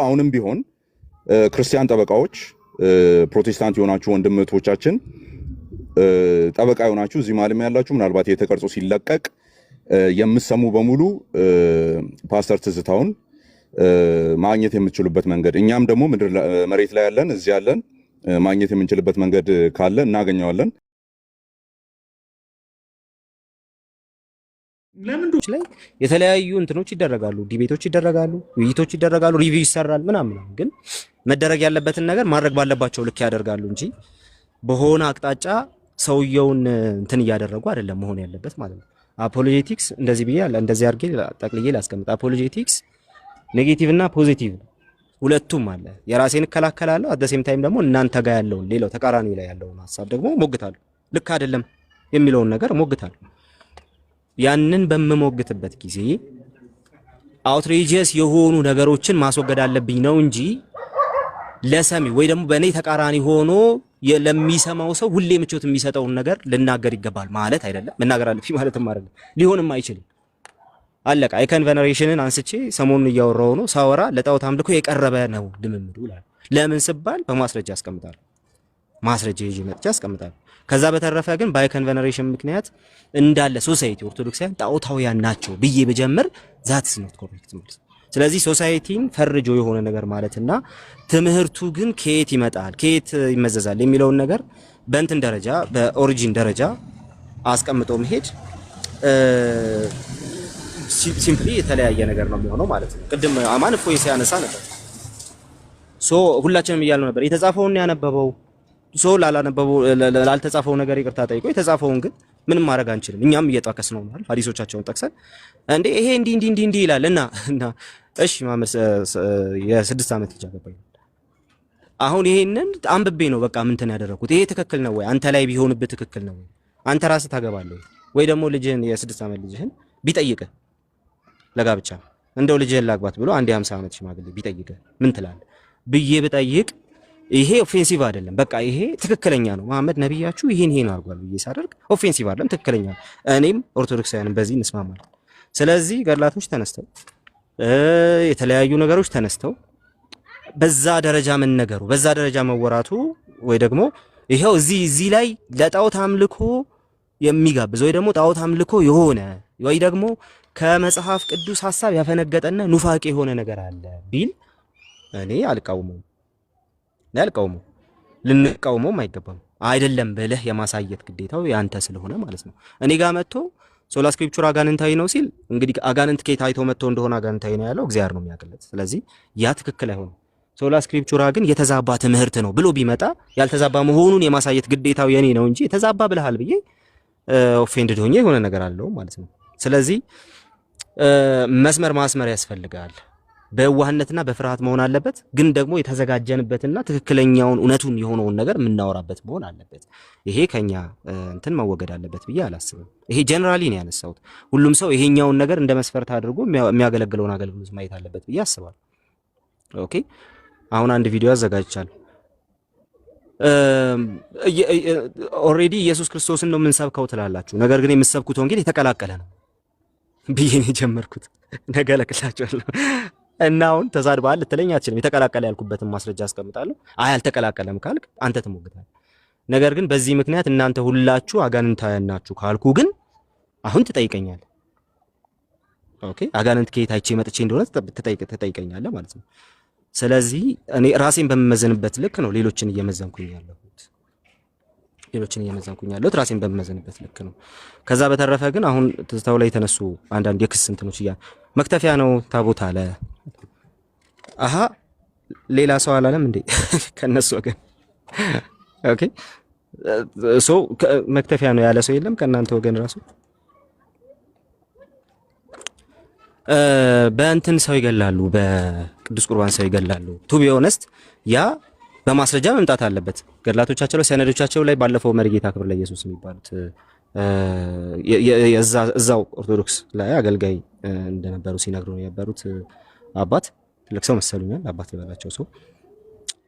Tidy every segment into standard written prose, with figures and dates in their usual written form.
አሁንም ቢሆን ክርስቲያን ጠበቃዎች ፕሮቴስታንት የሆናችሁ ወንድምቶቻችን ጠበቃ የሆናችሁ እዚህ ማለም ያላችሁ ምናልባት የተቀርጾ ሲለቀቅ የምትሰሙ በሙሉ ፓስተር ትዝታውን ማግኘት የምትችሉበት መንገድ እኛም ደግሞ ምድር መሬት ላይ ያለን እዚህ ያለን ማግኘት የምንችልበት መንገድ ካለ እናገኘዋለን። ለምንዶች ላይ የተለያዩ እንትኖች ይደረጋሉ፣ ዲቤቶች ይደረጋሉ፣ ውይይቶች ይደረጋሉ፣ ሪቪው ይሰራል ምናምን። ግን መደረግ ያለበትን ነገር ማድረግ ባለባቸው ልክ ያደርጋሉ እንጂ በሆነ አቅጣጫ ሰውየውን እንትን እያደረጉ አይደለም መሆን ያለበት ማለት ነው። አፖሎጄቲክስ እንደዚህ ብያለሁ፣ እንደዚህ አድርጌ ጠቅልዬ ላስቀምጥ። አፖሎጄቲክስ ኔጌቲቭ እና ፖዚቲቭ ሁለቱም አለ። የራሴን እከላከላለሁ፣ አት ዘ ሴም ታይም ደግሞ እናንተ ጋር ያለውን ሌላው ተቃራኒው ላይ ያለውን ሐሳብ ደግሞ ሞግታለሁ። ልክ አይደለም የሚለውን ነገር ሞግታለሁ። ያንን በመሞግትበት ጊዜ አውትሬጀስ የሆኑ ነገሮችን ማስወገድ አለብኝ ነው እንጂ ለሰሚ ወይ ደግሞ በእኔ ተቃራኒ ሆኖ ለሚሰማው ሰው ሁሌ ምቾት የሚሰጠውን ነገር ልናገር ይገባል ማለት አይደለም። መናገር አለብኝ ማለትም አይደለም፣ ሊሆንም አይችልም። አለቃ አይከን ቬነሬሽንን አንስቼ ሰሞኑን እያወራው ነው ሳወራ ለጣዖት አምልኮ የቀረበ ነው ልምምዱ ይላል። ለምን ስባል በማስረጃ አስቀምጣለሁ፣ ማስረጃ ይዤ መጥቼ አስቀምጣለሁ። ከዛ በተረፈ ግን በአይከን ቬነሬሽን ምክንያት እንዳለ ሶሳይቲ ኦርቶዶክሳውያን ጣዖታውያን ናቸው ብዬ በጀምር ዛትስ ኖት ኮሬክት ማለት። ስለዚህ ሶሳይቲን ፈርጆ የሆነ ነገር ማለትና ትምህርቱ ግን ከየት ይመጣል ከየት ይመዘዛል የሚለውን ነገር በእንትን ደረጃ በኦሪጂን ደረጃ አስቀምጦ መሄድ ሲምፕሊ የተለያየ ነገር ነው የሚሆነው ማለት ነው። ቅድም አማን እፎይ ሲያነሳ ነበር። ሁላችንም እያሉ ነበር የተጻፈውን ያነበበው ላልተጻፈው ነገር ይቅርታ ጠይቆ የተጻፈውን ግን ምንም ማድረግ አንችልም። እኛም እየጠቀስ ነው ማለት ሐዲሶቻቸውን ጠቅሰን እንዴ ይሄ እንዲ ይላልና እሺ ማመስ የ6 ዓመት ልጅ አገባኝ። አሁን ይሄንን አንብቤ ነው በቃ ምንትን ያደረኩት። ይሄ ትክክል ነው ወይ? አንተ ላይ ቢሆንብህ ትክክል ነው ወይ? አንተ ራስህ ታገባለህ ወይ? ደግሞ ልጅህን የ6 ዓመት ልጅህን ቢጠይቅህ ለጋብቻ እንደው ልጅህን ላግባት ብሎ አንድ የ50 ዓመት ሽማግሌ ቢጠይቅህ ምን ትላለህ ብዬ ብጠይቅ ይሄ ኦፌንሲቭ አይደለም። በቃ ይሄ ትክክለኛ ነው። መሐመድ ነብያችሁ ይሄን አድርጓል ብዬ ሳደርግ ኦፌንሲቭ አይደለም፣ ትክክለኛ ነው። እኔም ኦርቶዶክሳውያንም በዚህ እንስማማለን። ስለዚህ ገድላቶች ተነስተው የተለያዩ ነገሮች ተነስተው በዛ ደረጃ መነገሩ በዛ ደረጃ መወራቱ ወይ ደግሞ ይሄው እዚህ ላይ ለጣዖት አምልኮ የሚጋብዝ ወይ ደግሞ ጣዖት አምልኮ የሆነ ወይ ደግሞ ከመጽሐፍ ቅዱስ ሐሳብ ያፈነገጠና ኑፋቄ የሆነ ነገር አለ ቢል እኔ አልቃወመውም። ልንቃወመውም አይገባም። አይደለም ብለህ የማሳየት ግዴታው ያንተ ስለሆነ ማለት ነው። እኔ ጋር መጥቶ ሶላ ስክሪፕቹር አጋንንታዊ ነው ሲል እንግዲህ አጋንንት ከየት አይቶ መጥቶ እንደሆነ አጋንንታዊ ነው ያለው እግዚአብሔር ነው የሚያቀለት። ስለዚህ ያ ትክክል አይሆንም። ሶላ ስክሪፕቹራ ግን የተዛባ ትምህርት ነው ብሎ ቢመጣ ያልተዛባ መሆኑን የማሳየት ግዴታው የኔ ነው እንጂ የተዛባ ብለሃል ብዬ ኦፌንድድ ሆኜ የሆነ ነገር አለው ማለት ነው። ስለዚህ መስመር ማስመር ያስፈልጋል። በዋህነትና በፍርሃት መሆን አለበት። ግን ደግሞ የተዘጋጀንበትና ትክክለኛውን እውነቱን የሆነውን ነገር የምናወራበት መሆን አለበት። ይሄ ከኛ እንትን መወገድ አለበት ብዬ አላስብም። ይሄ ጀነራሊ ነው ያነሳሁት። ሁሉም ሰው ይሄኛውን ነገር እንደ መስፈርት አድርጎ የሚያገለግለውን አገልግሎት ማየት አለበት ብዬ አስባለሁ። ኦኬ አሁን አንድ ቪዲዮ አዘጋጅቻለሁ። ኦሬዲ ኢየሱስ ክርስቶስን ነው የምንሰብከው ትላላችሁ፣ ነገር ግን የምትሰብኩት ወንጌል የተቀላቀለ ነው ብዬ ነው የጀመርኩት። ነገ እለቅላችኋለሁ። እና አሁን ተሳድበሃል ልትለኝ አትችልም። የተቀላቀለ ያልኩበትን ማስረጃ አስቀምጣለሁ። አይ አልተቀላቀለም ካልክ አንተ ትሞግታለህ። ነገር ግን በዚህ ምክንያት እናንተ ሁላችሁ አጋንንታውያን ናችሁ ካልኩ ግን አሁን ትጠይቀኛለህ። ኦኬ አጋንንት ከየት አይቼ መጥቼ እንደሆነ ትጠይቀኛለህ ማለት ነው። ስለዚህ እኔ ራሴን በመመዘንበት ልክ ነው ሌሎችን እየመዘንኩኝ ያለሁት። ራሴን በመመዘንበት ልክ ነው። ከዛ በተረፈ ግን አሁን ትዝታው ላይ የተነሱ አንዳንድ የክስ እንትኖች መክተፊያ ነው ታቦት አለ። አሃ ሌላ ሰው አላለም እንዴ ከነሱ ወገን? ኦኬ መክተፊያ ነው ያለ ሰው የለም ከናንተ ወገን ራሱ? በእንትን ሰው ይገላሉ፣ በቅዱስ ቁርባን ሰው ይገላሉ። ቱ ቢ ኦነስት ያ በማስረጃ መምጣት አለበት። ገድላቶቻቸው ላይ ሰነዶቻቸው ላይ ባለፈው መርጌታ ክብር ለኢየሱስ የሚባሉት እዛው ኦርቶዶክስ ላይ አገልጋይ እንደነበሩ ሲነግሩ ነው የነበሩት አባት ትልቅ ሰው መሰሉኛል። አባት ልበላቸው ሰው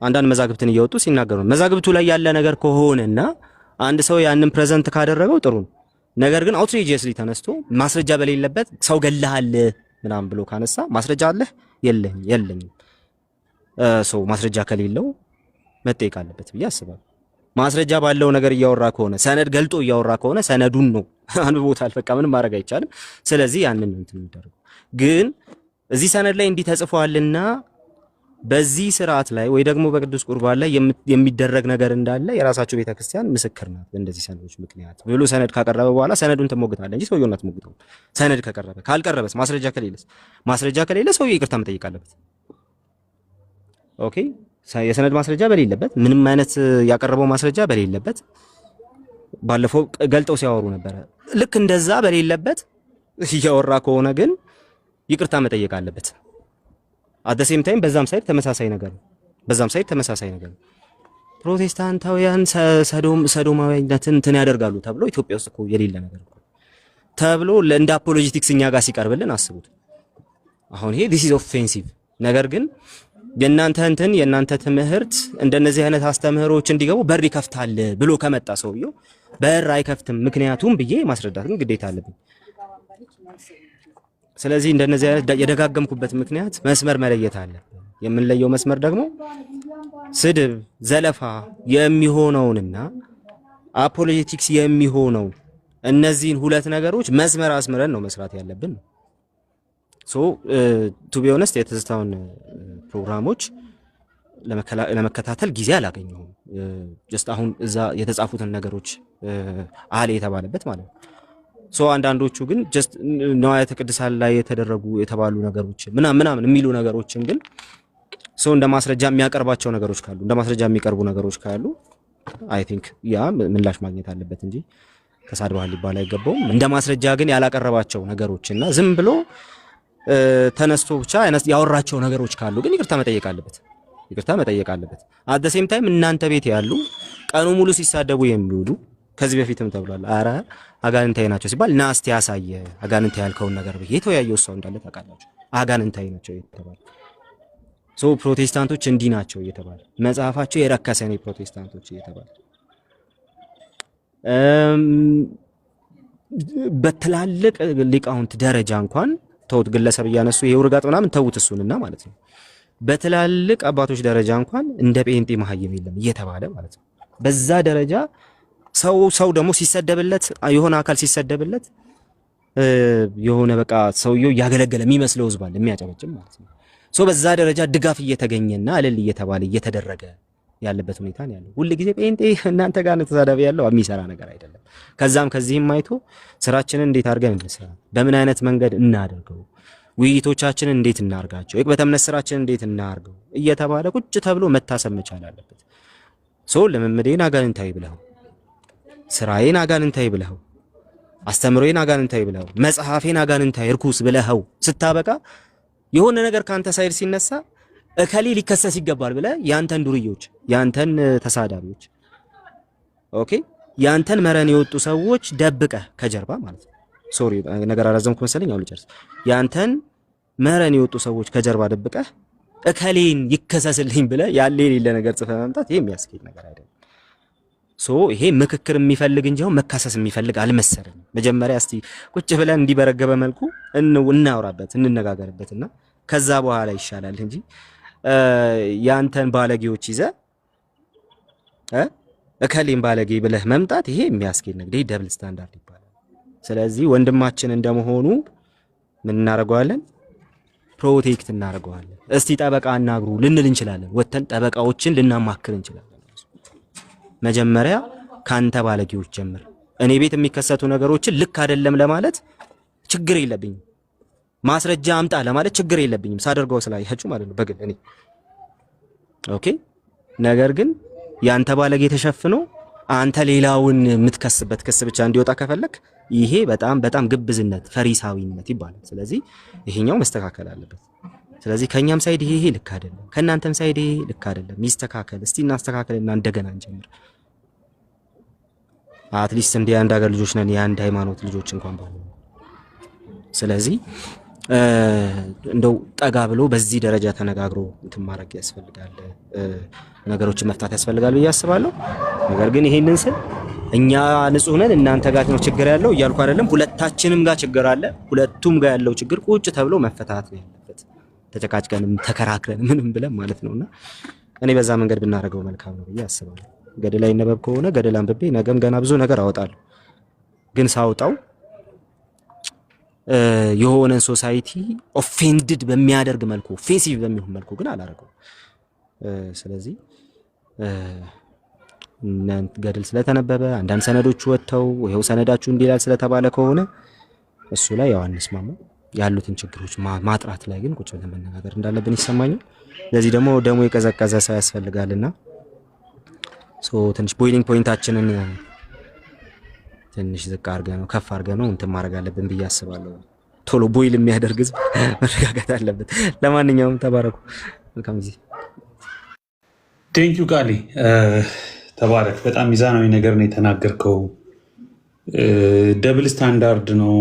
አንዳንድ መዛግብትን እየወጡ ሲናገሩ መዛግብቱ ላይ ያለ ነገር ከሆነና አንድ ሰው ያንን ፕሬዘንት ካደረገው ጥሩ ነው። ነገር ግን አውትሬጂየስሊ ተነስቶ ማስረጃ በሌለበት ሰው ገለሃል ምናምን ብሎ ካነሳ ማስረጃ አለህ? የለኝም። ሰው ማስረጃ ከሌለው መጠየቅ አለበት ብዬ አስባለሁ። ማስረጃ ባለው ነገር እያወራ ከሆነ ሰነድ ገልጦ እያወራ ከሆነ ሰነዱን ነው አንብቦታል፣ በቃ ምንም ማድረግ አይቻልም። ስለዚህ ያንን እንትን የሚደረገው ግን እዚህ ሰነድ ላይ እንዲህ ተጽፏልና በዚህ ስርዓት ላይ ወይ ደግሞ በቅዱስ ቁርባን ላይ የሚደረግ ነገር እንዳለ የራሳቸው ቤተክርስቲያን ምስክር ናት በእንደዚህ ሰነዶች ምክንያት ብሎ ሰነድ ካቀረበ በኋላ ሰነዱን ትሞግታለህ እንጂ ሰውየውን አትሞግተው። ሰነድ ከቀረበ ካልቀረበስ ማስረጃ ከሌለ ሰውየው ይቅርታ መጠየቅ አለበት። ኦኬ የሰነድ ማስረጃ በሌለበት ምንም አይነት ያቀረበው ማስረጃ በሌለበት ባለፈው ገልጠው ሲያወሩ ነበር። ልክ እንደዛ በሌለበት እያወራ ከሆነ ግን ይቅርታ መጠየቅ አለበት። አት ሴም ታይም በዛም ሳይድ ተመሳሳይ ነገር ነው። ፕሮቴስታንታውያን ሰዶማዊነትን እንትን ያደርጋሉ ተብሎ ኢትዮጵያ ውስጥ እኮ የሌለ ነገር እኮ ተብሎ እንደ አፖሎጂቲክስ እኛ ጋር ሲቀርብልን አስቡት። አሁን ይሄ this is offensive ነገር ግን የእናንተ ትምህርት እንደነዚህ አይነት አስተምህሮች እንዲገቡ በር ይከፍታል ብሎ ከመጣ ሰውየው በር አይከፍትም ምክንያቱም ብዬ ማስረዳት ግን ግዴታ አለብኝ። ስለዚህ እንደነዚህ አይነት የደጋገምኩበት ምክንያት መስመር መለየት አለ። የምንለየው መስመር ደግሞ ስድብ፣ ዘለፋ የሚሆነውንና አፖሎጂቲክስ የሚሆነው እነዚህን ሁለት ነገሮች መስመር አስምረን ነው መስራት ያለብን። ቱ ቢ ኦነስት የትዝታውን ፕሮግራሞች ለመከታተል ጊዜ አላገኘሁም። ጀስት አሁን እዛ የተጻፉትን ነገሮች አለ የተባለበት ማለት ነው። አንዳንዶቹ ግን ጀስት ንዋያተ ቅድሳት ላይ የተባሉ ነገሮች ምናምን የሚሉ ነገሮችን ግን እንደ ማስረጃ የሚያቀርባቸው ነገሮች ካሉ እንደ ማስረጃ የሚቀርቡ ነገሮች ካሉ አይ ቲንክ ያ ምላሽ ማግኘት አለበት እንጂ ተሳድበሃል ሊባል አይገባውም። እንደ ማስረጃ ግን ያላቀረባቸው ነገሮችና ዝም ብሎ ተነስቶ ብቻ ያወራቸው ነገሮች ካሉ ግን ይቅርታ መጠየቅ አለበት። አት ዘ ሴም ታይም እናንተ ቤት ያሉ ቀኑ ሙሉ ሲሳደቡ የሚውሉ ከዚህ በፊትም ተብሏል። አረ አጋንንታይ ናቸው ሲባል ና እስቲ ያሳየ አጋንንታይ ያልከውን ነገር ብዬ የተወያየው ሰው እንዳለ ታውቃላችሁ። አጋንንታይ ናቸው እየተባለ ፕሮቴስታንቶች እንዲህ ናቸው እየተባለ መጽሐፋቸው የረከሰ ነው ፕሮቴስታንቶች እየተባለ በትላልቅ ሊቃውንት ደረጃ እንኳን ተውት፣ ግለሰብ እያነሱ ይሄ ውርጋጥ ምናምን ተውት እሱንና ማለት ነው። በትላልቅ አባቶች ደረጃ እንኳን እንደ ጴንጤ መሐይም የለም እየተባለ ማለት ነው። በዛ ደረጃ ሰው ደግሞ ሲሰደብለት የሆነ አካል ሲሰደብለት የሆነ በቃ ሰውየው ያገለገለ የሚመስለው ህዝብ አለ የሚያጨበጭብ ማለት ነው። በዛ ደረጃ ድጋፍ እየተገኘና አለል እየተባለ እየተደረገ ያለበት ሁኔታ ነው ያለው። ሁሉ ጊዜ ጴንጤ እናንተ ጋር ነው ተሳዳቢ ያለው የሚሰራ ነገር አይደለም። ከዚህም አይቶ ስራችንን እንዴት አድርገን እንስራ፣ በምን አይነት መንገድ እናደርገው፣ ውይይቶቻችንን እንዴት እናርጋቸው፣ የቅበተ እምነት ስራችንን እንዴት እናርገው እየተባለ ቁጭ ተብሎ መታሰብ መቻል አለበት። ልምምዴን አጋንንታዊ ብለው፣ ስራዬን አጋንንታዊ ብለው፣ አስተምሮዬን አጋንንታዊ ብለው፣ መጽሐፌን አጋንንታዊ እርኩስ ብለው ስታበቃ የሆነ ነገር ካንተ ሳይድ ሲነሳ እከሌ ሊከሰስ ይገባል ብለ ያንተን ዱርዮች ያንተን ተሳዳቢዎች ኦኬ ያንተን መረን የወጡ ሰዎች ደብቀ ከጀርባ ማለት ነው። ሶሪ ነገር አራዘምኩ መሰለኝ። አሁን ልጨርስ። ያንተን መረን የወጡ ሰዎች ከጀርባ ደብቀ እከሌን ይከሰስልኝ ብለ ያለ የሌለ ነገር ጽፈ ማምጣት ይሄ የሚያስኬድ ነገር አይደለም። ይሄ ምክክር የሚፈልግ እንጂ አሁን መካሰስ የሚፈልግ አልመሰለኝ። መጀመሪያ እስቲ ቁጭ ብለን እንዲበረገበ መልኩ እናውራበት እንነጋገርበትና ከዛ በኋላ ይሻላል እንጂ ያንተን ባለጌዎች ይዘ እከሌን ባለጌ ብለህ መምጣት ይሄ የሚያስኬድ ነገር፣ ይሄ ደብል ስታንዳርድ ይባላል። ስለዚህ ወንድማችን እንደመሆኑ ምን እናደርገዋለን? ፕሮቴክት እናደርገዋለን። እስቲ ጠበቃ እናግሩ ልንል እንችላለን። ወተን ጠበቃዎችን ልናማክር እንችላለን። መጀመሪያ ካንተ ባለጌዎች ጀምር። እኔ ቤት የሚከሰቱ ነገሮችን ልክ አይደለም ለማለት ችግር የለብኝም። ማስረጃ አምጣ ለማለት ችግር የለብኝም። ሳደርገው ስላያችሁ ማለት ነው በግል እኔ ኦኬ። ነገር ግን ያንተ ባለጌ ተሸፍኖ አንተ ሌላውን የምትከስበት ክስ ብቻ እንዲወጣ ከፈለክ ይሄ በጣም ግብዝነት፣ ፈሪሳዊነት ይባላል። ስለዚህ ይሄኛው መስተካከል አለበት። ስለዚህ ከኛም ሳይድ ይሄ ልክ አይደለም፣ ከናንተም ሳይድ ይሄ ልክ አይደለም። ይስተካከል። እስቲ እናስተካከልና እንደገና እንጀምር። አትሊስት እንደ አንድ ሀገር ልጆች ነን፣ የአንድ ሃይማኖት ልጆች እንኳን ባይሆን። ስለዚህ እንደው ጠጋ ብሎ በዚህ ደረጃ ተነጋግሮ እንትን ማድረግ ያስፈልጋል፣ ነገሮችን መፍታት ያስፈልጋል ብዬ አስባለሁ። ነገር ግን ይሄንን ስል እኛ ንጹህ ነን እናንተ ጋር ነው ችግር ያለው እያልኩ አይደለም። ሁለታችንም ጋር ችግር አለ። ሁለቱም ጋር ያለው ችግር ቁጭ ተብሎ መፈታት ነው ያለበት። ተጨቃጭቀንም ተከራክረን ምንም ብለን ማለት ነውና እኔ በዛ መንገድ ብናደርገው መልካም ነው ብዬ አስባለሁ። ገድል አይነበብ ከሆነ ገድል አንብቤ ነገም ገና ብዙ ነገር አወጣለሁ። ግን ሳውጣው የሆነን ሶሳይቲ ኦፌንድድ በሚያደርግ መልኩ ኦፌንሲቭ በሚሆን መልኩ ግን አላደርገው። ስለዚህ ገድል ስለተነበበ አንዳንድ ሰነዶች ወጥተው ይሄው ሰነዳችሁ እንዲላል ስለተባለ ከሆነ እሱ ላይ ያው አንስማማ። ያሉትን ችግሮች ማጥራት ላይ ግን ቁጭ ብለን መነጋገር እንዳለብን ይሰማኛል። ለዚህ ደግሞ የቀዘቀዘ ሰው ያስፈልጋልና ትንሽ ቦይሊንግ ፖይንታችንን ትንሽ ዝቅ አድርገን ነው ከፍ አድርገን ነው እንትን ማድረግ አለብን ብዬ አስባለሁ። ቶሎ ቦይል የሚያደርግ ህዝብ መረጋጋት አለበት። ለማንኛውም ተባረኩ። መልካም ጊዜ። ቴንኪው ቃሊ ተባረክ። በጣም ሚዛናዊ ነገር ነው የተናገርከው። ደብል ስታንዳርድ ነው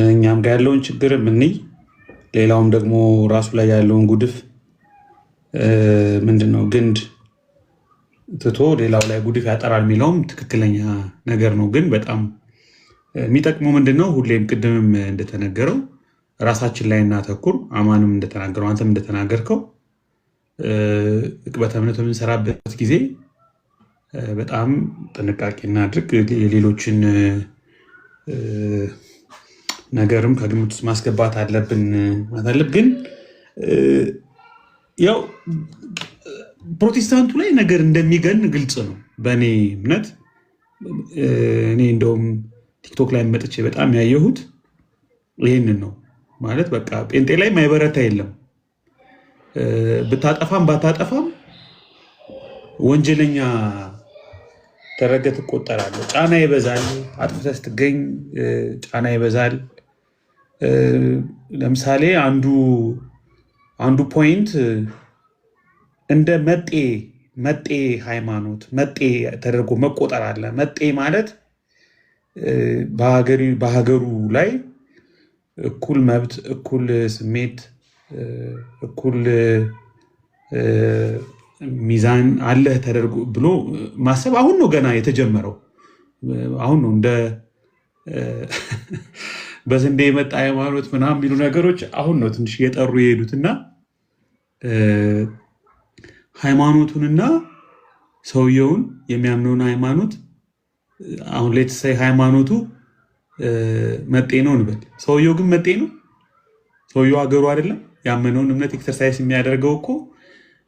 እኛም ጋር ያለውን ችግር ምንይ፣ ሌላውም ደግሞ ራሱ ላይ ያለውን ጉድፍ ምንድነው ግንድ ትቶ ሌላው ላይ ጉድፍ ያጠራል የሚለውም ትክክለኛ ነገር ነው። ግን በጣም የሚጠቅመው ምንድነው ሁሌም ቅድምም እንደተነገረው ራሳችን ላይ እናተኩር። አማንም እንደተናገረው አንተም እንደተናገርከው ዕቅበተ እምነት በምንሰራበት ጊዜ በጣም ጥንቃቄ እናድርግ። የሌሎችን ነገርም ከግምት ውስጥ ማስገባት አለብን ማለት ግን ያው ፕሮቴስታንቱ ላይ ነገር እንደሚገን ግልጽ ነው በእኔ እምነት። እኔ እንደውም ቲክቶክ ላይ መጥቼ በጣም ያየሁት ይህንን ነው ማለት በቃ ጴንጤ ላይ ማይበረታ የለም። ብታጠፋም ባታጠፋም ወንጀለኛ ተረገ ትቆጠራለህ። ጫና ይበዛል። አጥፍተህ ስትገኝ ጫና ይበዛል። ለምሳሌ አንዱ ፖይንት እንደ መጤ ሃይማኖት መጤ ተደርጎ መቆጠር አለ። መጤ ማለት በሀገሩ ላይ እኩል መብት፣ እኩል ስሜት፣ እኩል ሚዛን አለህ ተደርጎ ብሎ ማሰብ አሁን ነው ገና የተጀመረው። አሁን ነው እንደ በስንዴ የመጣ ሃይማኖት ምናምን የሚሉ ነገሮች አሁን ነው ትንሽ እየጠሩ የሄዱትና ሃይማኖቱንና ሰውየውን የሚያምነውን ሃይማኖት አሁን ሌትሳይ ሃይማኖቱ መጤ ነው እንበል። ሰውየው ግን መጤ ነው። ሰውየው ሀገሩ አይደለም። ያመነውን እምነት ኤክሰርሳይዝ የሚያደርገው እኮ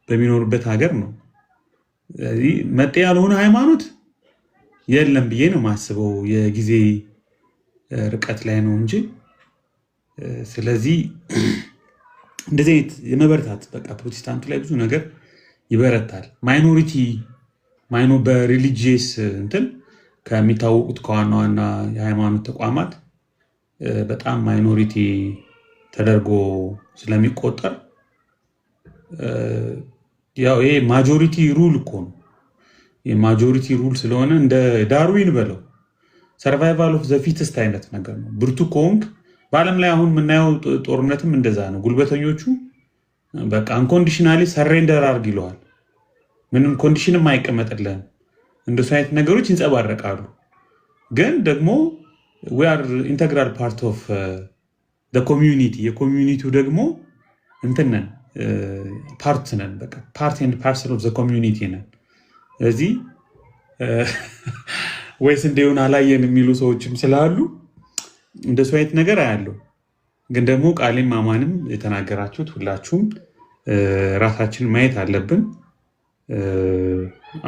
በሚኖርበት ሀገር ነው። ስለዚህ መጤ ያልሆነ ሃይማኖት የለም ብዬ ነው የማስበው። የጊዜ ርቀት ላይ ነው እንጂ። ስለዚህ እንደዚህ አይነት የመበረታት በቃ ፕሮቴስታንቱ ላይ ብዙ ነገር ይበረታል። ማይኖሪቲ በሪሊጂየስ እንትን ከሚታወቁት ከዋና ዋና የሃይማኖት ተቋማት በጣም ማይኖሪቲ ተደርጎ ስለሚቆጠር ያው ይሄ ማጆሪቲ ሩል እኮ ነው። የማጆሪቲ ሩል ስለሆነ እንደ ዳርዊን በለው ሰርቫይቫል ኦፍ ዘ ፊተስት አይነት ነገር ነው። ብርቱ ከሆንክ በዓለም ላይ አሁን የምናየው ጦርነትም እንደዛ ነው። ጉልበተኞቹ በቃ አንኮንዲሽናሊ ሰሬንደር አድርግ ይለዋል። ምንም ኮንዲሽንም አይቀመጥልህም። እንደሱ አይነት ነገሮች ይንጸባረቃሉ። ግን ደግሞ we are integral part of the community የኮሚዩኒቲው ደግሞ እንትን ነን ፓርት ነን። በቃ ፓርት ኤንድ ፓርሰል ኦፍ ዘ ኮሚዩኒቲ ነን። ስለዚህ ወይስ እንደሆነ አላየን የሚሉ ሰዎችም ስላሉ እንደሱ አይነት ነገር አያለው። ግን ደግሞ ቃሌም አማንም የተናገራችሁት ሁላችሁም ራሳችንን ማየት አለብን።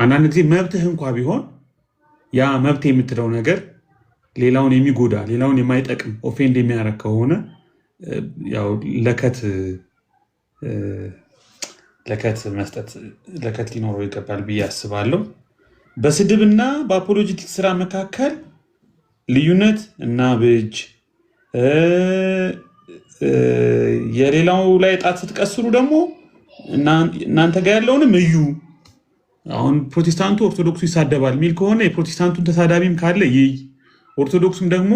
አንዳንድ ጊዜ መብትህ እንኳ ቢሆን ያ መብት የምትለው ነገር ሌላውን የሚጎዳ ሌላውን የማይጠቅም ኦፌንድ የሚያደርግ ከሆነ ያው ለከት መስጠት ለከት ሊኖረው ይገባል ብዬ አስባለሁ። በስድብና በአፖሎጂቲክስ ስራ መካከል ልዩነት እና ብጅ የሌላው ላይ ጣት ስትቀስሩ ደግሞ እናንተ ጋር ያለውንም እዩ። አሁን ፕሮቴስታንቱ ኦርቶዶክሱ ይሳደባል የሚል ከሆነ የፕሮቴስታንቱን ተሳዳቢም ካለ ይይ። ኦርቶዶክሱም ደግሞ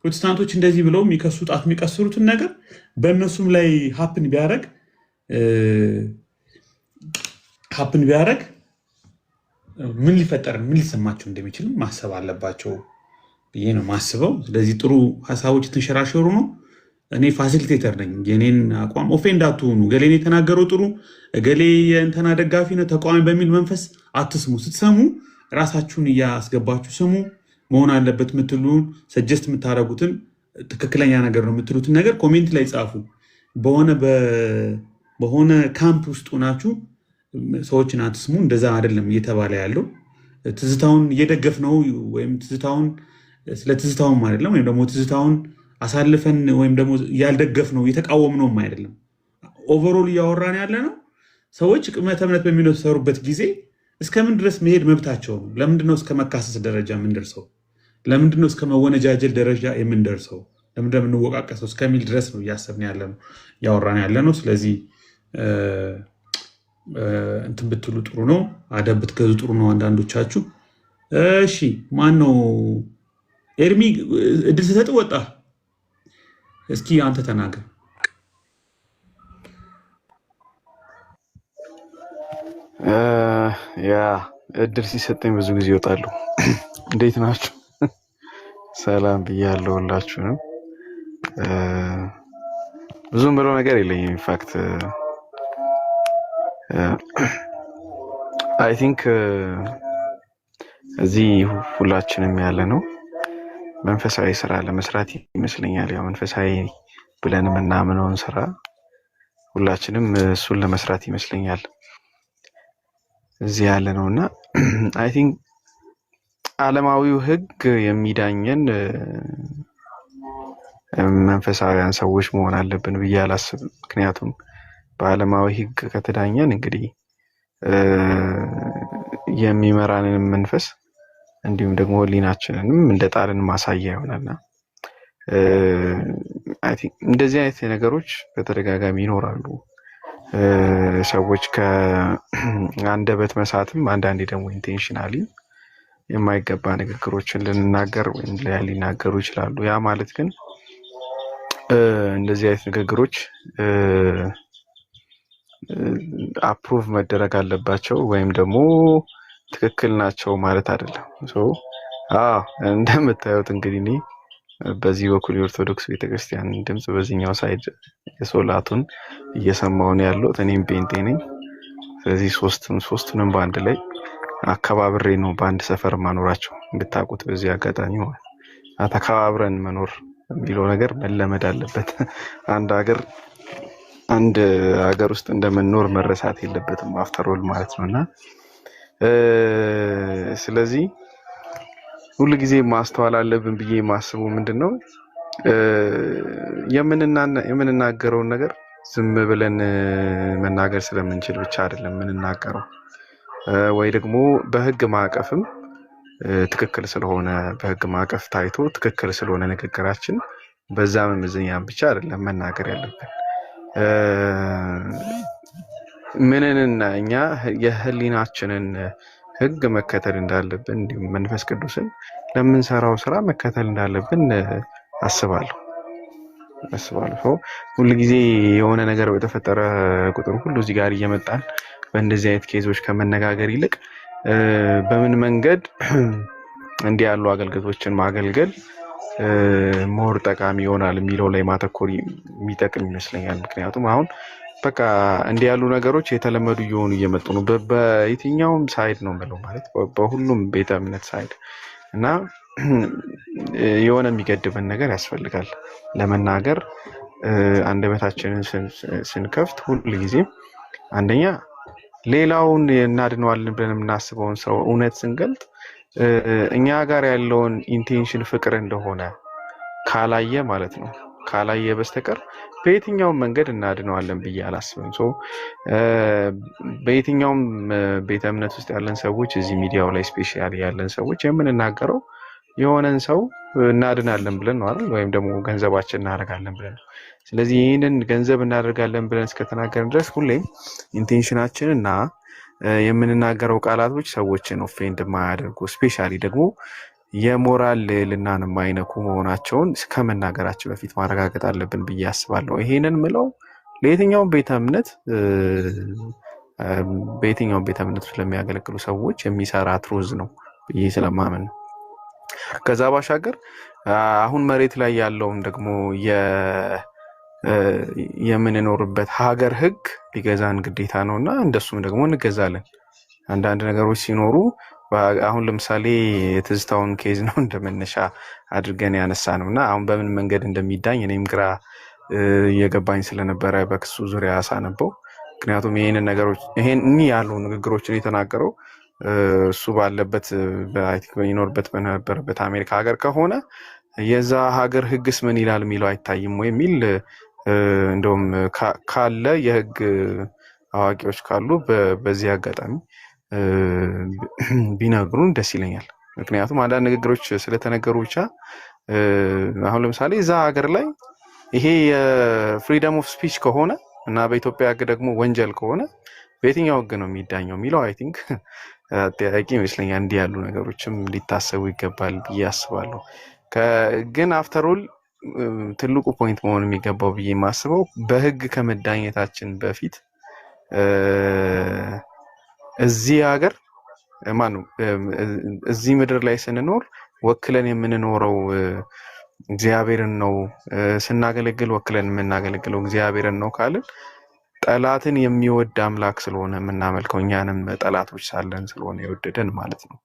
ፕሮቴስታንቶች እንደዚህ ብለው የሚከሱ ጣት የሚቀስሩትን ነገር በእነሱም ላይ ሀፕን ቢያደርግ ምን ሊፈጠር ምን ሊሰማቸው እንደሚችል ማሰብ አለባቸው ብዬ ነው ማስበው። ስለዚህ ጥሩ ሀሳቦች የተንሸራሸሩ ነው። እኔ ፋሲሊቴተር ነኝ። የኔን አቋም ኦፌንድ አትሆኑ። ገሌን የተናገረው ጥሩ ገሌ የእንተና ደጋፊ ነው ተቃዋሚ በሚል መንፈስ አትስሙ። ስትሰሙ ራሳችሁን እያስገባችሁ ስሙ። መሆን አለበት የምትሉን ሰጀስት የምታደርጉትን ትክክለኛ ነገር ነው የምትሉትን ነገር ኮሜንት ላይ ጻፉ። በሆነ ካምፕ ውስጥ ሆናችሁ ሰዎችን አትስሙ። እንደዛ አይደለም እየተባለ ያለው። ትዝታውን እየደገፍ ነው ወይም ስለ ትዝታውን አይደለም፣ ወይም ደግሞ ትዝታውን አሳልፈን ወይም ደግሞ ያልደገፍ ነው የተቃወም ነውም አይደለም። ኦቨሮል እያወራን ያለ ነው። ሰዎች ቅድመተ እምነት በሚሰሩበት ጊዜ እስከምን ድረስ መሄድ መብታቸው ነው? ለምንድነው እስከ መካሰስ ደረጃ የምንደርሰው? ለምንድነው እስከ መወነጃጀል ደረጃ የምንደርሰው? ለምንድነው የምንወቃቀሰው? እስከሚል ድረስ ነው እያሰብን ያለ ነው እያወራን ያለ ነው። ስለዚህ እንትን ብትሉ ጥሩ ነው። አደብ ብትገዙ ጥሩ ነው አንዳንዶቻችሁ። እሺ ማን ነው ኤርሚ? እድል ስሰጥ ወጣ። እስኪ አንተ ተናገር። ያ እድል ሲሰጠኝ ብዙ ጊዜ ይወጣሉ። እንዴት ናችሁ? ሰላም ብያለሁ ሁላችሁንም። ብዙም ብለው ነገር የለኝም። ኢንፋክት አይ ቲንክ እዚህ ሁላችንም ያለ ነው መንፈሳዊ ስራ ለመስራት ይመስለኛል። ያው መንፈሳዊ ብለን የምናምነውን ስራ ሁላችንም እሱን ለመስራት ይመስለኛል እዚህ ያለ ነውና አይ ቲንክ ዓለማዊው ህግ የሚዳኘን መንፈሳዊያን ሰዎች መሆን አለብን ብዬ አላስብም። ምክንያቱም በዓለማዊ ህግ ከተዳኘን እንግዲህ የሚመራንን መንፈስ እንዲሁም ደግሞ ህሊናችንንም እንደጣልን ማሳያ ይሆናልና አይ ቲንክ እንደዚህ አይነት ነገሮች በተደጋጋሚ ይኖራሉ። ሰዎች ከአንደበት መሳትም አንዳንዴ ደግሞ ኢንቴንሽናሊ የማይገባ ንግግሮችን ልንናገር ወይም ሊናገሩ ይችላሉ። ያ ማለት ግን እንደዚህ አይነት ንግግሮች አፕሩቭ መደረግ አለባቸው ወይም ደግሞ ትክክል ናቸው ማለት አይደለም። እንደምታዩት እንግዲህ እኔ በዚህ በኩል የኦርቶዶክስ ቤተክርስቲያን ድምጽ በዚህኛው ሳይድ የሶላቱን እየሰማሁ ነው ያለሁት። እኔም ጴንጤ ነኝ። ስለዚህ ሶስቱንም በአንድ ላይ አከባብሬ ነው በአንድ ሰፈር ማኖራቸው እንድታውቁት በዚህ አጋጣሚ ማለት ተከባብረን መኖር የሚለው ነገር መለመድ አለበት። አንድ ሀገር ውስጥ እንደምንኖር መረሳት የለበትም አፍተር ኦል ማለት ነውና ስለዚህ ሁሉ ጊዜ ማስተዋል አለብን ብዬ የማስበው ምንድነው የምንናገረውን ነገር ዝም ብለን መናገር ስለምንችል ብቻ አይደለም የምንናገረው፣ ወይ ደግሞ በህግ ማዕቀፍም ትክክል ስለሆነ በህግ ማዕቀፍ ታይቶ ትክክል ስለሆነ ንግግራችን በዛ መመዘኛም ብቻ አይደለም መናገር ያለብን። ምንንና እኛ የህሊናችንን ህግ መከተል እንዳለብን እንዲሁም መንፈስ ቅዱስን ለምንሰራው ስራ መከተል እንዳለብን አስባለሁ። ሁሉ ጊዜ የሆነ ነገር በተፈጠረ ቁጥር ሁሉ እዚህ ጋር እየመጣን በእንደዚህ አይነት ኬዞች ከመነጋገር ይልቅ በምን መንገድ እንዲህ ያሉ አገልግሎቶችን ማገልገል ሞር ጠቃሚ ይሆናል የሚለው ላይ ማተኮር የሚጠቅም ይመስለኛል። ምክንያቱም አሁን በቃ እንዲህ ያሉ ነገሮች የተለመዱ እየሆኑ እየመጡ ነው። በየትኛውም ሳይድ ነው የምለው ማለት በሁሉም ቤተ እምነት ሳይድ እና የሆነ የሚገድበን ነገር ያስፈልጋል ለመናገር። አንደበታችንን ስንከፍት ሁሉ ጊዜ አንደኛ ሌላውን እናድነዋለን ብለን የምናስበውን ሰው እውነት ስንገልጥ እኛ ጋር ያለውን ኢንቴንሽን ፍቅር እንደሆነ ካላየ ማለት ነው ካላየ በስተቀር በየትኛውም መንገድ እናድነዋለን ብዬ አላስብም። በየትኛውም ቤተ እምነት ውስጥ ያለን ሰዎች እዚህ ሚዲያው ላይ ስፔሻሊ ያለን ሰዎች የምንናገረው የሆነን ሰው እናድናለን ብለን ነው አይደል? ወይም ደግሞ ገንዘባችን እናደርጋለን ብለን ነው። ስለዚህ ይህንን ገንዘብ እናደርጋለን ብለን እስከተናገርን ድረስ ሁሌም ኢንቴንሽናችን እና የምንናገረው ቃላቶች ሰዎችን ኦፌንድ የማያደርጉ ስፔሻሊ ደግሞ የሞራል ልዕልናን የማይነኩ መሆናቸውን ከመናገራችን በፊት ማረጋገጥ አለብን ብዬ አስባለሁ። ይሄንን ምለው ለየትኛውም ቤተ እምነት በየትኛውም ቤተ እምነት ስለሚያገለግሉ ሰዎች የሚሰራ ትሩዝ ነው ብዬ ስለማመን ነው። ከዛ ባሻገር አሁን መሬት ላይ ያለውን ደግሞ የምንኖርበት ሀገር ህግ ሊገዛን ግዴታ ነውና እንደሱም ደግሞ እንገዛለን። አንዳንድ ነገሮች ሲኖሩ አሁን ለምሳሌ የትዝታውን ኬዝ ነው እንደመነሻ አድርገን ያነሳ ነውና አሁን በምን መንገድ እንደሚዳኝ እኔም ግራ እየገባኝ ስለነበረ በክሱ ዙሪያ ሳነበው ምክንያቱም ይሄንን ነገሮች ይሄን ያሉ ንግግሮችን የተናገረው እሱ ባለበት በሚኖርበት በነበረበት አሜሪካ ሀገር ከሆነ የዛ ሀገር ህግስ ምን ይላል የሚለው አይታይም ወይ የሚል እንደውም ካለ የህግ አዋቂዎች ካሉ በዚህ አጋጣሚ ቢነግሩን ደስ ይለኛል። ምክንያቱም አንዳንድ ንግግሮች ስለተነገሩ ብቻ አሁን ለምሳሌ እዛ ሀገር ላይ ይሄ የፍሪደም ኦፍ ስፒች ከሆነ እና በኢትዮጵያ ህግ ደግሞ ወንጀል ከሆነ በየትኛው ህግ ነው የሚዳኘው የሚለው አይ ቲንክ አጠያቂ ይመስለኛል። እንዲህ ያሉ ነገሮችም ሊታሰቡ ይገባል ብዬ አስባለሁ። ግን አፍተር ኦል ትልቁ ፖይንት መሆን የሚገባው ብዬ የማስበው በህግ ከመዳኘታችን በፊት እዚህ ሀገር ማነው እዚህ ምድር ላይ ስንኖር ወክለን የምንኖረው እግዚአብሔርን ነው። ስናገለግል ወክለን የምናገለግለው እግዚአብሔርን ነው ካልን ጠላትን የሚወድ አምላክ ስለሆነ የምናመልከው እኛንም ጠላቶች ሳለን ስለሆነ የወደደን ማለት ነው።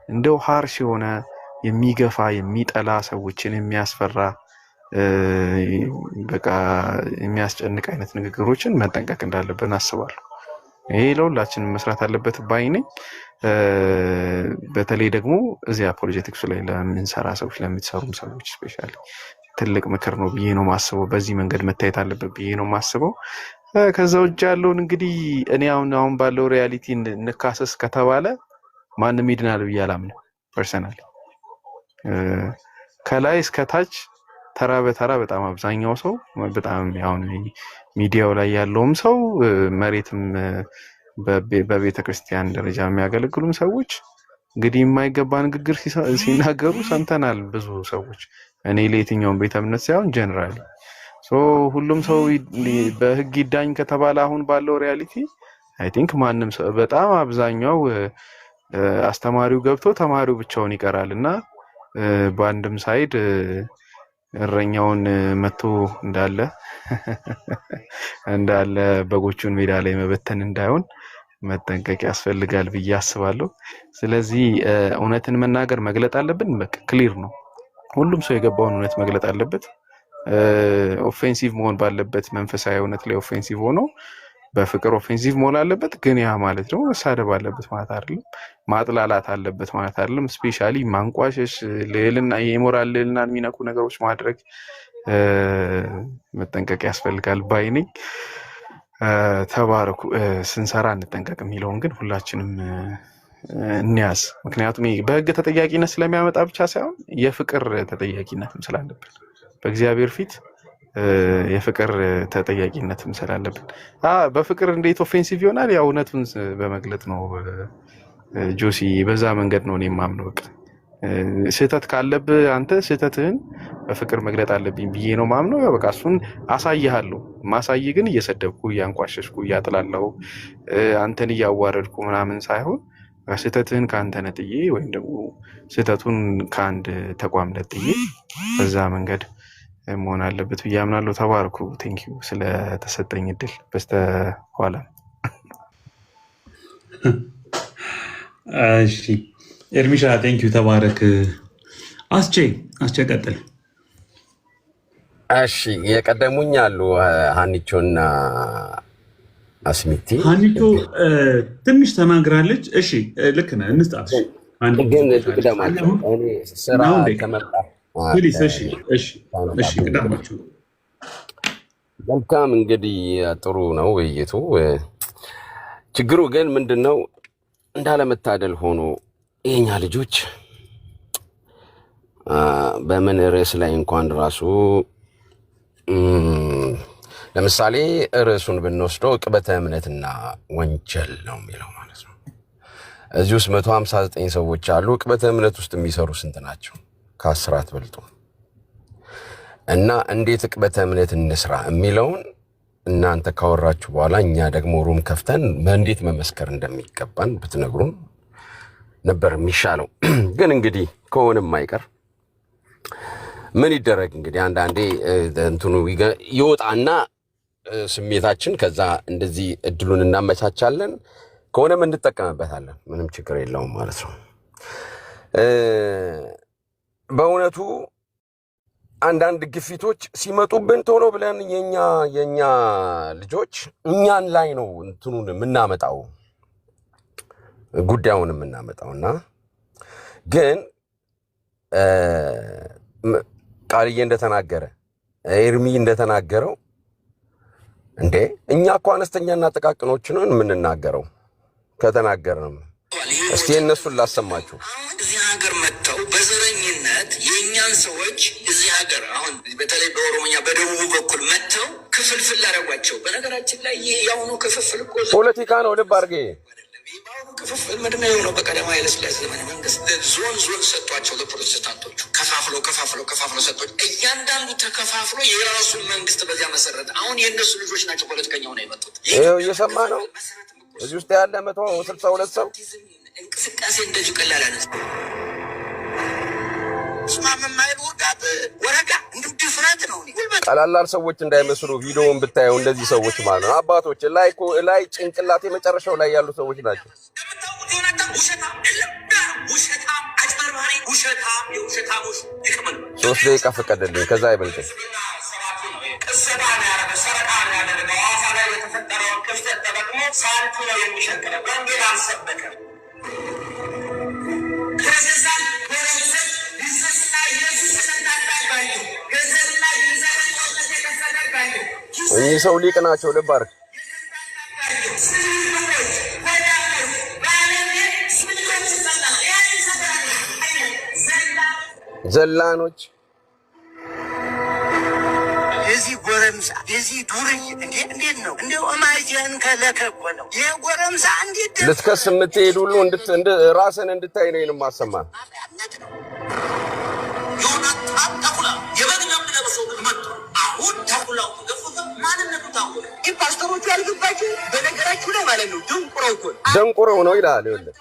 እንደው ሃርሽ የሆነ የሚገፋ የሚጠላ ሰዎችን የሚያስፈራ በቃ የሚያስጨንቅ አይነት ንግግሮችን መጠንቀቅ እንዳለብን አስባለሁ። ይሄ ለሁላችንም መስራት አለበት ባይ ነኝ። በተለይ ደግሞ እዚህ አፖሎጀቲክሱ ላይ ለምንሰራ ሰዎች ለምትሰሩም ሰዎች ስፔሻሊ ትልቅ ምክር ነው ብዬ ነው ማስበው። በዚህ መንገድ መታየት አለበት ብዬ ነው ማስበው። ከዛ ውጭ ያለውን እንግዲህ እኔ አሁን ባለው ሪያሊቲ እንካሰስ ከተባለ ማንም ይድናል ብዬ አላምንም ፐርሰናሊ። ከላይ እስከ ታች ተራ በተራ በጣም አብዛኛው ሰው በጣም ያው ሚዲያው ላይ ያለውም ሰው መሬትም በቤተ ክርስቲያን ደረጃ የሚያገለግሉም ሰዎች እንግዲህ የማይገባ ንግግር ሲናገሩ ሰምተናል። ብዙ ሰዎች እኔ ለየትኛውም ቤተ እምነት ሳይሆን ጀነራሊ ሁሉም ሰው በህግ ይዳኝ ከተባለ አሁን ባለው ሪያሊቲ አይ ቲንክ ማንም ሰው በጣም አብዛኛው አስተማሪው ገብቶ ተማሪው ብቻውን ይቀራልና በአንድም ሳይድ እረኛውን መቶ እንዳለ በጎቹን ሜዳ ላይ መበተን እንዳይሆን መጠንቀቅ ያስፈልጋል ብዬ አስባለሁ። ስለዚህ እውነትን መናገር መግለጥ አለብን። በቃ ክሊር ነው። ሁሉም ሰው የገባውን እውነት መግለጥ አለበት። ኦፌንሲቭ መሆን ባለበት መንፈሳዊ እውነት ላይ ኦፌንሲቭ ሆኖ በፍቅር ኦፌንሲቭ መሆን አለበት። ግን ያ ማለት ነው መሳደብ አለበት ማለት አይደለም። ማጥላላት አለበት ማለት አይደለም። ስፔሻሊ ማንቋሸሽ፣ ልዕልና የሞራል ልዕልናን የሚነኩ ነገሮች ማድረግ መጠንቀቅ ያስፈልጋል ባይ ነኝ። ተባረኩ። ስንሰራ እንጠንቀቅ የሚለውን ግን ሁላችንም እንያዝ። ምክንያቱም በህግ ተጠያቂነት ስለሚያመጣ ብቻ ሳይሆን የፍቅር ተጠያቂነትም ስላለብን በእግዚአብሔር ፊት የፍቅር ተጠያቂነትም ስላለብን በፍቅር እንዴት ኦፌንሲቭ ይሆናል? ያው እውነቱን በመግለጥ ነው ጆሲ። በዛ መንገድ ነው እኔ የማምነው። በቃ ስህተት ካለብህ አንተ ስህተትህን በፍቅር መግለጥ አለብኝ ብዬ ነው ማምነው። ያው በቃ እሱን አሳይሃለሁ። ማሳይ ግን እየሰደብኩ እያንቋሸሽኩ እያጥላለሁ አንተን እያዋረድኩ ምናምን ሳይሆን ስህተትህን ከአንተ ነጥዬ ወይም ደግሞ ስህተቱን ከአንድ ተቋም ነጥዬ በዛ መንገድ መሆን አለበት ብዬ አምናለሁ። ተባረኩ። ቴንኪው ስለተሰጠኝ እድል በስተኋላ። እሺ ኤርሚሻ ቴንኪው ተባረክ። አስቼ ቀጥል። እሺ የቀደሙኝ አሉ ሀኒቾና አስሚቲ። ሀኒቾ ትንሽ ተናግራለች። እሺ ልክ ነህ፣ እንስጣት። ግን ቅደማቸው እኔ ስራ ከመጣ እሺ ቅደማችሁ። መልካም እንግዲህ ጥሩ ነው ውይይቱ። ችግሩ ግን ምንድነው እንዳለመታደል ሆኖ የኛ ልጆች በምን ርዕስ ላይ እንኳን ራሱ ለምሳሌ ርዕሱን ብንወስደው ዕቅበተ እምነትና ወንጀል ነው የሚለው ማለት ነው። እዚህ ውስጥ 159 ሰዎች አሉ። ዕቅበተ እምነት ውስጥ የሚሰሩ ስንት ናቸው? ከ10 አትበልጡ። እና እንዴት ዕቅበተ እምነት እንስራ የሚለውን እናንተ ካወራችሁ በኋላ እኛ ደግሞ ሩም ከፍተን እንዴት መመስከር እንደሚገባን ብትነግሩን ነበር የሚሻለው። ግን እንግዲህ ከሆነም አይቀር ምን ይደረግ እንግዲህ አንዳንዴ እንትኑ ይወጣና ስሜታችን ከዛ እንደዚህ እድሉን እናመቻቻለን ከሆነም እንጠቀምበታለን ምንም ችግር የለውም ማለት ነው በእውነቱ አንዳንድ ግፊቶች ሲመጡብን ቶሎ ብለን የኛ ልጆች እኛን ላይ ነው እንትኑን የምናመጣው ጉዳዩን የምናመጣውና ግን ቃልዬ እንደተናገረ ኤርሚ እንደተናገረው እንዴ እኛ እኮ አነስተኛና ጥቃቅኖችን ነው የምንናገረው ከተናገርንም እስቲ እነሱን ላሰማችሁ እዚህ ሀገር መጥተው በዘረኝነት የኛን ሰዎች እዚህ ሀገር አሁን በተለይ በኦሮሞኛ በደቡብ በኩል መጥተው ክፍልፍል አደረጓቸው በነገራችን ላይ ይሄ ያው ነው ክፍፍል እኮ ፖለቲካ ነው ልብ አድርጌ ክፍፍል ምንድነው የሆነው በቀዳማዊ ኃይለ ሥላሴ ዘመነ መንግስት ዞን ሰጧቸው ለፕሮቴስታንቶቹ ከፋፍሎ ሰጧቸው እያንዳንዱ ተከፋፍሎ የራሱን መንግስት በዚያ መሰረት አሁን የእነሱ ልጆች ናቸው ፖለቲከኛው ነው የመጡት ይሄው እየሰማ ነው እዚህ ውስጥ ያለ 162 ሰው እንቅስቃሴ እንደዚህ ቀላል አይደለም ስማምማይ ወርጋት ወረጋ እንዴ ዲፍረንት ነው ቀላላል ሰዎች እንዳይመስሉ ቪዲዮውን ብታየው እንደዚህ ሰዎች ማለት ነው አባቶች ላይ ጭንቅላት የመጨረሻው ላይ ያሉ ሰዎች ናቸው ሶስት ደቂቃ ፈቀደልኝ ከዛ አይበልጥም ሳልቱ ነው የሚሸከረው ወንጌል አልሰበከም እኚህ ሰው ሊቅ ናቸው ልብ አድርግ ዘላኖች የዚህ ጎረምሳ የዚህ ዱርዬ እንዴት ነው እንደው ማይጀን ከለከኮ ነው የጎረምሳ እንዴት ልትከስ የምትሄድ ሁሉ ራስን እንድታይ ነው የማሰማ ዮናታን ተኩላ የበግናም ለብሰው መጡ አሁን ተኩላው ገፉት ማንነቱ ታውቁ ፓስተሮቹ ያልገባችሁ በነገራችሁ ላይ ማለት ነው ደንቁረው ነው ይላል ይኸውልህ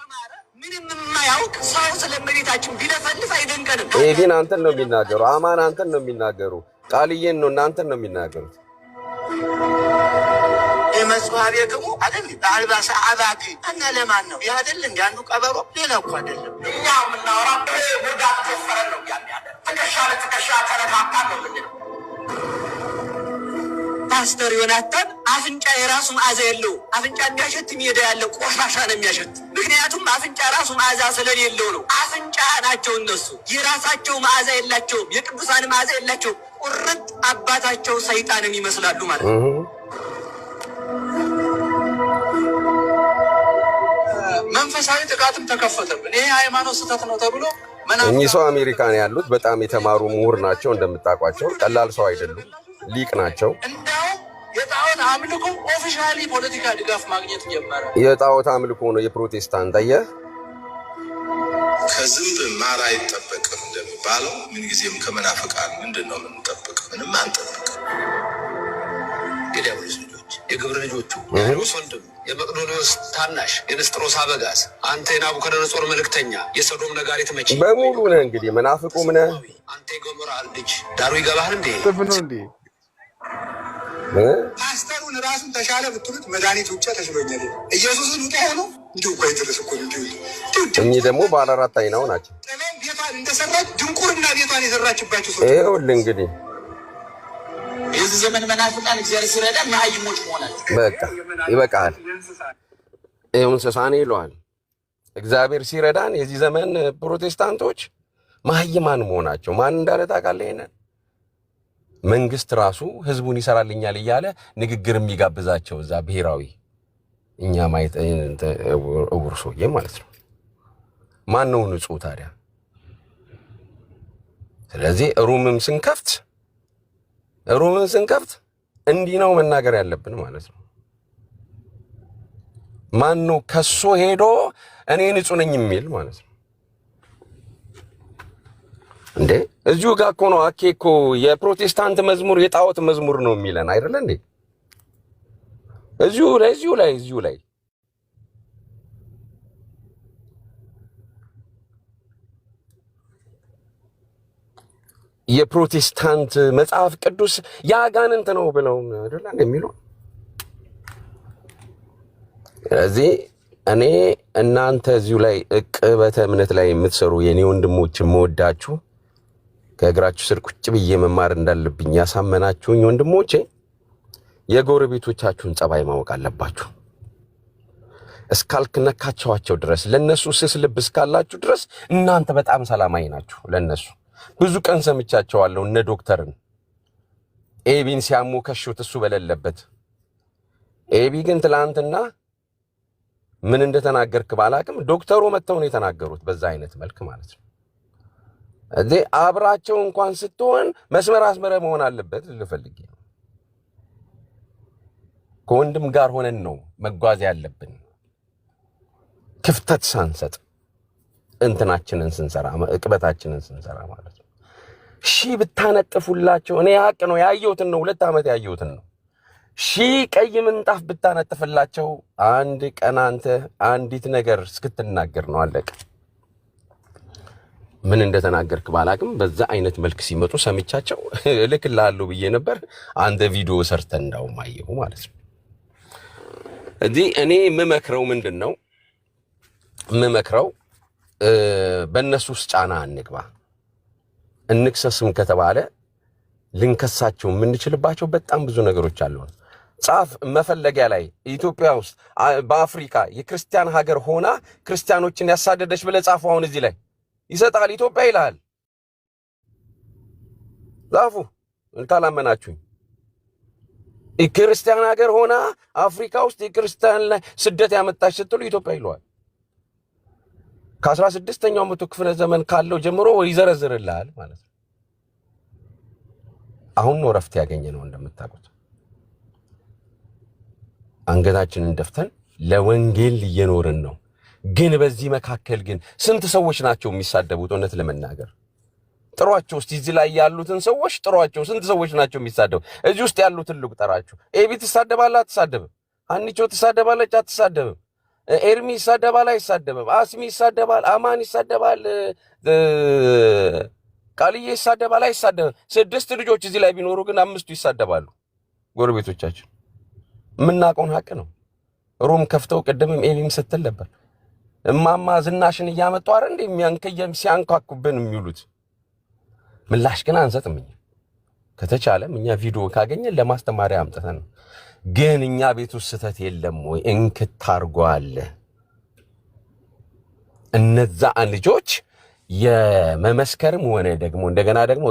ምንም የማያውቅ ሰው ስለመሬታችን ቢለፈልፍ አይደንቀንም ኤቢን አንተን ነው የሚናገሩ አማን አንተን ነው የሚናገሩ ቃልዬን ነው እናንተን ነው የሚናገሩት የመስዋዕት የቀሙ አይደል አልባሳ አባቂ እና ለማን ነው ያደል እንደ አንዱ ቀበሮ ሌላ እኮ አይደለም እኛ የምናወራው ወርዳት ተፈረን ነው ያለ ተከሻ ተረካካ ነው ምንድነው ፓስተር ዮናታን አፍንጫ የራሱ መዓዛ የለው አፍንጫ የሚያሸት ሜዳ ያለ ቆሻሻ ነው የሚያሸት ምክንያቱም አፍንጫ ራሱ መዓዛ ስለሌለው ነው አፍንጫ ናቸው እነሱ የራሳቸው መዓዛ የላቸውም የቅዱሳን መዓዛ የላቸው ቁርጥ አባታቸው ሰይጣንን ይመስላሉ ማለት ነው መንፈሳዊ ጥቃትም ተከፈተብን ይሄ ሃይማኖት ስህተት ነው ተብሎ እኚህ ሰው አሜሪካን ያሉት በጣም የተማሩ ምሁር ናቸው እንደምታውቋቸው ቀላል ሰው አይደሉም ሊቅ ናቸው እንደው የጣዖት አምልኮ ኦፊሻሊ ፖለቲካ ድጋፍ ማግኘት ጀመረ የጣዖት አምልኮ ነው የፕሮቴስታንት አየህ ከዝንብ ማር አይጠበቅም እንደሚባለው ምን ጊዜም ከመናፍቃን ምንድነው የምንጠብቅ ምንም አንጠብቅ የዲያብሎስ ልጆች የግብር ልጆቹ የሄሮድስ ወንድም የመቅዶኒዎስ ታናሽ የንስጥሮስ አበጋዝ አንተ የናቡከደነጾር መልእክተኛ የሰዶም ነጋሪት መጪ በሙሉ ነህ እንግዲህ መናፍቁም ነህ አንተ የጎሞራ ልጅ ዳሩ ይገባል እንዴ ጥፍነው እንዴ ፓስተሩን ራሱን ተሻለ ብትሉት መድኃኒት ውጭ ተሽሎኛል ኢየሱስን ውጣ ሆኖ እንዲሁ ቆይ ድረስ እኮ እንዲሁ እኚህ ደግሞ ባለ አራት አይናው ናቸው ቤቷን እንደሰራች ድንቁርና ቤቷን የሰራችባቸው ሰው ይኸውልህ እንግዲህ የዚህ ዘመን መናፍቃን እግዚአብሔር ሲረዳ መሀይሞች መሆናቸው በቃ ይበቃል ይኸው እንስሳኔ ይለዋል እግዚአብሔር ሲረዳን የዚህ ዘመን ፕሮቴስታንቶች መሀይማን መሆናቸው ማን እንዳለ ታውቃለህ ይሄንን መንግስት ራሱ ህዝቡን ይሰራልኛል እያለ ንግግር የሚጋብዛቸው እዛ ብሔራዊ እኛ ማየት እውር ሰውዬ ማለት ነው ማን ነው ንጹህ ታዲያ ስለዚህ ሩምን ስንከፍት እንዲህ ነው መናገር ያለብን ማለት ነው ማን ነው ከሶ ሄዶ እኔ ንጹህ ነኝ የሚል ማለት ነው እንዴ እዚሁ ጋር እኮ ነው አኬ እኮ የፕሮቴስታንት መዝሙር የጣዖት መዝሙር ነው የሚለን አይደል እንዴ እዚሁ ላይ የፕሮቴስታንት መጽሐፍ ቅዱስ ያጋንንት ነው ብለው አይደል እንደሚሉ። ስለዚህ እኔ እናንተ እዚሁ ላይ ዕቅበተ እምነት ላይ የምትሰሩ የኔ ወንድሞች የምወዳችሁ ከእግራችሁ ስር ቁጭ ብዬ መማር እንዳለብኝ ያሳመናችሁኝ ወንድሞቼ የጎረቤቶቻችሁን ጸባይ ማወቅ አለባችሁ። እስካልከነካቸዋቸው ድረስ ለነሱ ስስ ልብ እስካላችሁ ድረስ እናንተ በጣም ሰላማዊ ናችሁ ለነሱ። ብዙ ቀን ሰምቻቸዋለሁ እነ ዶክተርን ኤቢን ሲያሞከሹት እሱ በሌለበት። ኤቢ ግን ትላንትና ምን እንደተናገርክ ባላቅም ዶክተሩ መተው ነው የተናገሩት በዛ አይነት መልክ ማለት ነው። እዚህ አብራቸው እንኳን ስትሆን መስመር አስመረ መሆን አለበት ልፈልግ ነው። ከወንድም ጋር ሆነን ነው መጓዝ ያለብን፣ ክፍተት ሳንሰጥ እንትናችንን ስንሰራ ዕቅበታችንን ስንሰራ ማለት ነው። ብታነጥፉላቸው እኔ ሀቅ ነው ያየሁትን ነው 2 ዓመት ያየሁትን ነው። ቀይ ምንጣፍ ብታነጥፍላቸው አንድ ቀን አንተ አንዲት ነገር እስክትናገር ነው አለቀ። ምን እንደተናገርክ ባላቅም በዛ አይነት መልክ ሲመጡ ሰምቻቸው እልክልሃለሁ ብዬ ነበር። አንተ ቪዲዮ ሰርተ እንዳውም አየሁ ማለት ነው። እዚህ እኔ የምመክረው ምንድነው የምመክረው በእነሱ ውስጥ ጫና አንግባ። እንክሰስም ከተባለ ልንከሳቸው የምንችልባቸው በጣም ብዙ ነገሮች አሉ። ጻፍ መፈለጊያ ላይ ኢትዮጵያ ውስጥ በአፍሪካ የክርስቲያን ሀገር ሆና ክርስቲያኖችን ያሳደደች ብለህ ጻፉ። አሁን እዚህ ላይ ይሰጣል ኢትዮጵያ ይላል። ጻፉ እንታላመናችሁኝ። የክርስቲያን ሀገር ሆና አፍሪካ ውስጥ የክርስቲያን ላይ ስደት ያመጣች ስትሉ ኢትዮጵያ ይለዋል። ከ16ኛው መቶ ክፍለ ዘመን ካለው ጀምሮ ይዘረዝርልሃል ማለት ነው። አሁን ነው ረፍት ያገኘ ነው እንደምታውቁት። አንገታችንን ደፍተን ለወንጌል እየኖርን ነው። ግን በዚህ መካከል ግን ስንት ሰዎች ናቸው የሚሳደቡት? እውነት ለመናገር ጥሯቸው እስቲ እዚህ ላይ ያሉትን ሰዎች ጥሯቸው። ስንት ሰዎች ናቸው የሚሳደቡ? እዚህ ውስጥ ያሉትን ልቁጠራችሁ። ኤቢ ትሳደባለህ አትሳደብም? አንቺ ትሳደባለች አትሳደብም? ኤርሚ ይሳደባል አይሳደብም? አስሚ ይሳደባል፣ አማን ይሳደባል፣ ቃልዬ ይሳደባል አይሳደብም? 6 ልጆች እዚህ ላይ ቢኖሩ ግን 5ቱ ይሳደባሉ። ጎረቤቶቻችን የምናውቀውን ሀቅ ነው። ሩም ከፍተው ቅድምም ኤቢም ስትል ነበር እማማ ዝናሽን እያመጡ አረ እንደ የሚያንከየም ሲያንኳኩብን የሚውሉት። ምላሽ ግን አንሰጥም። ከተቻለም እኛ ቪዲዮ ካገኘን ለማስተማሪያ አምጥተን ነው። ግን እኛ ቤት ውስጥ ስህተት የለም ወይ እንክታርጓለ እነዛ ልጆች የመመስከርም ሆነ ደግሞ እንደገና ደግሞ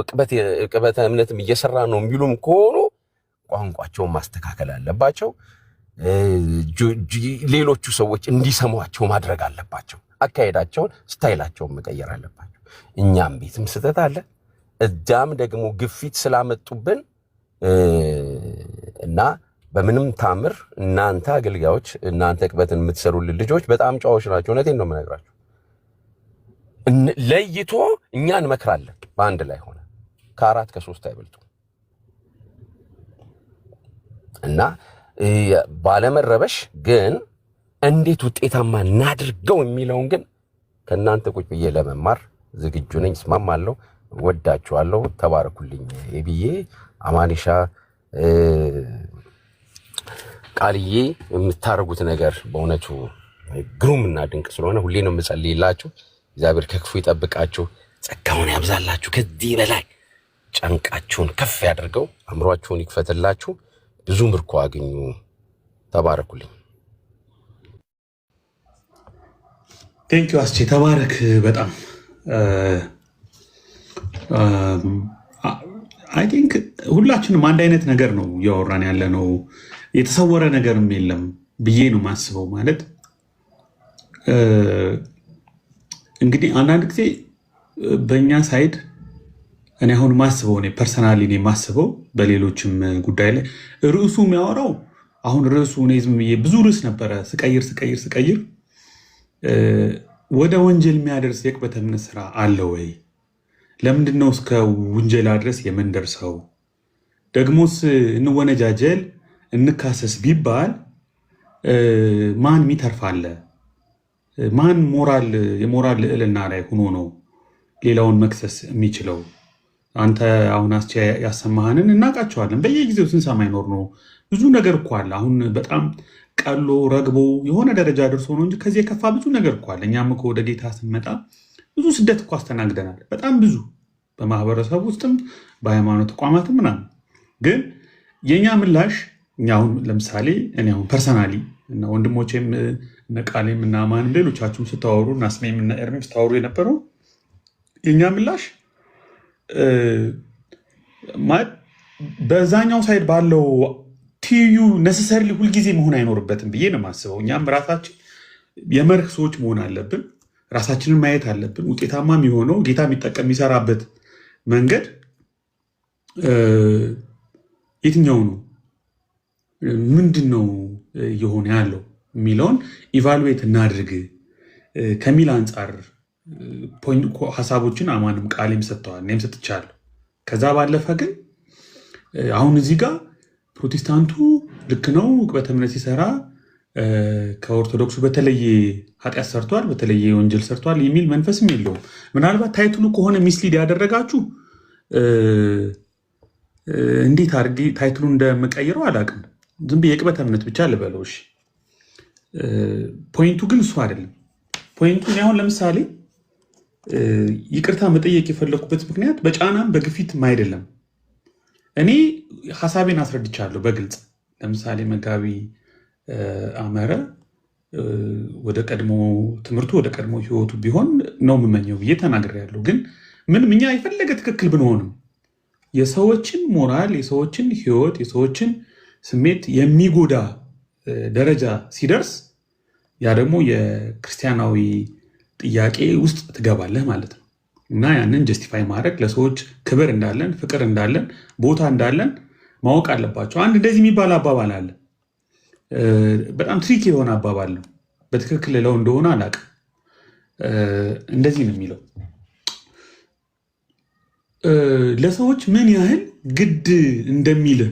ዕቅበተ እምነትም እየሰራ ነው የሚሉም ከሆኑ ቋንቋቸውን ማስተካከል አለባቸው። ሌሎቹ ሰዎች እንዲሰሟቸው ማድረግ አለባቸው። አካሄዳቸውን ስታይላቸውን መቀየር አለባቸው። እኛም ቤትም ስህተት አለ። እዛም ደግሞ ግፊት ስላመጡብን እና በምንም ታምር እናንተ አገልጋዮች እናንተ ዕቅበትን የምትሰሩልን ልጆች በጣም ጨዋዎች ናቸው። እውነቴን ነው የምነግራችሁ። ለይቶ እኛ እንመክራለን በአንድ ላይ ሆነ ከ4 ከ3 አይበልጡ እና ባለመረበሽ ግን እንዴት ውጤታማ እናድርገው የሚለውን ግን ከእናንተ ቁጭ ብዬ ለመማር ዝግጁ ነኝ። እስማማለሁ። ወዳችኋለሁ። ተባረኩልኝ። ኤቢዬ፣ አማኒሻ፣ ቃልዬ የምታረጉት ነገር በእውነቱ ግሩምና ድንቅ ስለሆነ ሁሌ ነው የምጸልይላችሁ። እግዚአብሔር ከክፉ ይጠብቃችሁ፣ ጸጋውን ያብዛላችሁ፣ ከዚህ በላይ ጫንቃችሁን ከፍ ያድርገው፣ አእምሯችሁን ይክፈትላችሁ፣ ብዙ ምርኮ አግኙ። ተባረኩልኝ። ቴንኪው አስቼ፣ ተባረክ። በጣም አይ ቲንክ ሁላችንም አንድ አይነት ነገር ነው እያወራን ያለ ነው። የተሰወረ ነገርም የለም ብዬ ነው ማስበው። ማለት እንግዲህ አንዳንድ ጊዜ በእኛ ሳይድ እኔ አሁን ማስበው እኔ ፐርሰናሊ እኔ ማስበው በሌሎችም ጉዳይ ላይ ርዕሱ የሚያወራው አሁን ርዕሱ እኔ ዝም ብዬ ብዙ ርዕስ ነበረ ስቀይር ወደ ወንጀል የሚያደርስ የዕቅበተ እምነት ስራ አለ ወይ? ለምንድን ነው እስከ ውንጀላ ድረስ የምንደርሰው? ደግሞስ እንወነጃጀል እንካሰስ ቢባል ማን ሚተርፋለ? ማን የሞራል ልዕልና ላይ ሆኖ ነው ሌላውን መክሰስ የሚችለው? አንተ አሁን አስቻ ያሰማህንን እናውቃቸዋለን። በየጊዜው ስንሰማ ይኖር ነው። ብዙ ነገር እኮ አለ። አሁን በጣም ቀሎ ረግቦ የሆነ ደረጃ ደርሶ ነው እንጂ ከዚህ የከፋ ብዙ ነገር እኮ አለ። እኛም እኮ ወደ ጌታ ስንመጣ ብዙ ስደት እኮ አስተናግደናል። በጣም ብዙ በማህበረሰብ ውስጥም በሃይማኖት ተቋማትም ምናምን። ግን የእኛ ምላሽ እኛ አሁን ለምሳሌ እኔ አሁን ፐርሰናሊ እና ወንድሞቼም እነ ቃሌም እና ማንም ሌሎቻችሁም ስታወሩ እና ስሜም እና ኤርሜም ስታወሩ የነበረው የእኛ ምላሽ በዛኛው ሳይድ ባለው ትይዩ ነሰሰሪ ሁልጊዜ መሆን አይኖርበትም ብዬ ነው የማስበው። እኛም ራሳችን የመርህ ሰዎች መሆን አለብን። ራሳችንን ማየት አለብን። ውጤታማ የሚሆነው ጌታ የሚጠቀም የሚሰራበት መንገድ የትኛው ነው፣ ምንድን ነው እየሆነ ያለው የሚለውን ኢቫሉዌት እናድርግ ከሚል አንጻር ሀሳቦችን አማንም ቃሌም ሰጥተዋል፣ እኔም ሰጥቻለሁ። ከዛ ባለፈ ግን አሁን እዚህ ጋር ፕሮቴስታንቱ ልክ ነው ዕቅበተ እምነት ሲሰራ ከኦርቶዶክሱ በተለየ ኃጢአት ሰርቷል፣ በተለየ ወንጀል ሰርቷል የሚል መንፈስም የለውም። ምናልባት ታይትሉ ከሆነ ሚስሊድ ያደረጋችሁ እንዴት አድርጌ ታይትሉ እንደምቀይረው አላውቅም። ዝም ብዬ ዕቅበተ እምነት ብቻ ልበለው። እሺ፣ ፖይንቱ ግን እሱ አይደለም። ፖይንቱ አሁን ለምሳሌ ይቅርታ መጠየቅ የፈለኩበት ምክንያት በጫናም በግፊትም አይደለም። እኔ ሀሳቤን አስረድቻለሁ በግልጽ። ለምሳሌ መጋቢ አመረ ወደ ቀድሞ ትምህርቱ ወደ ቀድሞ ህይወቱ ቢሆን ነው የምመኘው ብዬ ተናግሬያለሁ። ግን ምንም እኛ የፈለገ ትክክል ብንሆንም የሰዎችን ሞራል፣ የሰዎችን ህይወት፣ የሰዎችን ስሜት የሚጎዳ ደረጃ ሲደርስ ያ ደግሞ የክርስቲያናዊ ጥያቄ ውስጥ ትገባለህ ማለት ነው። እና ያንን ጀስቲፋይ ማድረግ ለሰዎች ክብር እንዳለን፣ ፍቅር እንዳለን፣ ቦታ እንዳለን ማወቅ አለባቸው። አንድ እንደዚህ የሚባል አባባል አለ። በጣም ትሪክ የሆነ አባባል ነው። በትክክል ለው እንደሆነ አላውቅም። እንደዚህ ነው የሚለው፣ ለሰዎች ምን ያህል ግድ እንደሚልህ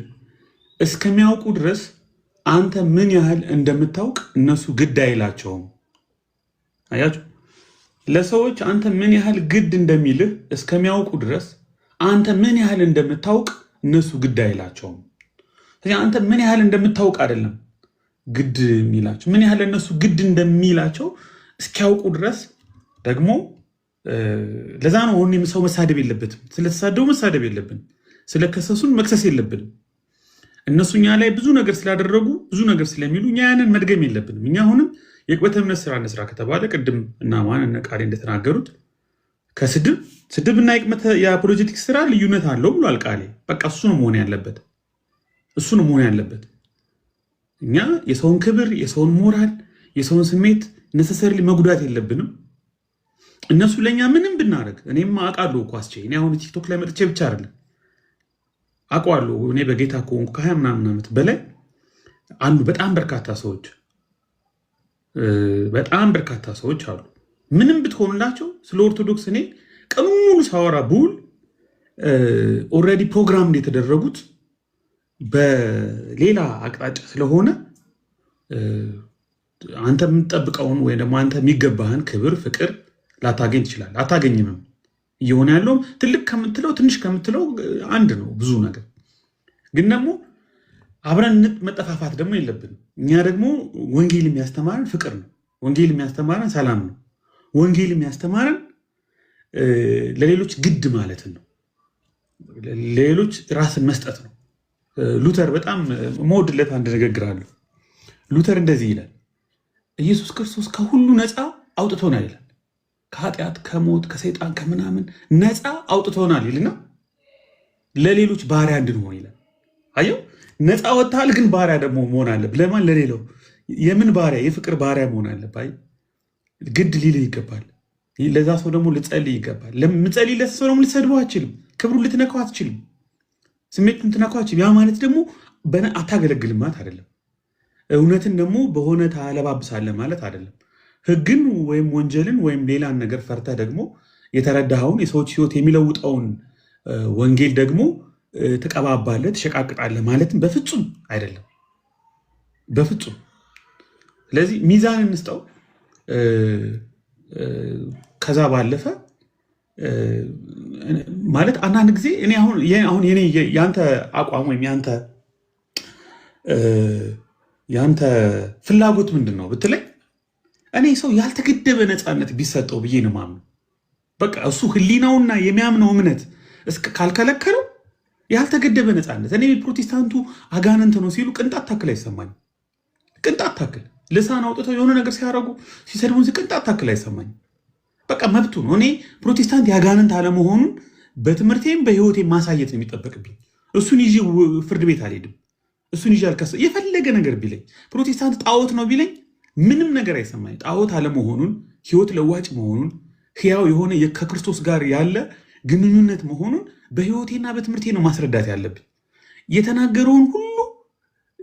እስከሚያውቁ ድረስ አንተ ምን ያህል እንደምታውቅ እነሱ ግድ አይላቸውም። አያችሁ? ለሰዎች አንተ ምን ያህል ግድ እንደሚልህ እስከሚያውቁ ድረስ አንተ ምን ያህል እንደምታውቅ እነሱ ግድ አይላቸውም። ስለዚህ አንተ ምን ያህል እንደምታውቅ አይደለም ግድ የሚላቸው፣ ምን ያህል እነሱ ግድ እንደሚላቸው እስኪያውቁ ድረስ ደግሞ ለዛ ነው አሁን ሰው መሳደብ የለበትም። ስለተሳደቡ መሳደብ የለብን፣ ስለከሰሱን መክሰስ የለብንም። እነሱ እኛ ላይ ብዙ ነገር ስላደረጉ ብዙ ነገር ስለሚሉ እኛ ያንን መድገም የለብንም። እኛ አሁንም የዕቅበተ እምነት ስራ እንስራ ከተባለ ቅድም እና ማን እነ ቃሌ እንደተናገሩት ስድብና የአፖሎጀቲክስ ስራ ልዩነት አለው ብሏል ቃሌ። በቃ እሱ ነው መሆን ያለበት፣ እሱ ነው መሆን ያለበት። እኛ የሰውን ክብር፣ የሰውን ሞራል፣ የሰውን ስሜት ነሰሰሪ መጉዳት የለብንም። እነሱ ለእኛ ምንም ብናደርግ እኔም አውቃለሁ እኮ አስቼ እኔ አሁን ቲክቶክ ላይ መጥቼ ብቻ አይደለም አውቀዋለሁ። እኔ በጌታ ከሆንኩ ከ20 ምናምን ዓመት በላይ አሉ በጣም በርካታ ሰዎች አሉ። ምንም ብትሆኑላቸው ስለ ኦርቶዶክስ እኔ ቀኑን ሙሉ ሳወራ ብውል ኦልሬዲ ፕሮግራም የተደረጉት በሌላ አቅጣጫ ስለሆነ አንተ የምትጠብቀውን ወይ ደግሞ አንተ የሚገባህን ክብር፣ ፍቅር ላታገኝ ትችላለህ። አታገኝምም። እየሆነ ያለውም ትልቅ ከምትለው ትንሽ ከምትለው አንድ ነው ብዙ ነገር። ግን ደግሞ አብረን መጠፋፋት ደግሞ የለብንም። እኛ ደግሞ ወንጌል የሚያስተማረን ፍቅር ነው። ወንጌል የሚያስተማረን ሰላም ነው። ወንጌል የሚያስተማረን ለሌሎች ግድ ማለትን ነው። ለሌሎች ራስን መስጠት ነው። ሉተር በጣም መወድለት አንድ ንግግር አለው። ሉተር እንደዚህ ይላል፣ ኢየሱስ ክርስቶስ ከሁሉ ነፃ አውጥቶናል ይላል። ከኃጢአት፣ ከሞት፣ ከሰይጣን፣ ከምናምን ነፃ አውጥቶናል ይልና ለሌሎች ባሪያ እንድንሆን ይላል። አየው፣ ነፃ ወጥተሃል፣ ግን ባሪያ ደግሞ መሆን አለብህ። ለማን? ለሌላው። የምን ባሪያ? የፍቅር ባሪያ መሆን አለብህ። ግድ ሊልህ ይገባል። ለዛ ሰው ደግሞ ልጸልይ ይገባል። ለምጸልይለት ሰው ደግሞ ልትሰድበው አትችልም። ክብሩን ልትነካው አትችልም። ስሜቱን ልትነካው አትችልም። ያ ማለት ደግሞ አታገለግልም ማለት አይደለም። እውነትን ደግሞ በሆነ ታለባብሳለህ ማለት አይደለም። ሕግን ወይም ወንጀልን ወይም ሌላን ነገር ፈርተህ ደግሞ የተረዳኸውን የሰዎች ሕይወት የሚለውጠውን ወንጌል ደግሞ ትቀባባለህ፣ ትሸቃቅጣለህ ማለትም በፍጹም አይደለም፣ በፍጹም። ስለዚህ ሚዛን እንስጠው። ከዛ ባለፈ ማለት አንዳንድ ጊዜ እኔ አሁን ያንተ አቋም ወይም ያንተ ፍላጎት ምንድን ነው ብትለኝ እኔ ሰው ያልተገደበ ነፃነት ቢሰጠው ብዬ ነው የማምነው። በቃ እሱ ህሊናውና የሚያምነው እምነት ካልከለከለው ያልተገደበ ነፃነት። እኔ ፕሮቴስታንቱ አጋንንት ነው ሲሉ ቅንጣት ታክል አይሰማኝም። ቅንጣት ታክል ልሳን አውጥተው የሆነ ነገር ሲያደርጉ ሲሰድቡን ቅንጣት ታክል አይሰማኝም። በቃ መብቱ ነው። እኔ ፕሮቴስታንት ያጋንንት አለመሆኑን በትምህርቴም በህይወቴ ማሳየት ነው የሚጠበቅብኝ። እሱን ይዤ ፍርድ ቤት አልሄድም። እሱን ይዤ አልከሰ የፈለገ ነገር ቢለኝ ፕሮቴስታንት ጣዖት ነው ቢለኝ ምንም ነገር አይሰማኝ። ጣዖት አለመሆኑን ህይወት ለዋጭ መሆኑን ህያው የሆነ ከክርስቶስ ጋር ያለ ግንኙነት መሆኑን በህይወቴና በትምህርቴ ነው ማስረዳት ያለብኝ። የተናገረውን ሁሉ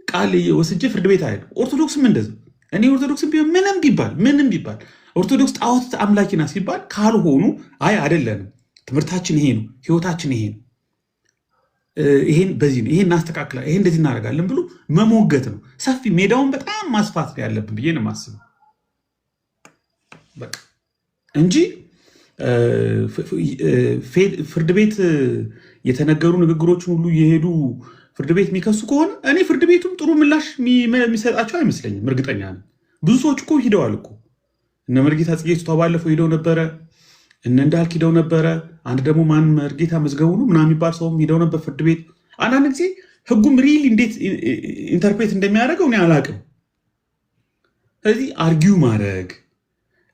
ቃል ወስጄ ፍርድ ቤት አይደለም። ኦርቶዶክስም እንደዚህ እኔ ኦርቶዶክስም ቢሆን ምንም ቢባል ኦርቶዶክስ ጣዖት አምላኪና ሲባል ካልሆኑ አይደለንም፣ ትምህርታችን ይሄ ነው፣ ህይወታችን ይሄ ነው፣ ይሄን በዚህ ነው፣ ይሄን እናስተካክላ፣ ይሄን እንደዚህ እናደርጋለን ብሎ መሞገት ነው። ሰፊ ሜዳውን በጣም ማስፋት ነው ያለብን ብዬ ነው የማስበው በቃ እንጂ ፍርድ ቤት የተነገሩ ንግግሮችን ሁሉ የሄዱ ፍርድ ቤት የሚከሱ ከሆነ እኔ ፍርድ ቤቱም ጥሩ ምላሽ የሚሰጣቸው አይመስለኝም። እርግጠኛ ነኝ። ብዙ ሰዎች እኮ ሂደዋል እኮ እነ መርጌታ ጽጌቱ ባለፈው ሂደው ነበረ፣ እነ እንዳልክ ሂደው ነበረ። አንድ ደግሞ ማን መርጌታ መዝገቡ ነው ምናምን የሚባል ሰውም ሂደው ነበር ፍርድ ቤት። አንዳንድ ጊዜ ህጉም ሪል እንዴት ኢንተርፕሬት እንደሚያደርገው እኔ አላቅም። ስለዚህ አርጊው ማድረግ፣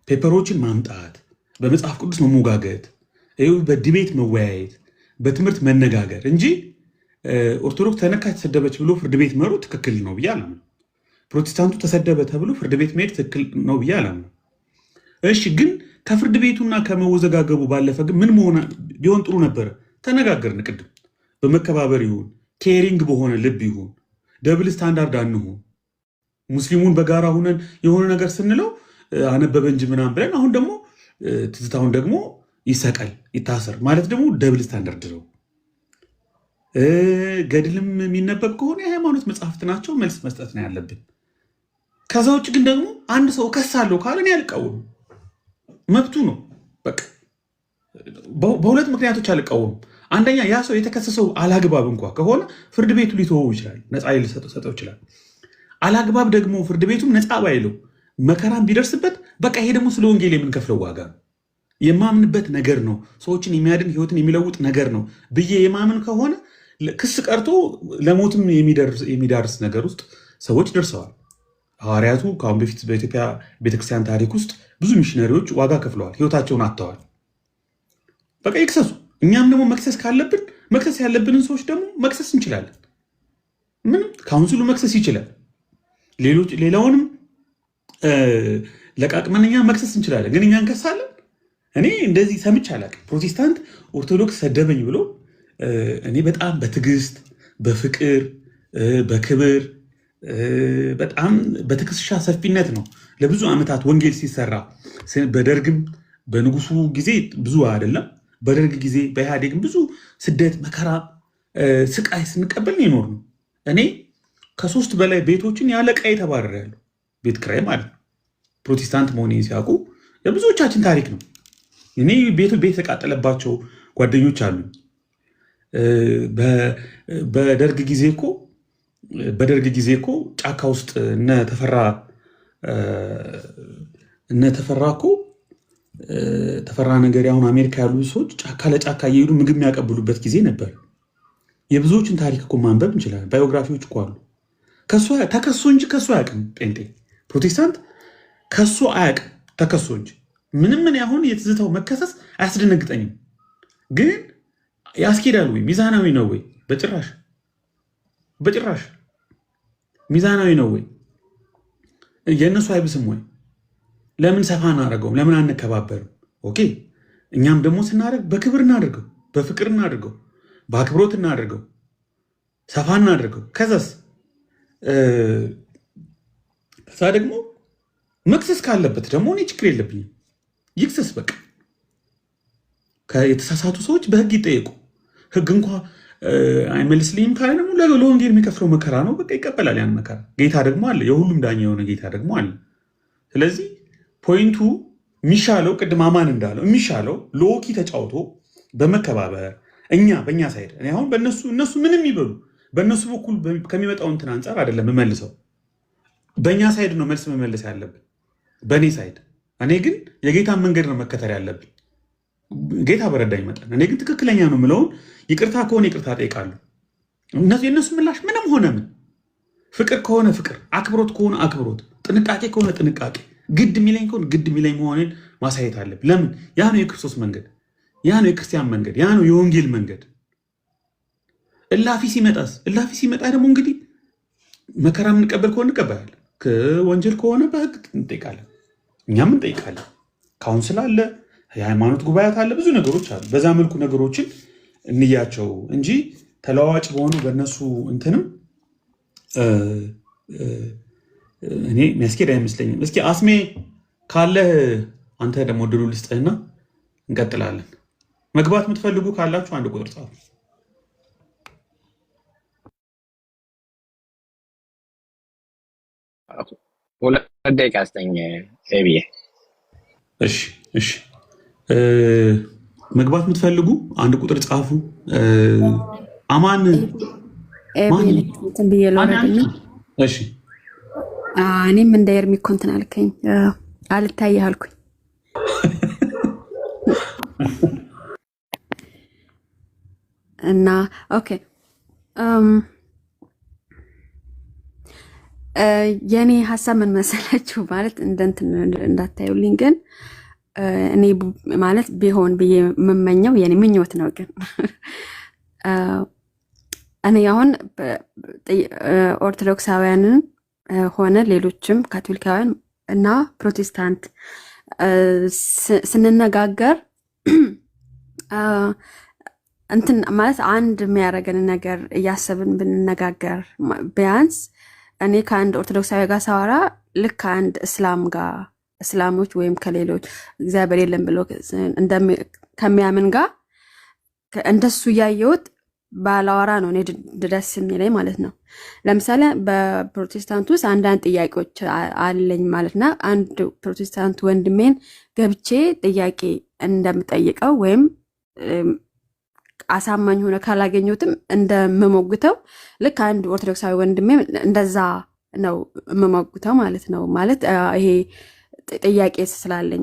ፔፐሮችን ማምጣት፣ በመጽሐፍ ቅዱስ መሞጋገት፣ በዲቤት መወያየት፣ በትምህርት መነጋገር እንጂ ኦርቶዶክስ ተነካ ተሰደበች ብሎ ፍርድ ቤት መሩ ትክክል ነው ብዬ አላምንም። ፕሮቴስታንቱ ተሰደበ ተብሎ ፍርድ ቤት መሄድ ትክክል ነው ብዬ አላምንም። እሺ፣ ግን ከፍርድ ቤቱና ከመወዘጋገቡ ባለፈ ግን ምን መሆን ቢሆን ጥሩ ነበረ? ተነጋገርን። ቅድም በመከባበር ይሁን ኬሪንግ በሆነ ልብ ይሁን ደብል ስታንዳርድ አንሁን። ሙስሊሙን በጋራ ሁነን የሆነ ነገር ስንለው አነበበ እንጂ ምናምን ብለን አሁን ደግሞ ትዝታውን ደግሞ ይሰቀል ይታሰር ማለት ደግሞ ደብል ስታንዳርድ ነው። ገድልም የሚነበብ ከሆነ የሃይማኖት መጽሐፍት ናቸው፣ መልስ መስጠት ነው ያለብን። ከዛ ውጭ ግን ደግሞ አንድ ሰው እከሳለሁ ካለ እኔ አልቃወምም፣ መብቱ ነው። በቃ በሁለት ምክንያቶች አልቃወምም። አንደኛ ያ ሰው የተከሰሰው አላግባብ እንኳ ከሆነ ፍርድ ቤቱ ሊተወው ይችላል፣ ነፃ ሊሰጠው ይችላል። አላግባብ ደግሞ ፍርድ ቤቱም ነፃ ባይለው መከራም ቢደርስበት በቃ ይሄ ደግሞ ስለ ወንጌል የምንከፍለው ዋጋ ነው፣ የማምንበት ነገር ነው፣ ሰዎችን የሚያድን ህይወትን የሚለውጥ ነገር ነው ብዬ የማምን ከሆነ ክስ ቀርቶ ለሞትም የሚዳርስ ነገር ውስጥ ሰዎች ደርሰዋል። ሐዋርያቱ ከአሁን በፊት በኢትዮጵያ ቤተክርስቲያን ታሪክ ውስጥ ብዙ ሚሽነሪዎች ዋጋ ከፍለዋል፣ ህይወታቸውን አጥተዋል። በቃ ይክሰሱ። እኛም ደግሞ መክሰስ ካለብን መክሰስ ያለብንን ሰዎች ደግሞ መክሰስ እንችላለን። ምንም ካውንስሉ መክሰስ ይችላል። ሌላውንም ለቃቅመን እኛ መክሰስ እንችላለን፣ ግን እኛ እንከሳለን። እኔ እንደዚህ ሰምቼ አላውቅም። ፕሮቴስታንት ኦርቶዶክስ ሰደበኝ ብሎ እኔ በጣም በትዕግስት በፍቅር በክብር በጣም በትከሻ ሰፊነት ነው ለብዙ ዓመታት ወንጌል ሲሰራ። በደርግም በንጉሱ ጊዜ ብዙ አይደለም፣ በደርግ ጊዜ በኢህአዴግም ብዙ ስደት መከራ ስቃይ ስንቀበል ነው የኖርነው። እኔ ከ3 በላይ ቤቶችን ያለ ዕቃዬ ተባረሪያለሁ፣ ቤት ኪራይ ማለት ነው። ፕሮቴስታንት መሆኔን ሲያውቁ የብዙዎቻችን ታሪክ ነው። እኔ ቤት የተቃጠለባቸው ጓደኞች አሉኝ። በደርግ ጊዜ እኮ ጫካ ውስጥ እነ ተፈራ ነገር አሁን አሜሪካ ያሉ ሰዎች ጫካ ለጫካ እየሄዱ ምግብ የሚያቀብሉበት ጊዜ ነበር። የብዙዎችን ታሪክ እኮ ማንበብ እንችላለን። ባዮግራፊዎች እኮ አሉ። ተከሶ እንጂ ከሶ አያውቅም። ጴንጤ ፕሮቴስታንት ከሶ አያውቅም፣ ተከሶ እንጂ። ምንም ምን ያሁን የትዝታው መከሰስ አያስደነግጠኝም። ግን ያስኬዳል ወይ? ሚዛናዊ ነው ወይ? በጭራሽ ሚዛናዊ ነው ወይ? የእነሱ አይብስም ወይ? ለምን ሰፋ እናደርገውም? ለምን አንከባበርም? ኦኬ፣ እኛም ደግሞ ስናደርግ በክብር እናደርገው፣ በፍቅር እናደርገው፣ በአክብሮት እናደርገው፣ ሰፋ እናደርገው። ከዛ ደግሞ መክሰስ ካለበት ደግሞ እኔ ችግር የለብኝም፣ ይክሰስ። በቃ የተሳሳቱ ሰዎች በህግ ይጠየቁ። ህግ እንኳ አይመልስልኝም ካለ ደግሞ ለወንጌል የሚከፍለው መከራ ነው። በቃ ይቀበላል ያን መከራ። ጌታ ደግሞ አለ፣ የሁሉም ዳኛ የሆነ ጌታ ደግሞ አለ። ስለዚህ ፖይንቱ የሚሻለው ቅድም አማን እንዳለው የሚሻለው ሎኪ ተጫውቶ በመከባበር በእኛ ሳይድ እኔ አሁን እነሱ ምንም ይበሉ በእነሱ በኩል ከሚመጣው እንትን አንጻር አይደለም መልሰው በእኛ ሳይድ ነው መልስ መመለስ ያለብን በእኔ ሳይድ። እኔ ግን የጌታን መንገድ ነው መከተል ያለብን ጌታ በረዳኝ መጠን። እኔ ግን ትክክለኛ ነው የምለውን ይቅርታ ከሆነ ይቅርታ ጠይቃለሁ። የእነሱ ምላሽ ምንም ሆነ ምን ፍቅር ከሆነ ፍቅር፣ አክብሮት ከሆነ አክብሮት፣ ጥንቃቄ ከሆነ ጥንቃቄ፣ ግድ የሚለኝ ከሆነ ግድ የሚለኝ መሆኔን ማሳየት አለብን። ለምን? ያ ነው የክርስቶስ መንገድ፣ ያ ነው የክርስቲያን መንገድ፣ ያ ነው የወንጌል መንገድ። እላፊ ሲመጣ ደግሞ እንግዲህ መከራ የምንቀበል ከሆነ እንቀበላለን። ከወንጀል ከሆነ በህግ እንጠይቃለን፣ እኛም እንጠይቃለን። ካውንስል አለ፣ የሃይማኖት ጉባኤያት አለ፣ ብዙ ነገሮች አሉ። በዛ መልኩ ነገሮችን እንያቸው እንጂ ተለዋዋጭ በሆኑ በእነሱ እንትንም እኔ የሚያስኬድ አይመስለኝም። እስኪ አስሜ ካለህ አንተ ደግሞ ድሉ ልስጥህና እንቀጥላለን። መግባት የምትፈልጉ ካላችሁ አንድ ቁጥር ጻፉ። ሁለት ደቂቃ ስጠኝ ብዬ። እሺ መግባት የምትፈልጉ አንድ ቁጥር ጻፉ። አማን እሺ እኔም እንደ ኤርሚ እኮ እንትን አልከኝ አልታየህ አልኩኝ። እና ኦኬ የኔ ሀሳብ ምን መሰላችሁ? ማለት እንደንትን እንዳታዩልኝ ግን እኔ ማለት ቢሆን ብዬ የምመኘው የኔ ምኞት ነው። ግን እኔ አሁን ኦርቶዶክሳውያንን ሆነ ሌሎችም ካቶሊካውያን እና ፕሮቴስታንት ስንነጋገር እንትን ማለት አንድ የሚያደርገን ነገር እያሰብን ብንነጋገር ቢያንስ እኔ ከአንድ ኦርቶዶክሳዊ ጋር ሳወራ ልክ አንድ እስላሞች ወይም ከሌሎች እግዚአብሔር የለም ብሎ ከሚያምን ጋር እንደሱ እያየሁት ባላወራ ነው እኔ ደስ የሚለኝ ማለት ነው። ለምሳሌ በፕሮቴስታንት ውስጥ አንዳንድ ጥያቄዎች አለኝ ማለትና አንድ ፕሮቴስታንት ወንድሜን ገብቼ ጥያቄ እንደምጠይቀው ወይም አሳማኝ ሆነ ካላገኘሁትም እንደምሞግተው ልክ አንድ ኦርቶዶክሳዊ ወንድሜ እንደዛ ነው የምሞግተው ማለት ነው። ማለት ይሄ ጥያቄ ስላለኝ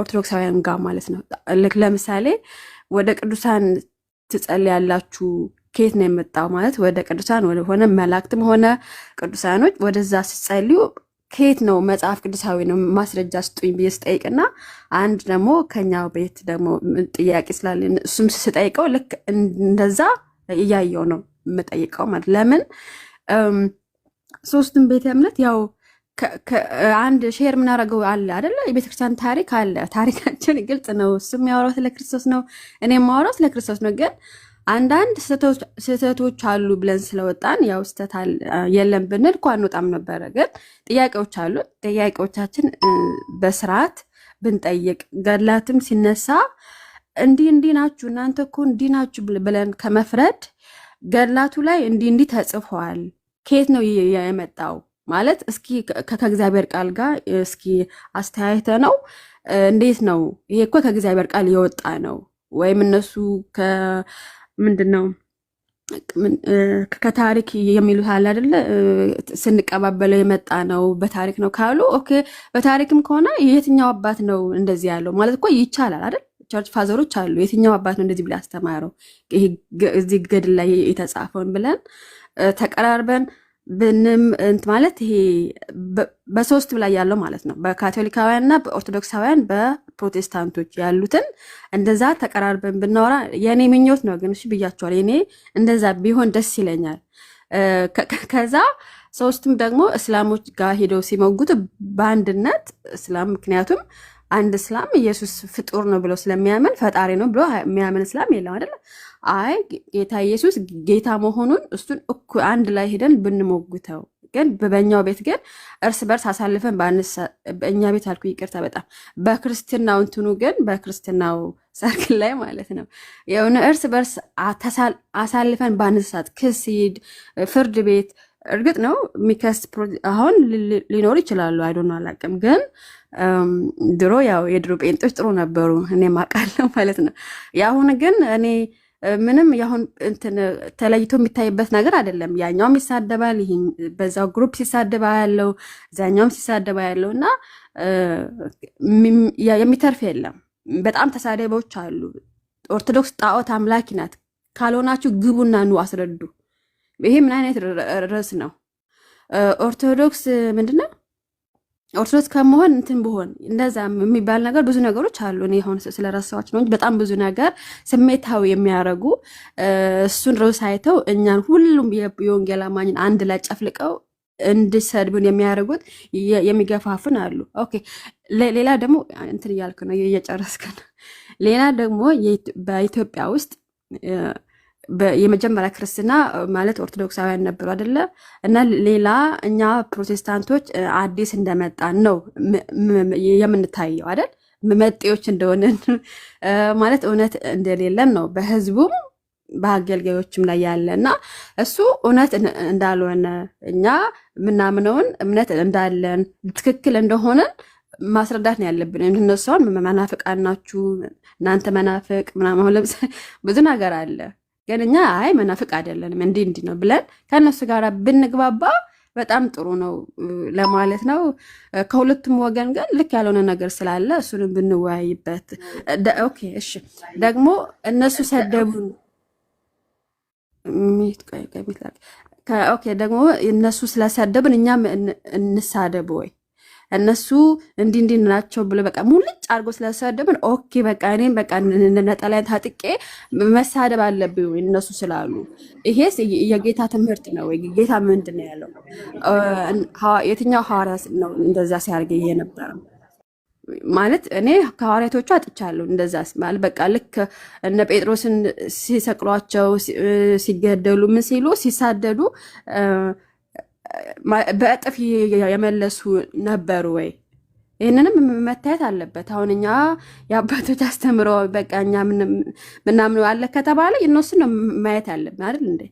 ኦርቶዶክሳውያን ጋር ማለት ነው። ልክ ለምሳሌ ወደ ቅዱሳን ትጸልያላችሁ ከየት ነው የመጣው? ማለት ወደ ቅዱሳን ሆነ መላእክትም ሆነ ቅዱሳኖች ወደዛ ስትጸልዩ ከየት ነው? መጽሐፍ ቅዱሳዊ ነው ማስረጃ ስጡኝ ብዬ ስጠይቅና አንድ ደግሞ ከኛው ቤት ደግሞ ጥያቄ ስላለ እሱም ስጠይቀው ልክ እንደዛ እያየው ነው የምጠይቀው ማለት ለምን ሶስቱም ቤተ እምነት ያው አንድ ሼር ምናደርገው አለ አይደለ? የቤተክርስቲያን ታሪክ አለ። ታሪካችን ግልጽ ነው። እሱም የሚያወራው ስለ ክርስቶስ ነው፣ እኔ የማወራው ስለ ክርስቶስ ነው። ግን አንዳንድ ስህተቶች አሉ ብለን ስለወጣን ያው ስህተት የለም ብንል እኮ አንወጣም ነበረ። ግን ጥያቄዎች አሉ። ጥያቄዎቻችን በስርዓት ብንጠይቅ ገድላትም ሲነሳ እንዲህ ናችሁ እናንተ እኮ እንዲህ ናችሁ ብለን ከመፍረድ ገድላቱ ላይ እንዲህ ተጽፏል፣ ከየት ነው የመጣው ማለት እስኪ ከእግዚአብሔር ቃል ጋር እስኪ አስተያየተ ነው እንዴት ነው ይሄ እኮ ከእግዚአብሔር ቃል የወጣ ነው ወይም እነሱ ምንድን ነው ከታሪክ የሚሉት አለ አይደለ? ስንቀባበለው የመጣ ነው በታሪክ ነው ካሉ ኦኬ፣ በታሪክም ከሆነ የትኛው አባት ነው እንደዚህ ያለው ማለት እኮ ይቻላል አይደል? ቸርች ፋዘሮች አሉ። የትኛው አባት ነው እንደዚህ ብላ ያስተማረው ይሄ እዚህ ገድል ላይ የተጻፈውን ብለን ተቀራርበን ብንም ማለት ይሄ በሶስት ላይ ያለው ማለት ነው። በካቶሊካውያንና በኦርቶዶክሳውያን በፕሮቴስታንቶች ያሉትን እንደዛ ተቀራርበን ብናወራ የኔ ምኞት ነው። ግን እሺ ብያቸዋል። የኔ እንደዛ ቢሆን ደስ ይለኛል። ከዛ ሶስቱም ደግሞ እስላሞች ጋር ሄደው ሲሞጉት በአንድነት እስላም ምክንያቱም አንድ እስላም ኢየሱስ ፍጡር ነው ብሎ ስለሚያምን ፈጣሪ ነው ብሎ የሚያምን እስላም የለም አይደለ? አይ ጌታ ኢየሱስ ጌታ መሆኑን እሱን አንድ ላይ ሄደን ብንሞግተው ግን በኛው ቤት ግን እርስ በርስ አሳልፈን በእኛ ቤት አልኩ ይቅርታ በጣም በክርስትናው እንትኑ ግን በክርስትናው ሰርክል ላይ ማለት ነው የሆነ እርስ በርስ አሳልፈን ባንሳት ክስ ፍርድ ቤት እርግጥ ነው ሚከስ አሁን ሊኖር ይችላሉ አይዶን አላውቅም ግን ድሮ ያው የድሮ ጴንጦች ጥሩ ነበሩ እኔ ማቃለው ማለት ነው ያሁን ግን እኔ ምንም ያሁን እንትን ተለይቶ የሚታይበት ነገር አይደለም ያኛውም ይሳደባል ይሄን በዛው ግሩፕ ሲሳደባ ያለው ዛኛውም ሲሳደባ ያለውና የሚተርፍ የለም በጣም ተሳዳቢዎች አሉ ኦርቶዶክስ ጣዖት አምላኪ ናት ካልሆናችሁ ግቡና ኑ አስረዱ ይሄ ምን አይነት ርዕስ ነው ኦርቶዶክስ ምንድነው ኦርቶዶክስ ከመሆን እንትን በሆን እንደዛ የሚባል ነገር ብዙ ነገሮች አሉ እኔ አሁን ስለራሳዎች ነው በጣም ብዙ ነገር ስሜታዊ የሚያረጉ እሱን ርዕስ አይተው እኛን ሁሉም የወንጌል አማኝን አንድ ላይ ጨፍልቀው እንድሰድቡን የሚያደርጉት የሚገፋፉን አሉ ኦኬ ሌላ ደግሞ እንትን እያልኩ ነው እየጨረስኩ ነው ሌላ ደግሞ በኢትዮጵያ ውስጥ የመጀመሪያ ክርስትና ማለት ኦርቶዶክሳውያን ነበሩ አይደለ እና ሌላ እኛ ፕሮቴስታንቶች አዲስ እንደመጣን ነው የምንታየው አይደል መጤዎች እንደሆነ ማለት እውነት እንደሌለን ነው በህዝቡም በአገልጋዮችም ላይ ያለና እሱ እውነት እንዳልሆነ እኛ ምናምነውን እምነት እንዳለን ትክክል እንደሆነ ማስረዳት ነው ያለብን እነሱን መናፍቃን ናችሁ እናንተ መናፍቅ ምናምን ብዙ ነገር አለ ግን እኛ አይ መናፍቅ አይደለንም እንዴ ነው ብለን ከነሱ ጋር ብንግባባ በጣም ጥሩ ነው ለማለት ነው ከሁለቱም ወገን ግን ልክ ያልሆነ ነገር ስላለ እሱንም ብንወያይበት ኦኬ እሺ ደግሞ እነሱ ሰደቡን ኦኬ ደግሞ እነሱ ስለሰደቡን እኛም እንሳደብ ወይ እነሱ እንዲ ናቸው ብሎ በቃ ሙልጭ አድርጎ ስለሰደቡን ኦኬ በቃ እኔን በቃ ነጠላዬን ታጥቄ መሳደብ አለብኝ ወይ እነሱ ስላሉ ይሄስ የጌታ ትምህርት ነው ወይ ጌታ ምንድን ነው ያለው የትኛው ሐዋርያ ነው እንደዛ ሲያርገ የነበረው ማለት እኔ ከሐዋርያቶቹ አጥቻለሁ እንደዛ ማለት በቃ ልክ እነ ጴጥሮስን ሲሰቅሏቸው ሲገደሉ ምን ሲሉ ሲሳደዱ በእጥፍ የመለሱ ነበሩ ወይ ይሄንንም መታየት አለበት አሁን እኛ የአባቶች አስተምረው በቃኛ ምናምን አለ ከተባለ እነሱን ማየት አለብን አይደል እንዴ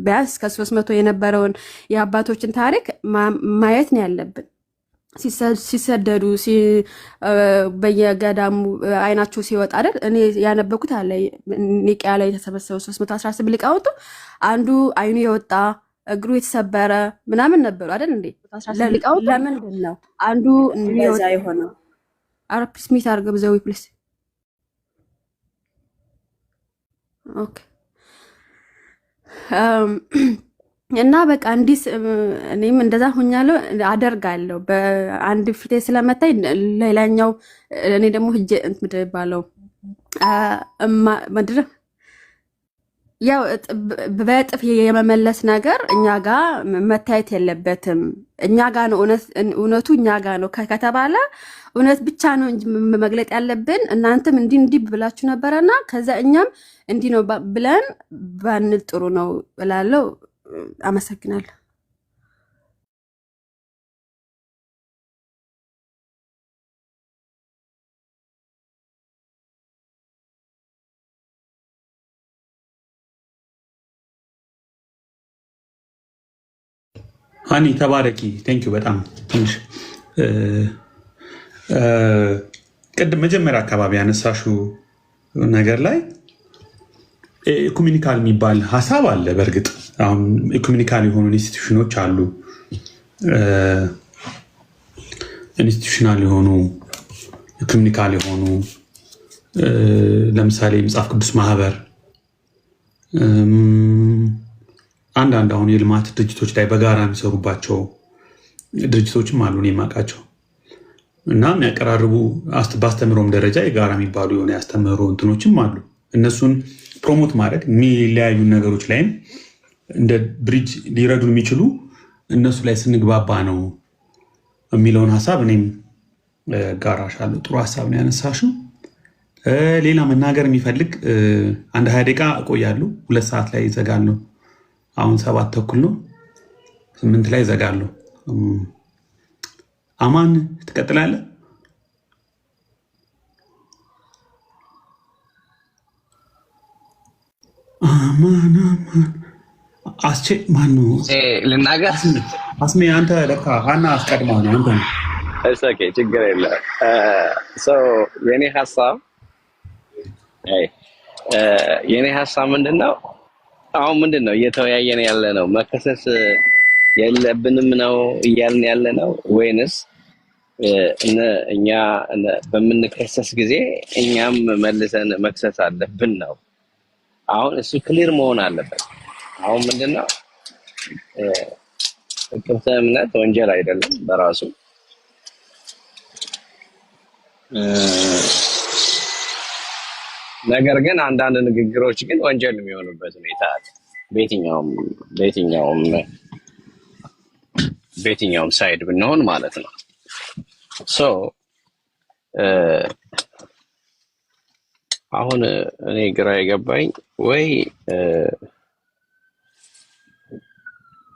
ቢያንስ ከ300 የነበረውን የአባቶችን ታሪክ ማየት ነው ያለብን ሲሰደዱ በየገዳሙ አይናቸው ሲወጣ አይደል እኔ ያነበኩት አለ ኒቂያ ላይ የተሰበሰበው 318 ሊቃውንቱ አንዱ አይኑ የወጣ እግሩ የተሰበረ ምናምን ነበሩ አይደል እንዴ ለምንድን ነው አንዱ እንደዛ የሆነው አረፕ ስሚት አርገብ ዘዊ ፕሊስ ኦኬ እና በቃ እንዲስ እኔም እንደዛ ሆኛለሁ አደርጋለሁ በአንድ ፊቴ ስለመታይ ሌላኛው እኔ ደግሞ ሂጄ ምድር ባለው ምድር ያው በጥፍ የመመለስ ነገር እኛ ጋር መታየት የለበትም እኛ ጋር ነው እውነቱ እኛ ጋር ነው ከተባለ እውነት ብቻ ነው እንጂ መግለጥ ያለብን እናንተም እንዲህ ብላችሁ ነበርና ከዛ እኛም እንዲህ ነው ብለን ባንል ጥሩ ነው እላለሁ አመሰግናለሁ ሃኒ ተባረኪ ቴንኪው በጣም ትንሽ ቅድም መጀመሪያ አካባቢ ያነሳሽው ነገር ላይ ኢኩሜኒካል የሚባል ሀሳብ አለ በእርግጥ አሁን ኢኩሜኒካል የሆኑ ኢንስቲትዩሽኖች አሉ ኢንስቲትዩሽናል የሆኑ ኢኩሜኒካል የሆኑ ለምሳሌ መጽሐፍ ቅዱስ ማህበር አንዳንድ አሁን የልማት ድርጅቶች ላይ በጋራ የሚሰሩባቸው ድርጅቶችም አሉ እኔ የማውቃቸው እና የሚያቀራርቡ በአስተምሮም ደረጃ የጋራ የሚባሉ የሆነ ያስተምሩ እንትኖችም አሉ እነሱን ፕሮሞት ማድረግ የሚለያዩ ነገሮች ላይም እንደ ብሪጅ ሊረዱን የሚችሉ እነሱ ላይ ስንግባባ ነው የሚለውን ሀሳብ እኔም ጋራሻለሁ ጥሩ ሀሳብ ነው ያነሳሽው ሌላ መናገር የሚፈልግ አንድ 20 ደቂቃ እቆያለሁ 2 ሰዓት ላይ ይዘጋለሁ አሁን 7 ተኩል ነው 8 ላይ ይዘጋለሁ አማን ትቀጥላለህ አማን አስቼ ማነው ልናገር አስሜ አንተ ለካ ሀና አስቀድማ ነው አንተ ነው። ኦኬ ችግር የለም። የኔ ሀሳብ ምንድነው? አሁን ምንድነው እየተወያየን ያለ ነው? መከሰስ የለብንም ነው እያልን ያለ ነው ወይንስ እኛ በምንከሰስ ጊዜ እኛም መልሰን መክሰስ አለብን ነው? አሁን እሱ ክሊር መሆን አለበት። አሁን ምንድነው እቅብተ እምነት ወንጀል አይደለም በራሱ ነገር ግን አንዳንድ ንግግሮች ግን ወንጀል የሚሆኑበት ሁኔታ አለ። በየትኛውም ሳይድ ብንሆን ማለት ነው። አሁን እኔ ግራ የገባኝ ወይ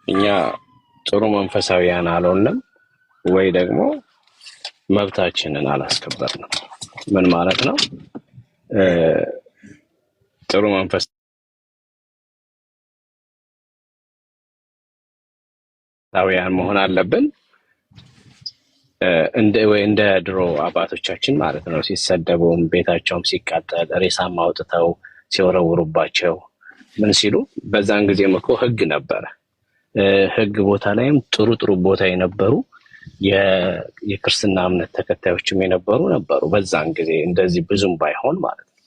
እኛ ጥሩ መንፈሳዊያን አልሆንም ወይ ደግሞ መብታችንን አላስከበርንም። ምን ማለት ነው? ጥሩ መንፈሳዊያን መሆን አለብን እንደ ድሮ አባቶቻችን ማለት ነው። ሲሰደቡም ቤታቸውም ሲቃጠል ሬሳም አውጥተው ሲወረውሩባቸው ምን ሲሉ በዛን ጊዜም እኮ ህግ ነበረ። ህግ ቦታ ላይም ጥሩ ቦታ የነበሩ የክርስትና እምነት ተከታዮችም የነበሩ በዛን ጊዜ እንደዚህ ብዙም ባይሆን ማለት ነው።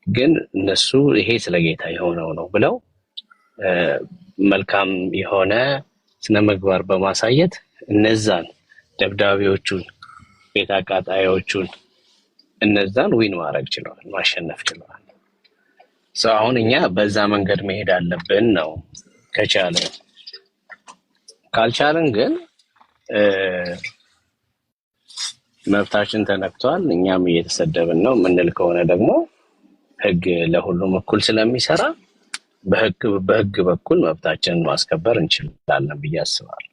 ግን እነሱ ይሄ ስለ ጌታ የሆነው ነው ብለው መልካም የሆነ ስነ ምግባር በማሳየት እነዛን ደብዳቤዎቹን ቤት አቃጣዮቹን እነዛን ዊን ማድረግ ችለዋል፣ ማሸነፍ ችለዋል። አሁን እኛ በዛ መንገድ መሄድ አለብን ነው ከቻለን። ካልቻለን ግን መብታችን ተነክቷል፣ እኛም እየተሰደብን ነው ምንል ከሆነ ደግሞ ህግ ለሁሉም እኩል ስለሚሰራ በህግ በኩል መብታችንን ማስከበር እንችላለን ብዬ አስባለሁ።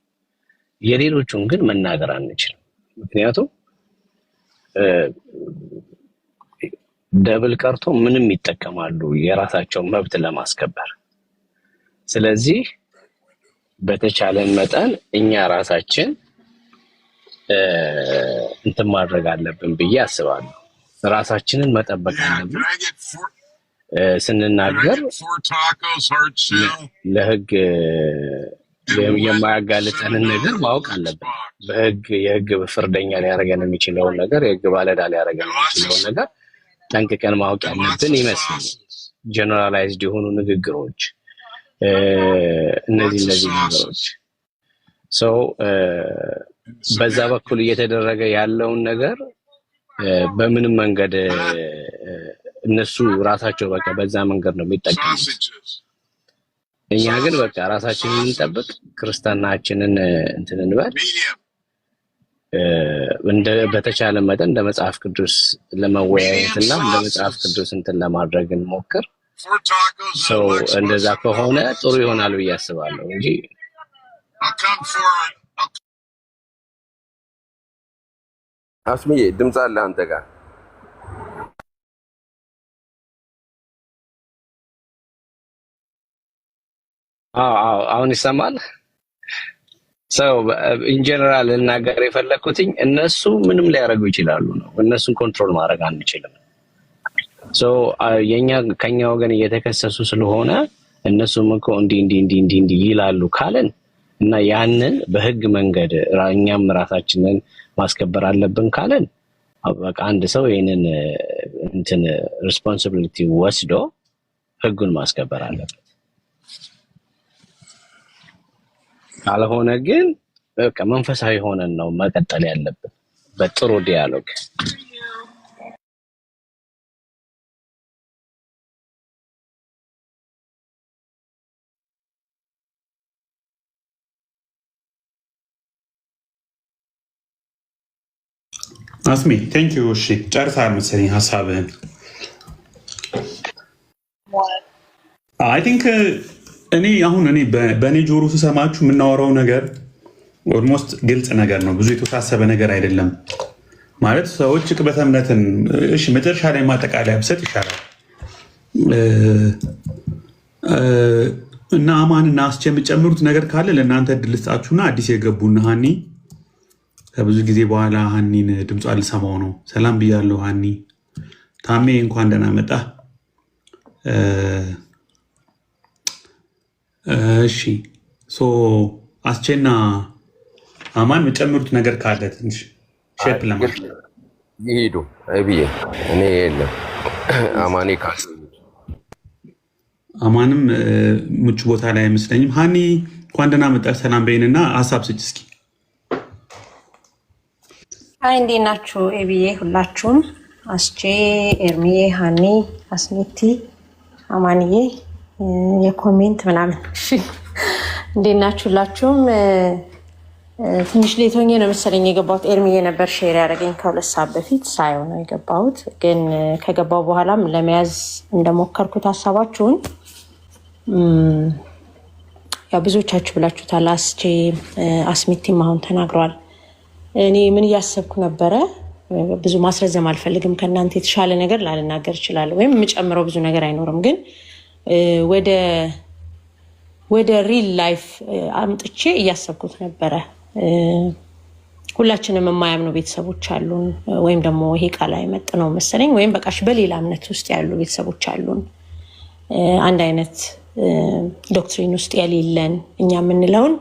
የሌሎቹን ግን መናገር አንችልም። ምክንያቱም ደብል ቀርቶ ምንም ይጠቀማሉ የራሳቸውን መብት ለማስከበር። ስለዚህ በተቻለን መጠን እኛ ራሳችን እንትን ማድረግ አለብን ብዬ አስባለሁ። ራሳችንን መጠበቅ አለብን። ስንናገር ለህግ የማያጋልጠንን ነገር ማወቅ አለብን። የህግ ፍርደኛ ሊያደርገን የሚችለውን ነገር፣ የህግ ባለዕዳ ሊያደርገን የሚችለውን ነገር ጠንቅቀን ማወቅ ያለብን ይመስለኛል። ጀነራላይዝድ የሆኑ ንግግሮች እነዚህ ነገሮች በዛ በኩል እየተደረገ ያለውን ነገር በምንም መንገድ እነሱ ራሳቸው በቃ በዛ መንገድ ነው የሚጠቀሙት። እኛ ግን በቃ ራሳችንን እንጠብቅ፣ ክርስትናችንን እንትን እንበል፣ በተቻለ መጠን እንደ መጽሐፍ ቅዱስ ለመወያየትና እንደ መጽሐፍ ቅዱስ እንትን ለማድረግ እንሞክር። እንደዛ ከሆነ ጥሩ ይሆናል ብዬ አስባለሁ እንጂ አስሚዬ ድምፅ አለ አንተ ጋር። አሁን ይሰማል? ኢንጀነራል ልናገር የፈለኩትኝ እነሱ ምንም ሊያደርጉ ይችላሉ ነው። እነሱን ኮንትሮል ማድረግ አንችልም። ከኛ ወገን እየተከሰሱ ስለሆነ እነሱም እኮ እንዲህ ይላሉ ካለን እና ያንን በህግ መንገድ እኛም ራሳችንን ማስከበር አለብን ካለን በቃ አንድ ሰው ይሄንን እንትን ሪስፖንሲቢሊቲ ወስዶ ህጉን ማስከበር አለበት። ካልሆነ ግን በቃ መንፈሳዊ ሆነን ነው መቀጠል ያለብን በጥሩ ዲያሎግ። አስሚ ቴንክ ዩ። እሺ ጨርሰሃል መሰለኝ ሀሳብህን። አይ ቲንክ እኔ በእኔ ጆሮ ስሰማችሁ የምናወራው ነገር ኦልሞስት ግልጽ ነገር ነው። ብዙ የተወሳሰበ ነገር አይደለም። ማለት ሰዎች ዕቅበተ እምነትን እሺ መጨረሻ ላይ ማጠቃለያ ብሰጥ ይሻላል። እና አማንና አስቼ የምጨምሩት ነገር ካለ ለእናንተ እድል ልስጣችሁና አዲስ የገቡና ሀኒ ከብዙ ጊዜ በኋላ ሀኒን ድምጿ ልሰማው ነው። ሰላም ብያለሁ ሀኒ። ታሜ እንኳን ደህና መጣ። እሺ ሶ አስቼና አማን የምጨምሩት ነገር ካለ ትንሽ ሼፕ ለማድረግ ይሄዱ ብዬ እኔ የለም አማኔ ካስ አማንም ምቹ ቦታ ላይ አይመስለኝም። ሀኒ እንኳን ደህና መጣ። ሰላም በይንና ሀሳብ ስጭ እስኪ። አይ እንዴት ናችሁ ኤቢዬ? ሁላችሁም አስቼ፣ ኤርሚዬ፣ ሀኒ፣ አስሜቲ፣ አማንዬ የኮሜንት ምናምን እሺ፣ እንዴት ናችሁ ሁላችሁም? ትንሽ ሌቶኜ ነው መሰለኝ የገባሁት። ኤርሚዬ ነበር ሼር ያደረገኝ ከ2 ሰዓት በፊት ሳይሆን ነው የገባሁት። ግን ከገባሁ በኋላም ለመያዝ እንደሞከርኩት ሀሳባችሁን ያው ብዙዎቻችሁ ብላችሁታል። አስቼ አስሜቲም አሁን ተናግረዋል። እኔ ምን እያሰብኩ ነበረ፣ ብዙ ማስረዘም አልፈልግም። ከእናንተ የተሻለ ነገር ላልናገር እችላለሁ፣ ወይም የምጨምረው ብዙ ነገር አይኖርም። ግን ወደ ሪል ላይፍ አምጥቼ እያሰብኩት ነበረ። ሁላችንም የማያምኑ ቤተሰቦች አሉን፣ ወይም ደግሞ ይሄ ቃል አይመጥነው መሰለኝ፣ ወይም በቃሽ በሌላ እምነት ውስጥ ያሉ ቤተሰቦች አሉን። አንድ አይነት ዶክትሪን ውስጥ የሌለን እኛ የምንለውን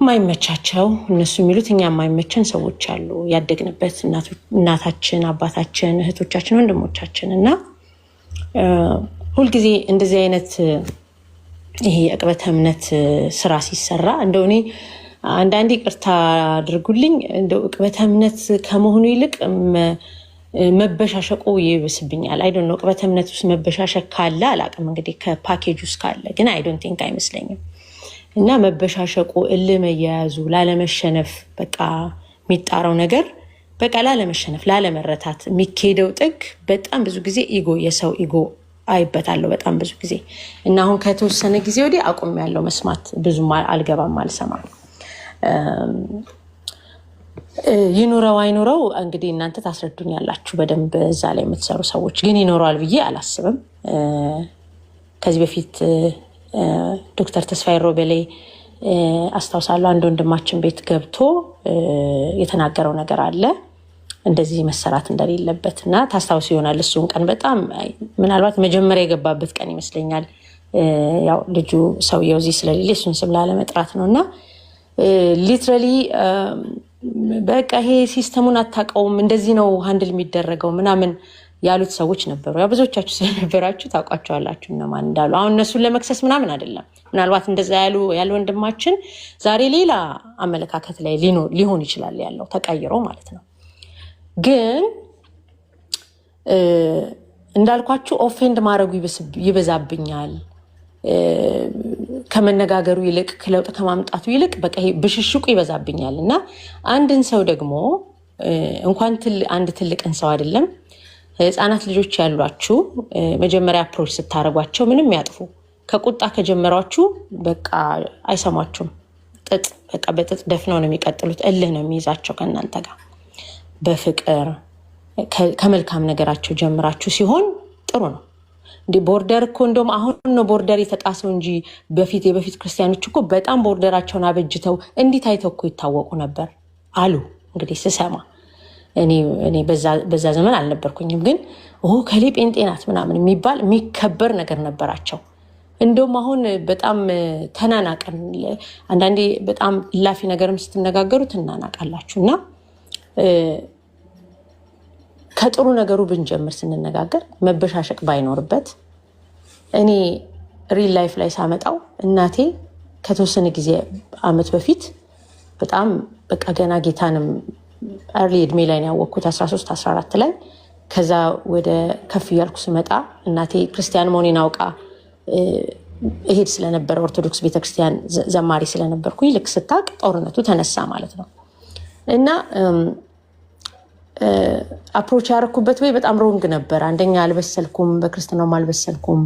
የማይመቻቸው እነሱ የሚሉት እኛ የማይመቸን ሰዎች አሉ። ያደግንበት እናታችን፣ አባታችን፣ እህቶቻችን፣ ወንድሞቻችን እና ሁልጊዜ እንደዚህ አይነት ይሄ የዕቅበተ እምነት ስራ ሲሰራ እንደው እኔ አንዳንዴ ይቅርታ አድርጉልኝ፣ እንደው ዕቅበተ እምነት ከመሆኑ ይልቅ መበሻሸቁ ይብስብኛል። አይ ዶንት ኖ ዕቅበተ እምነት ውስጥ መበሻሸቅ ካለ አላውቅም፣ እንግዲህ ከፓኬጅ ውስጥ ካለ ግን አይ ዶንት ቲንክ አይመስለኝም። እና መበሻሸቁ፣ እልህ መያያዙ፣ ላለመሸነፍ በቃ የሚጣራው ነገር በቃ ላለመሸነፍ፣ ላለመረታት የሚካሄደው ጥግ በጣም ብዙ ጊዜ ኢጎ፣ የሰው ኢጎ አይበታለሁ በጣም ብዙ ጊዜ። እና አሁን ከተወሰነ ጊዜ ወዲህ አቁም ያለው መስማት ብዙም አልገባም፣ አልሰማም። ይኑረው አይኑረው እንግዲህ እናንተ ታስረዱኛላችሁ በደንብ እዛ ላይ የምትሰሩ ሰዎች። ግን ይኖረዋል ብዬ አላስብም። ከዚህ በፊት ዶክተር ተስፋዬ ሮቤሌ አስታውሳለሁ አንድ ወንድማችን ቤት ገብቶ የተናገረው ነገር አለ እንደዚህ መሰራት እንደሌለበት እና ታስታውስ ይሆናል። እሱን ቀን በጣም ምናልባት መጀመሪያ የገባበት ቀን ይመስለኛል። ያው ልጁ ሰውየው እዚህ ስለሌለ እሱን ስም ላለመጥራት ነው። እና ሊትራሊ በቃ ይሄ ሲስተሙን አታውቀውም፣ እንደዚህ ነው ሃንድል የሚደረገው ምናምን ያሉት ሰዎች ነበሩ። ያው ብዙዎቻችሁ ስለነበራችሁ ታውቋቸዋላችሁ እነማን እንዳሉ። አሁን እነሱን ለመክሰስ ምናምን አይደለም። ምናልባት እንደዛ ያለ ወንድማችን ዛሬ ሌላ አመለካከት ላይ ሊሆን ይችላል ያለው ተቀይሮ ማለት ነው። ግን እንዳልኳችሁ ኦፌንድ ማድረጉ ይበዛብኛል። ከመነጋገሩ ይልቅ ለውጥ ከማምጣቱ ይልቅ በቃ ይሄ ብሽሽቁ ይበዛብኛል። እና አንድን ሰው ደግሞ እንኳን አንድ ትልቅን ሰው አይደለም ህፃናት ልጆች ያሏችሁ መጀመሪያ አፕሮች ስታደርጓቸው ምንም ያጥፉ ከቁጣ ከጀመሯችሁ በቃ አይሰማችሁም። በቃ በጥጥ ደፍነው ነው የሚቀጥሉት። እልህ ነው የሚይዛቸው ከእናንተ ጋር። በፍቅር ከመልካም ነገራቸው ጀምራችሁ ሲሆን ጥሩ ነው። እንዲህ ቦርደር እኮ እንደውም አሁን ነው ቦርደር የተጣሰው እንጂ የበፊት ክርስቲያኖች እኮ በጣም ቦርደራቸውን አበጅተው እንዲህ ታይተው እኮ ይታወቁ ነበር አሉ። እንግዲህ ስሰማ እኔ በዛ ዘመን አልነበርኩኝም፣ ግን ከሌ ጴንጤ ናት ምናምን የሚባል የሚከበር ነገር ነበራቸው። እንደውም አሁን በጣም ተናናቀን። አንዳንዴ በጣም ላፊ ነገርም ስትነጋገሩ ትናናቃላችሁ። እና ከጥሩ ነገሩ ብንጀምር ስንነጋገር መበሻሸቅ ባይኖርበት። እኔ ሪል ላይፍ ላይ ሳመጣው እናቴ ከተወሰነ ጊዜ አመት በፊት በጣም በቃ ገና ጌታንም አርሊ እድሜ ላይ ነው ያወቅኩት 13 14 ላይ። ከዛ ወደ ከፍ እያልኩ ስመጣ እናቴ ክርስቲያን መሆኔን አውቃ እሄድ ስለነበረ ኦርቶዶክስ ቤተክርስቲያን ዘማሪ ስለነበርኩኝ ልክ ስታቅ ጦርነቱ ተነሳ ማለት ነው። እና አፕሮች ያደረኩበት ወይ በጣም ሮንግ ነበር። አንደኛ አልበሰልኩም፣ በክርስትናውም አልበሰልኩም።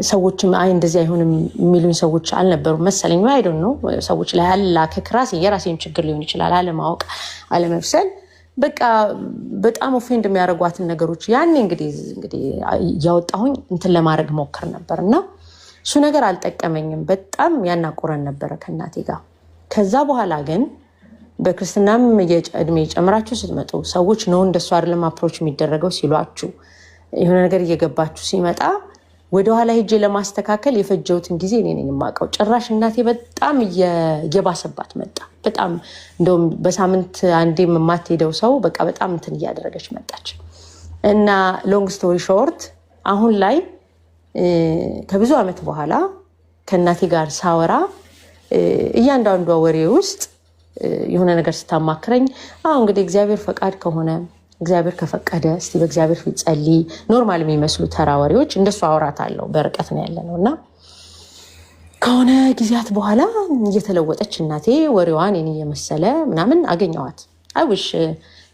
ሰዎችም አይ እንደዚህ አይሆንም የሚሉኝ ሰዎች አልነበሩም መሰለኝ። አይ ዶንት ኖ ሰዎች ላይ አላከክ ራሴ የራሴን ችግር ሊሆን ይችላል፣ አለማወቅ፣ አለመብሰል። በቃ በጣም ኦፌንድ የሚያደርጓትን ነገሮች ያኔ እንግዲህ እያወጣሁኝ እንትን ለማድረግ ሞክር ነበር። እና እሱ ነገር አልጠቀመኝም። በጣም ያናቆረን ነበረ ከእናቴ ጋር። ከዛ በኋላ ግን በክርስትናም እድሜ ጨምራችሁ ስትመጡ ሰዎች ነው እንደሱ አይደለም አፕሮች የሚደረገው ሲሏችሁ የሆነ ነገር እየገባችሁ ሲመጣ ወደኋላ ሄጄ ለማስተካከል የፈጀውትን ጊዜ እኔ ነኝ የማውቀው። ጭራሽ እናቴ በጣም እየባሰባት መጣ። በጣም እንደውም በሳምንት አንዴ የማትሄደው ሰው በቃ በጣም እንትን እያደረገች መጣች እና ሎንግ ስቶሪ ሾርት አሁን ላይ ከብዙ ዓመት በኋላ ከእናቴ ጋር ሳወራ እያንዳንዷ ወሬ ውስጥ የሆነ ነገር ስታማክረኝ እንግዲህ እግዚአብሔር ፈቃድ ከሆነ እግዚአብሔር ከፈቀደ እስቲ በእግዚአብሔር ፊት ጸልይ፣ ኖርማል የሚመስሉ ተራ ወሬዎች እንደሱ አወራታለሁ። በርቀት ነው ያለነው እና ከሆነ ጊዜያት በኋላ እየተለወጠች እናቴ ወሬዋን እኔ የመሰለ ምናምን አገኘዋት። አይውሽ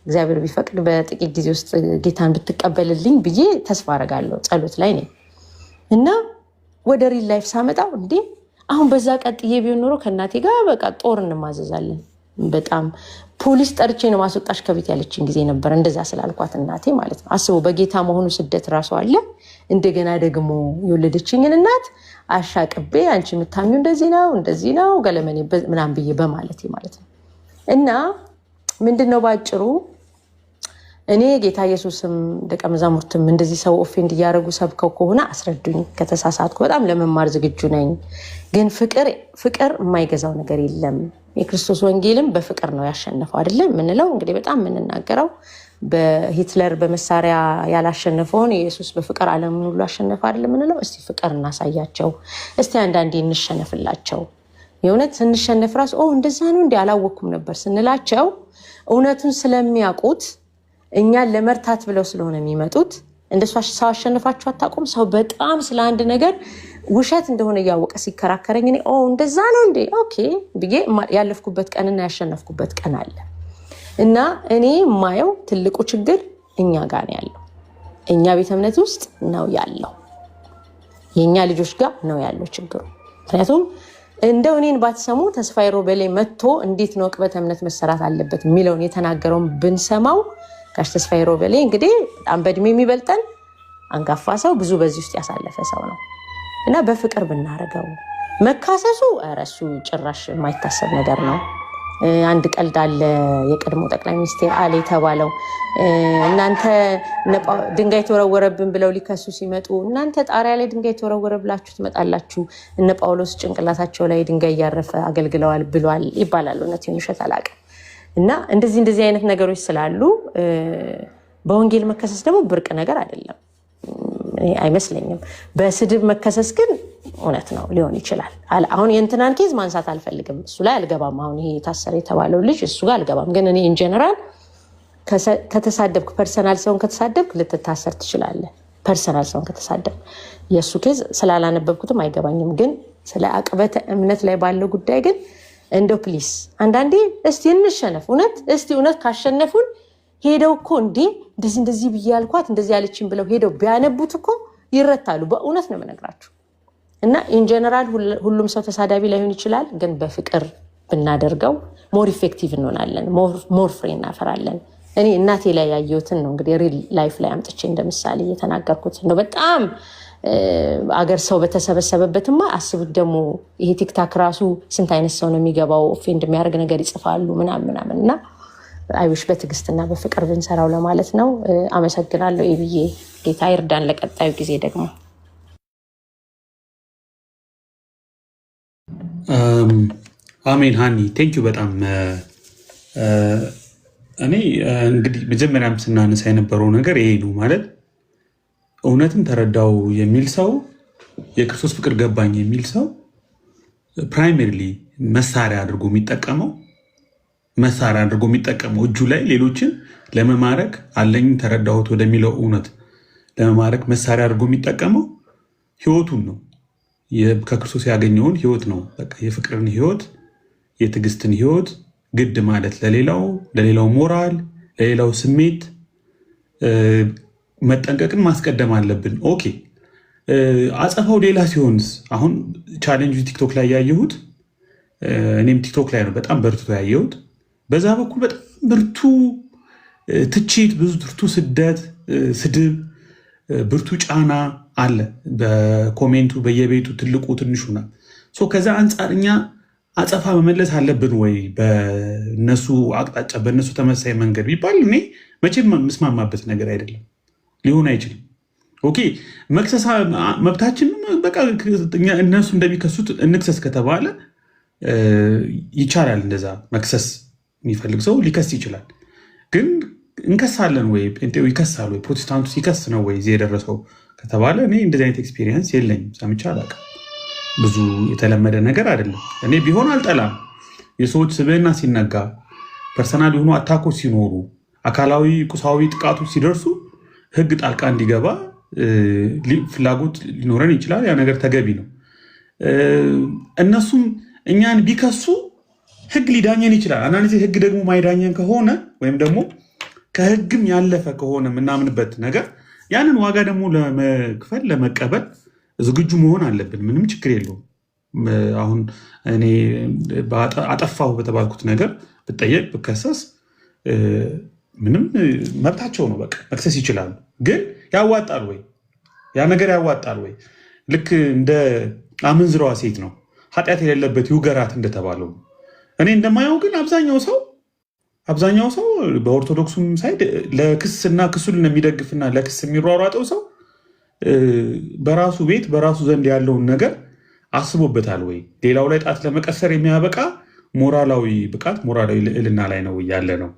እግዚአብሔር ቢፈቅድ በጥቂት ጊዜ ውስጥ ጌታን ብትቀበልልኝ ብዬ ተስፋ አረጋለሁ። ጸሎት ላይ ነኝ እና ወደ ሪል ላይፍ ሳመጣው እንዴ አሁን በዛ ቀጥዬ ቢሆን ኖሮ ከእናቴ ጋር በቃ ጦር እንማዘዛለን። በጣም ፖሊስ ጠርቼ ነው ማስወጣሽ ከቤት ያለችን ጊዜ ነበር። እንደዛ ስላልኳት እናቴ ማለት ነው። አስቡ በጌታ መሆኑ ስደት ራሱ አለ። እንደገና ደግሞ የወለደችኝን እናት አሻቅቤ አንቺ የምታሚው እንደዚህ ነው ገለመኔ ምናምን ብዬ በማለቴ ማለት ነው። እና ምንድነው ባጭሩ እኔ ጌታ ኢየሱስም ደቀ መዛሙርትም እንደዚህ ሰው ኦፌንድ እያደረጉ ሰብከው ከሆነ አስረዱኝ። ከተሳሳትኩ በጣም ለመማር ዝግጁ ነኝ። ግን ፍቅር የማይገዛው ነገር የለም። የክርስቶስ ወንጌልም በፍቅር ነው ያሸነፈው አይደለም ምንለው። እንግዲህ በጣም የምንናገረው በሂትለር በመሳሪያ ያላሸነፈውን ኢየሱስ በፍቅር ዓለምን ሁሉ አሸነፈ አይደለም ምንለው። እስቲ ፍቅር እናሳያቸው። እስቲ አንዳንዴ እንሸነፍላቸው። የእውነት ስንሸነፍ ራስ እንደዛ ነው እንዴ አላወኩም ነበር ስንላቸው እውነቱን ስለሚያውቁት እኛን ለመርታት ብለው ስለሆነ የሚመጡት እንደሷ ሰው አሸነፋችሁ አታውቁም። ሰው በጣም ስለ አንድ ነገር ውሸት እንደሆነ እያወቀ ሲከራከረኝ እኔ እንደዛ ነው እንዴ ኦኬ ብዬ ያለፍኩበት ቀንና ያሸነፍኩበት ቀን አለ። እና እኔ የማየው ትልቁ ችግር እኛ ጋር ነው ያለው። እኛ ቤተ እምነት ውስጥ ነው ያለው። የኛ ልጆች ጋር ነው ያለው ችግሩ። ምክንያቱም እንደው እኔን ባትሰሙ ተስፋዬ ሮቤሌ መጥቶ እንዴት ነው ዕቅበተ እምነት መሰራት አለበት የሚለውን የተናገረውን ብንሰማው ጋሽ ተስፋዬ ሮቤሌ እንግዲህ በጣም በእድሜ የሚበልጠን አንጋፋ ሰው ብዙ በዚህ ውስጥ ያሳለፈ ሰው ነው እና በፍቅር ብናረገው መካሰሱ እረሱ ጭራሽ የማይታሰብ ነገር ነው። አንድ ቀልድ አለ የቀድሞ ጠቅላይ ሚኒስትር አለ የተባለው እናንተ ድንጋይ ተወረወረብን ብለው ሊከሱ ሲመጡ እናንተ ጣሪያ ላይ ድንጋይ ተወረወረ ብላችሁ ትመጣላችሁ፣ እነ ጳውሎስ ጭንቅላታቸው ላይ ድንጋይ እያረፈ አገልግለዋል ብሏል ይባላል። እውነት ውሸት አላውቅም። እና እንደዚህ አይነት ነገሮች ስላሉ በወንጌል መከሰስ ደግሞ ብርቅ ነገር አይደለም አይመስለኝም። በስድብ መከሰስ ግን እውነት ነው ሊሆን ይችላል። አሁን የእንትናን ኬዝ ማንሳት አልፈልግም፣ እሱ ላይ አልገባም። አሁን ይሄ የታሰረ የተባለው ልጅ እሱ ጋር አልገባም። ግን እኔ ኢንጀነራል ከተሳደብክ ፐርሰናል ሰውን ከተሳደብክ ልትታሰር ትችላለህ። ፐርሰናል ሰውን ከተሳደብክ የእሱ ኬዝ ስላላነበብኩትም አይገባኝም። ግን ስለ ዕቅበተ እምነት ላይ ባለው ጉዳይ ግን እንደው ፕሊስ አንዳንዴ እስቲ እንሸነፍ። እውነት ካሸነፉን ሄደው እኮ እንደዚህ ብዬ ያልኳት እንደዚህ ያለችን ብለው ሄደው ቢያነቡት እኮ ይረታሉ። በእውነት ነው የምነግራችሁ። እና ኢንጀነራል ሁሉም ሰው ተሳዳቢ ላይሆን ይችላል። ግን በፍቅር ብናደርገው ሞር ኢፌክቲቭ እንሆናለን፣ ሞር ፍሬ እናፈራለን። እኔ እናቴ ላይ ያየሁትን ነው እንግዲህ ሪል ላይፍ ላይ አምጥቼ እንደምሳሌ እየተናገርኩት ነው። በጣም አገር ሰው በተሰበሰበበትማ አስቡት። ደግሞ ይሄ ቲክታክ ራሱ ስንት አይነት ሰው ነው የሚገባው፣ ኦፌንድ የሚያደርግ ነገር ይጽፋሉ ምናምን እና አይውሽ በትዕግስትና በፍቅር ብንሰራው ለማለት ነው። አመሰግናለሁ። ኤብዬ ጌታ ይርዳን። ለቀጣዩ ጊዜ ደግሞ አሜን። ሃኒ ቴንኪዩ በጣም እኔ እንግዲህ መጀመሪያም ስናነሳ የነበረው ነገር ይሄ ነው ማለት እውነትን ተረዳው የሚል ሰው የክርስቶስ ፍቅር ገባኝ የሚል ሰው ፕራይመሪሊ መሳሪያ አድርጎ የሚጠቀመው እጁ ላይ ሌሎችን ለመማረክ አለኝ ተረዳሁት ወደሚለው እውነት ለመማረክ መሳሪያ አድርጎ የሚጠቀመው ህይወቱን ነው። ከክርስቶስ ያገኘውን ህይወት ነው። በቃ የፍቅርን ህይወት፣ የትዕግስትን ህይወት ግድ ማለት ለሌላው ሞራል፣ ለሌላው ስሜት መጠንቀቅን ማስቀደም አለብን። ኦኬ አጸፋው ሌላ ሲሆንስ? አሁን ቻሌንጅ ቲክቶክ ላይ ያየሁት እኔም ቲክቶክ ላይ ነው በጣም በርቱ ያየሁት። በዛ በኩል በጣም ብርቱ ትችት፣ ብዙ ብርቱ ስደት፣ ስድብ፣ ብርቱ ጫና አለ በኮሜንቱ በየቤቱ ትልቁ ትንሹና ከዛ አንጻር እኛ አጸፋ መመለስ አለብን ወይ በነሱ አቅጣጫ በነሱ ተመሳይ መንገድ ቢባል እኔ መቼም ምስማማበት ነገር አይደለም፣ ሊሆን አይችልም። ኦኬ መክሰሳ መብታችን በቃ እነሱ እንደሚከሱት እንክሰስ ከተባለ ይቻላል። እንደዛ መክሰስ የሚፈልግ ሰው ሊከስ ይችላል። ግን እንከሳለን ወይ ጴንጤው ይከሳል ወይ ፕሮቴስታንቱ ሲከስ ነው ወይ እዚህ የደረሰው ከተባለ እኔ እንደዚህ አይነት ኤክስፒሪየንስ የለኝም፣ ሰምቼ አላውቅም። ብዙ የተለመደ ነገር አይደለም። እኔ ቢሆን አልጠላም። የሰዎች ስብዕና ሲነጋ፣ ፐርሰናል የሆኑ አታኮች ሲኖሩ፣ አካላዊ ቁሳዊ ጥቃቶች ሲደርሱ ህግ ጣልቃ እንዲገባ ፍላጎት ሊኖረን ይችላል። ያ ነገር ተገቢ ነው። እነሱም እኛን ቢከሱ ህግ ሊዳኘን ይችላል። አንዳንድ ጊዜ ህግ ደግሞ ማይዳኘን ከሆነ ወይም ደግሞ ከህግም ያለፈ ከሆነ የምናምንበት ነገር ያንን ዋጋ ደግሞ ለመክፈል ለመቀበል ዝግጁ መሆን አለብን። ምንም ችግር የለውም። አሁን እኔ አጠፋሁ በተባልኩት ነገር ብጠየቅ ብከሰስ ምንም መብታቸው ነው። በቃ መክሰስ ይችላሉ። ግን ያዋጣል ወይ? ያ ነገር ያዋጣል ወይ? ልክ እንደ አመንዝራዋ ሴት ነው ኃጢአት የሌለበት ይውገራት እንደተባለው። እኔ እንደማየው ግን አብዛኛው ሰው በኦርቶዶክሱም ሳይድ ለክስና ክሱን የሚደግፍና ለክስ የሚሯሯጠው ሰው በራሱ ቤት በራሱ ዘንድ ያለውን ነገር አስቦበታል ወይ? ሌላው ላይ ጣት ለመቀሰር የሚያበቃ ሞራላዊ ብቃት ሞራላዊ ልዕልና ላይ ነው ያለ ነው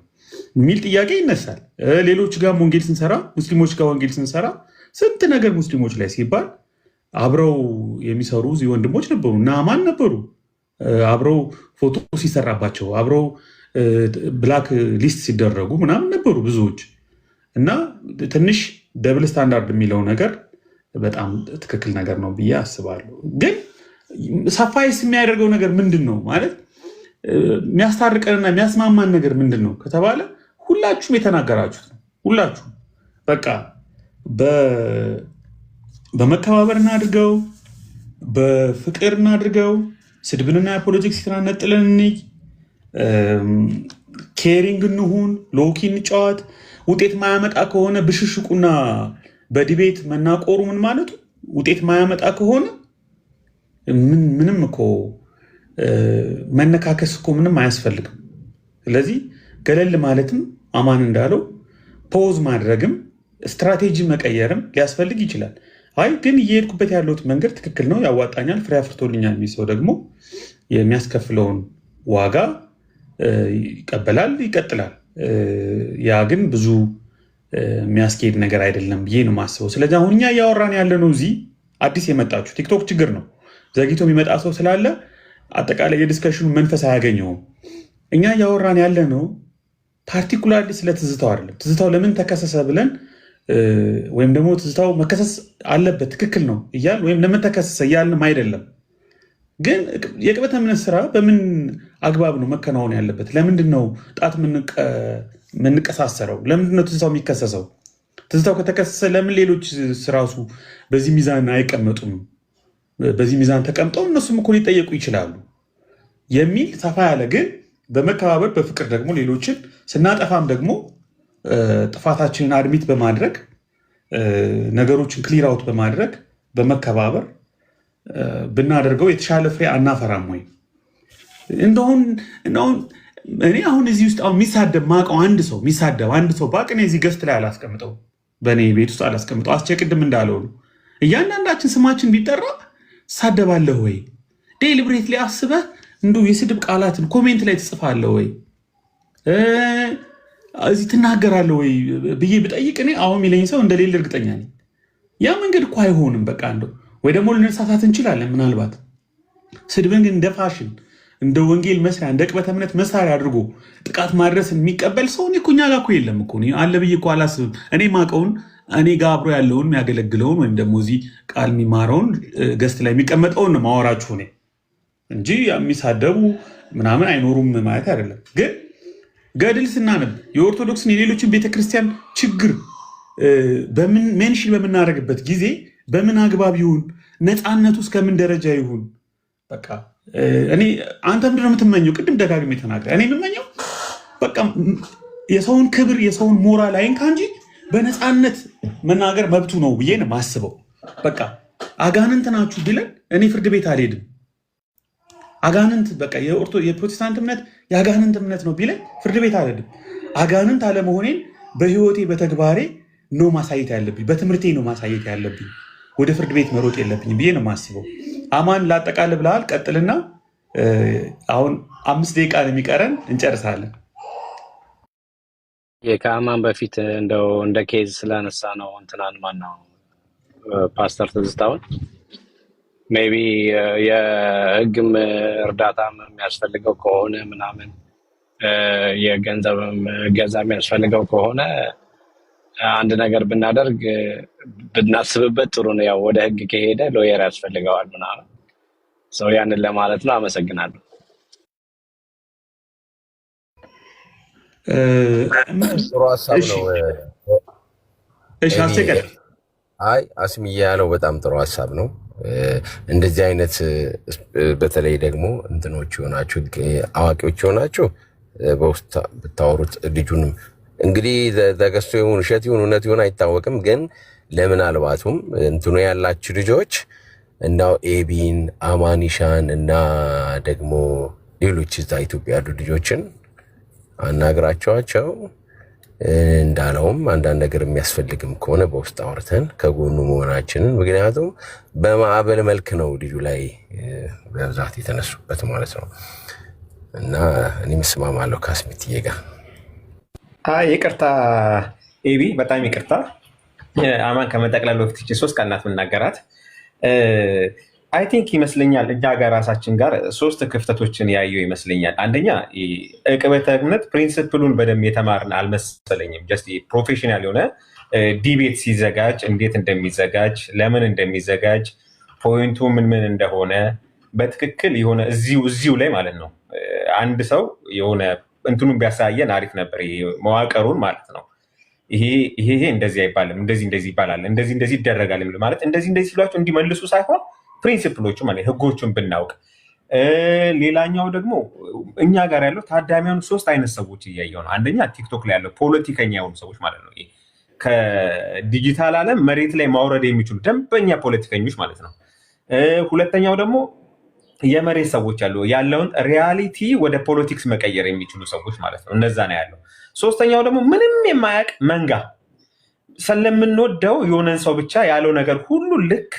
የሚል ጥያቄ ይነሳል። ሌሎች ጋር ወንጌል ስንሰራ ሙስሊሞች ጋር ወንጌል ስንሰራ ስንት ነገር ሙስሊሞች ላይ ሲባል አብረው የሚሰሩ እዚህ ወንድሞች ነበሩ እና ማን ነበሩ አብረው ፎቶ ሲሰራባቸው አብረው ብላክ ሊስት ሲደረጉ ምናምን ነበሩ ብዙዎች። እና ትንሽ ደብል ስታንዳርድ የሚለው ነገር በጣም ትክክል ነገር ነው ብዬ አስባለሁ። ግን ሰፋይስ የሚያደርገው ነገር ምንድን ነው ማለት የሚያስታርቀንና የሚያስማማን ነገር ምንድን ነው ከተባለ ሁላችሁም የተናገራችሁት ነው። ሁላችሁም በቃ በመከባበር እናድርገው፣ በፍቅር እናድርገው፣ ስድብንና የፖለቲክስ ስራን ነጥለን እንይ፣ ኬሪንግ እንሁን፣ ሎኪ እንጫወት። ውጤት ማያመጣ ከሆነ ብሽሽቁና በዲቤት መናቆሩ ምን ማለቱ ውጤት ማያመጣ ከሆነ ምንም እኮ መነካከስ እኮ ምንም አያስፈልግም። ስለዚህ ገለል ማለትም አማን እንዳለው ፖዝ ማድረግም ስትራቴጂ መቀየርም ሊያስፈልግ ይችላል። አይ ግን እየሄድኩበት ያለሁት መንገድ ትክክል ነው፣ ያዋጣኛል፣ ፍሬ አፍርቶልኛል የሚል ሰው ደግሞ የሚያስከፍለውን ዋጋ ይቀበላል፣ ይቀጥላል። ያ ግን ብዙ የሚያስኬድ ነገር አይደለም ብዬ ነው የማስበው። ስለዚህ አሁን እኛ እያወራን ያለ ነው እዚህ አዲስ የመጣችሁ ቲክቶክ ችግር ነው። ዘግይቶ የሚመጣ ሰው ስላለ አጠቃላይ የዲስከሽኑ መንፈስ አያገኘውም። እኛ እያወራን ያለ ነው ፓርቲኩላርሊ ስለ ትዝታው አይደለም። ትዝታው ለምን ተከሰሰ ብለን ወይም ደግሞ ትዝታው መከሰስ አለበት ትክክል ነው እያል ወይም ለምን ተከሰሰ እያልንም አይደለም። ግን የቅበተ እምነት ስራ በምን አግባብ ነው መከናወን ያለበት? ለምንድን ነው ጣት የምንቀሳሰረው? ለምንድን ነው ትዝታው የሚከሰሰው? ትዝታው ከተከሰሰ ለምን ሌሎች ስራሱ በዚህ ሚዛን አይቀመጡም? በዚህ ሚዛን ተቀምጠው እነሱም እኮ ሊጠየቁ ይችላሉ የሚል ሰፋ ያለ ግን በመከባበር በፍቅር ደግሞ ሌሎችን ስናጠፋም ደግሞ ጥፋታችንን አድሚት በማድረግ ነገሮችን ክሊር አውት በማድረግ በመከባበር ብናደርገው የተሻለ ፍሬ አናፈራም ወይ? እንደሁን እኔ አሁን እዚህ ውስጥ አሁን የሚሳደብ ማውቀው አንድ ሰው ባቅ እኔ እዚህ ገስት ላይ አላስቀምጠው፣ በእኔ ቤት ውስጥ አላስቀምጠው። አስቸቅድም እንዳለው ነው እያንዳንዳችን ስማችን ቢጠራ ሳደባለህ ወይ? ዴሊብሬት ላይ አስበህ እንዱ የስድብ ቃላትን ኮሜንት ላይ ትጽፋለህ ወይ? እዚህ ትናገራለህ ወይ ብዬ ብጠይቅ እኔ አሁን የሚለኝ ሰው እንደሌለ እርግጠኛ ነኝ። ያ መንገድ እኮ አይሆንም። በቃ እንደው ወይ ደግሞ ልንሳሳት እንችላለን ምናልባት። ስድብን ግን እንደ ፋሽን እንደ ወንጌል መስሪያ እንደ ቅበተ እምነት መሳሪያ አድርጎ ጥቃት ማድረስን የሚቀበል ሰው እኔ እኮ እኛ ጋር እኮ የለም እኮ አለ ብዬ እኮ አላስብም። እኔ ማቀውን እኔ ጋር አብሮ ያለውን የሚያገለግለውን ወይም ደግሞ እዚህ ቃል የሚማረውን ገስት ላይ የሚቀመጠውን ነው ማወራችሁ እኔ እንጂ የሚሳደቡ ምናምን አይኖሩም ማለት አይደለም። ግን ገድል ስናነብ የኦርቶዶክስን የሌሎችን ቤተክርስቲያን ችግር ሜንሽን በምናደርግበት ጊዜ በምን አግባብ ይሁን ነፃነቱ እስከምን ደረጃ ይሁን በቃ እኔ አንተ ምንድን ነው የምትመኘው? ቅድም ደጋግሜ ተናግረ እኔ የምመኘው በቃ የሰውን ክብር የሰውን ሞራል አይንካ እንጂ በነፃነት መናገር መብቱ ነው ብዬ ነው የማስበው። በቃ አጋንንት ናችሁ ቢለን እኔ ፍርድ ቤት አልሄድም። አጋንንት በቃ የፕሮቴስታንት እምነት የአጋንንት እምነት ነው ቢለን ፍርድ ቤት አልሄድም። አጋንንት አለመሆኔን በህይወቴ በተግባሬ ነው ማሳየት ያለብኝ፣ በትምህርቴ ነው ማሳየት ያለብኝ። ወደ ፍርድ ቤት መሮጥ የለብኝም ብዬ ነው የማስበው። አማን ላጠቃልል ብለሃል፣ ቀጥልና አሁን 5 ደቂቃ የሚቀረን እንጨርሳለን። ከአማን በፊት እንደው እንደ ኬዝ ስላነሳ ነው እንትናን ማነው ፓስተር ትዝታውን ሜይ ቢ የህግም እርዳታም የሚያስፈልገው ከሆነ ምናምን የገንዘብም ገዛ የሚያስፈልገው ከሆነ አንድ ነገር ብናደርግ ብናስብበት ጥሩ ነው። ያው ወደ ህግ ከሄደ ሎየር ያስፈልገዋል ምናምን ሰው ያንን ለማለት ነው። አመሰግናለሁ። ጥሩ ሀሳብ ነው። እሺ አስቸጋሪ አስሚያ ያለው በጣም ጥሩ ሀሳብ ነው። እንደዚህ አይነት በተለይ ደግሞ እንትኖች ሆናችሁ አዋቂዎች ሆናችሁ በውስጥ ብታወሩት ልጁንም እንግዲህ ተገዝቶ ይሁን ውሸት ይሁን እውነት ይሁን አይታወቅም። ግን ለምናልባቱም እንትኑ ያላችሁ ልጆች እንዳው ኤቢን አማኒሻን እና ደግሞ ሌሎች እዛ ኢትዮጵያ ያሉ ልጆችን አናግራቸዋቸው እንዳለውም አንዳንድ ነገር የሚያስፈልግም ከሆነ በውስጥ አውርተን ከጎኑ መሆናችንን ምክንያቱም በማዕበል መልክ ነው ልጁ ላይ በብዛት የተነሱበት ማለት ነው። እና እኔም እስማማለሁ ከአስሚትዬ ጋር። ይቅርታ ኤቢ፣ በጣም ይቅርታ። አማን ከመጠቅለል በፊት 3 ቃል ናት የምናገራት። አይ ቲንክ ይመስለኛል እኛ ጋር ራሳችን ጋር 3 ክፍተቶችን ያየው ይመስለኛል። አንደኛ ዕቅበተ እምነት ፕሪንሲፕሉን በደንብ የተማርን አልመሰለኝም። ጀስት ፕሮፌሽናል የሆነ ዲቤት ሲዘጋጅ እንዴት እንደሚዘጋጅ፣ ለምን እንደሚዘጋጅ፣ ፖይንቱ ምን እንደሆነ በትክክል የሆነ እዚሁ ላይ ማለት ነው አንድ ሰው የሆነ እንትኑን ቢያሳየን አሪፍ ነበር። መዋቅሩን ማለት ነው። ይሄ እንደዚህ አይባልም፣ እንደዚህ ይባላል፣ እንደዚህ ይደረጋል ማለት እንደዚህ ሲሏቸው እንዲመልሱ ሳይሆን ፕሪንሲፕሎቹ ማለት ህጎቹን ብናውቅ። ሌላኛው ደግሞ እኛ ጋር ያለው ታዳሚያኑ 3 አይነት ሰዎች እያየው ነው። አንደኛ ቲክቶክ ላይ ያለው ፖለቲከኛ የሆኑ ሰዎች ማለት ነው። ከዲጂታል ዓለም መሬት ላይ ማውረድ የሚችሉ ደንበኛ ፖለቲከኞች ማለት ነው። ሁለተኛው ደግሞ የመሬት ሰዎች ያለውን ሪያሊቲ ወደ ፖለቲክስ መቀየር የሚችሉ ሰዎች ማለት ነው። እነዛ ነው ያለው። ሶስተኛው ደግሞ ምንም የማያውቅ መንጋ ስለምንወደው የሆነን ሰው ብቻ ያለው ነገር ሁሉ ልክ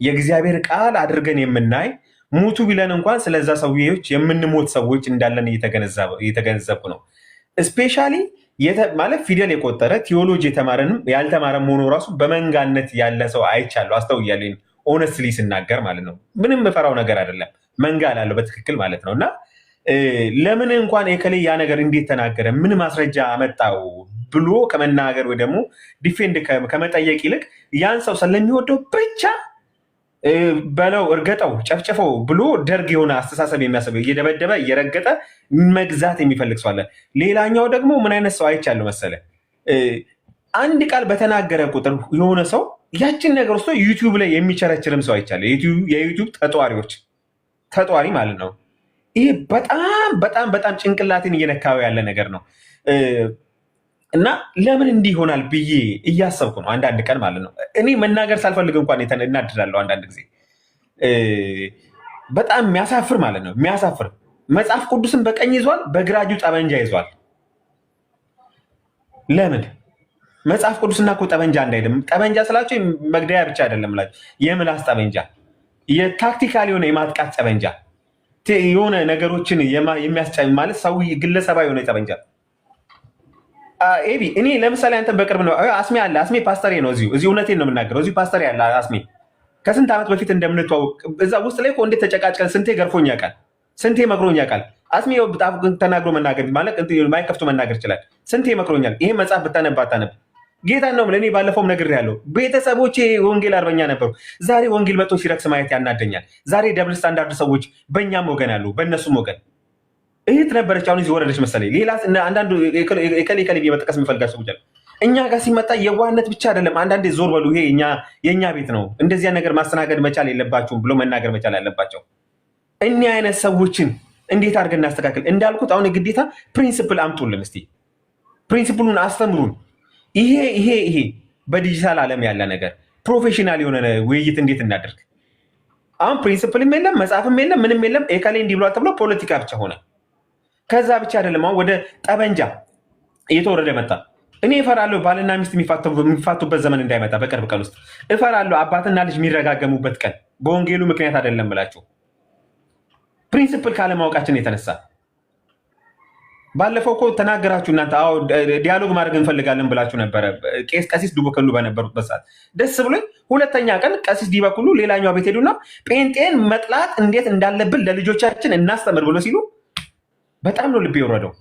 የእግዚአብሔር ቃል አድርገን የምናይ ሙቱ ቢለን እንኳን ስለዛ ሰዎች የምንሞት ሰዎች እንዳለን እየተገነዘብኩ ነው። ስፔሻሊ ማለት ፊደል የቆጠረ ቲዮሎጂ የተማረንም ያልተማረም ሆኖ ራሱ በመንጋነት ያለ ሰው አይቻለሁ፣ አስተውያለሁ። ኦነስትሊ ስናገር ማለት ነው። ምንም የምፈራው ነገር አይደለም። መንጋ ላለው በትክክል ማለት ነው። እና ለምን እንኳን የከሌ ያ ነገር እንዴት ተናገረ ምን ማስረጃ አመጣው ብሎ ከመናገር ወይ ደግሞ ዲፌንድ ከመጠየቅ ይልቅ ያን ሰው ስለሚወደው ብቻ በለው እርገጠው ጨፍጨፈው ብሎ ደርግ የሆነ አስተሳሰብ የሚያስበው እየደበደበ እየረገጠ መግዛት የሚፈልግ ሰው አለ። ሌላኛው ደግሞ ምን አይነት ሰው አይቻለሁ መሰለ፣ አንድ ቃል በተናገረ ቁጥር የሆነ ሰው ያችን ነገር ውስጥ ዩቲዩብ ላይ የሚቸረችርም ሰው አይቻለሁ። የዩቲዩብ ተጧሪ ማለት ነው። ይሄ በጣም ጭንቅላቴን እየነካው ያለ ነገር ነው። እና ለምን እንዲህ ይሆናል ብዬ እያሰብኩ ነው አንዳንድ ቀን ማለት ነው። እኔ መናገር ሳልፈልግ እንኳን እናድዳለሁ አንዳንድ ጊዜ። በጣም የሚያሳፍር ማለት ነው። የሚያሳፍር መጽሐፍ ቅዱስን በቀኝ ይዟል፣ በግራ እጁ ጠመንጃ ይዟል። ለምን? መጽሐፍ ቅዱስና እኮ ጠመንጃ እንዳይደለም። ጠመንጃ ስላቸው መግደያ ብቻ አይደለም ላቸው፣ የምላስ ጠመንጃ፣ የታክቲካል የሆነ የማጥቃት ጠመንጃ፣ የሆነ ነገሮችን የሚያስጫኝ ማለት ሰው ግለሰባዊ የሆነ ጠመንጃ። ኤቢ እኔ ለምሳሌ አንተ በቅርብ ነው አስሜ አለ። አስሜ ፓስተሬ ነው። እዚሁ እውነቴን ነው የምናገረው። እዚሁ ፓስተሬ አለ አስሜ። ከስንት ዓመት በፊት እንደምንተዋወቅ እዛ ውስጥ ላይ እንዴት ተጨቃጭቀን ስንቴ ገርፎኝ ያውቃል፣ ስንቴ መክሮኝ ያውቃል። አስሜ ተናግሮ መናገር ማለት ማይከፍቶ መናገር ይችላል። ስንቴ መክሮኛል። ይሄ መጽሐፍ ብታነብ አታነብ ጌታ ነው ለእኔ ባለፈውም ነግሬያለሁ። ቤተሰቦቼ ወንጌል አርበኛ ነበሩ። ዛሬ ወንጌል መጥቶ ሲረክስ ማየት ያናደኛል። ዛሬ ደብል ስታንዳርድ ሰዎች በእኛም ወገን አሉ፣ በእነሱም ወገን እህት ነበረች። አሁን እዚህ ወረደች መሰለኝ። ሌላ አንዳንዱ የከሌ መጥቀስ የሚፈልጋቸው ሰዎች አሉ። እኛ ጋር ሲመጣ የዋህነት ብቻ አይደለም። አንዳንዴ ዞር በሉ፣ ይሄ የእኛ ቤት ነው፣ እንደዚያ ነገር ማስተናገድ መቻል የለባቸውም ብሎ መናገር መቻል አለባቸው። እኒህ አይነት ሰዎችን እንዴት አድርገን እናስተካክል? እንዳልኩት አሁን ግዴታ ፕሪንሲፕል አምጡልን፣ እስቲ ፕሪንሲፕሉን አስተምሩን። ይሄ በዲጂታል ዓለም ያለ ነገር ፕሮፌሽናል የሆነ ውይይት እንዴት እናደርግ? አሁን ፕሪንሲፕልም የለም መጽሐፍም የለም ምንም የለም። ኤካሌ እንዲህ ብሏል ተብሎ ፖለቲካ ብቻ ሆነ። ከዛ ብቻ አይደለም፣ አሁን ወደ ጠበንጃ እየተወረደ መጣ። እኔ እፈራለሁ ባልና ሚስት የሚፋቱበት ዘመን እንዳይመጣ በቅርብ ቀን ውስጥ እፈራለሁ። አባትና ልጅ የሚረጋገሙበት ቀን በወንጌሉ ምክንያት አይደለም ብላችሁ ፕሪንሲፕል ካለማወቃችን የተነሳ ባለፈው እኮ ተናገራችሁ እናንተ። አዎ ዲያሎግ ማድረግ እንፈልጋለን ብላችሁ ነበረ። ቄስ ቀሲስ ዲበኩሉ በነበሩበት ሰዓት ደስ ብሎኝ፣ ሁለተኛ ቀን ቀሲስ ዲበኩሉ ሌላኛው ቤት ሄዱና ጴንጤን መጥላት እንዴት እንዳለብን ለልጆቻችን እናስተምር ብሎ ሲሉ በጣም ነው ልብ የወረደው።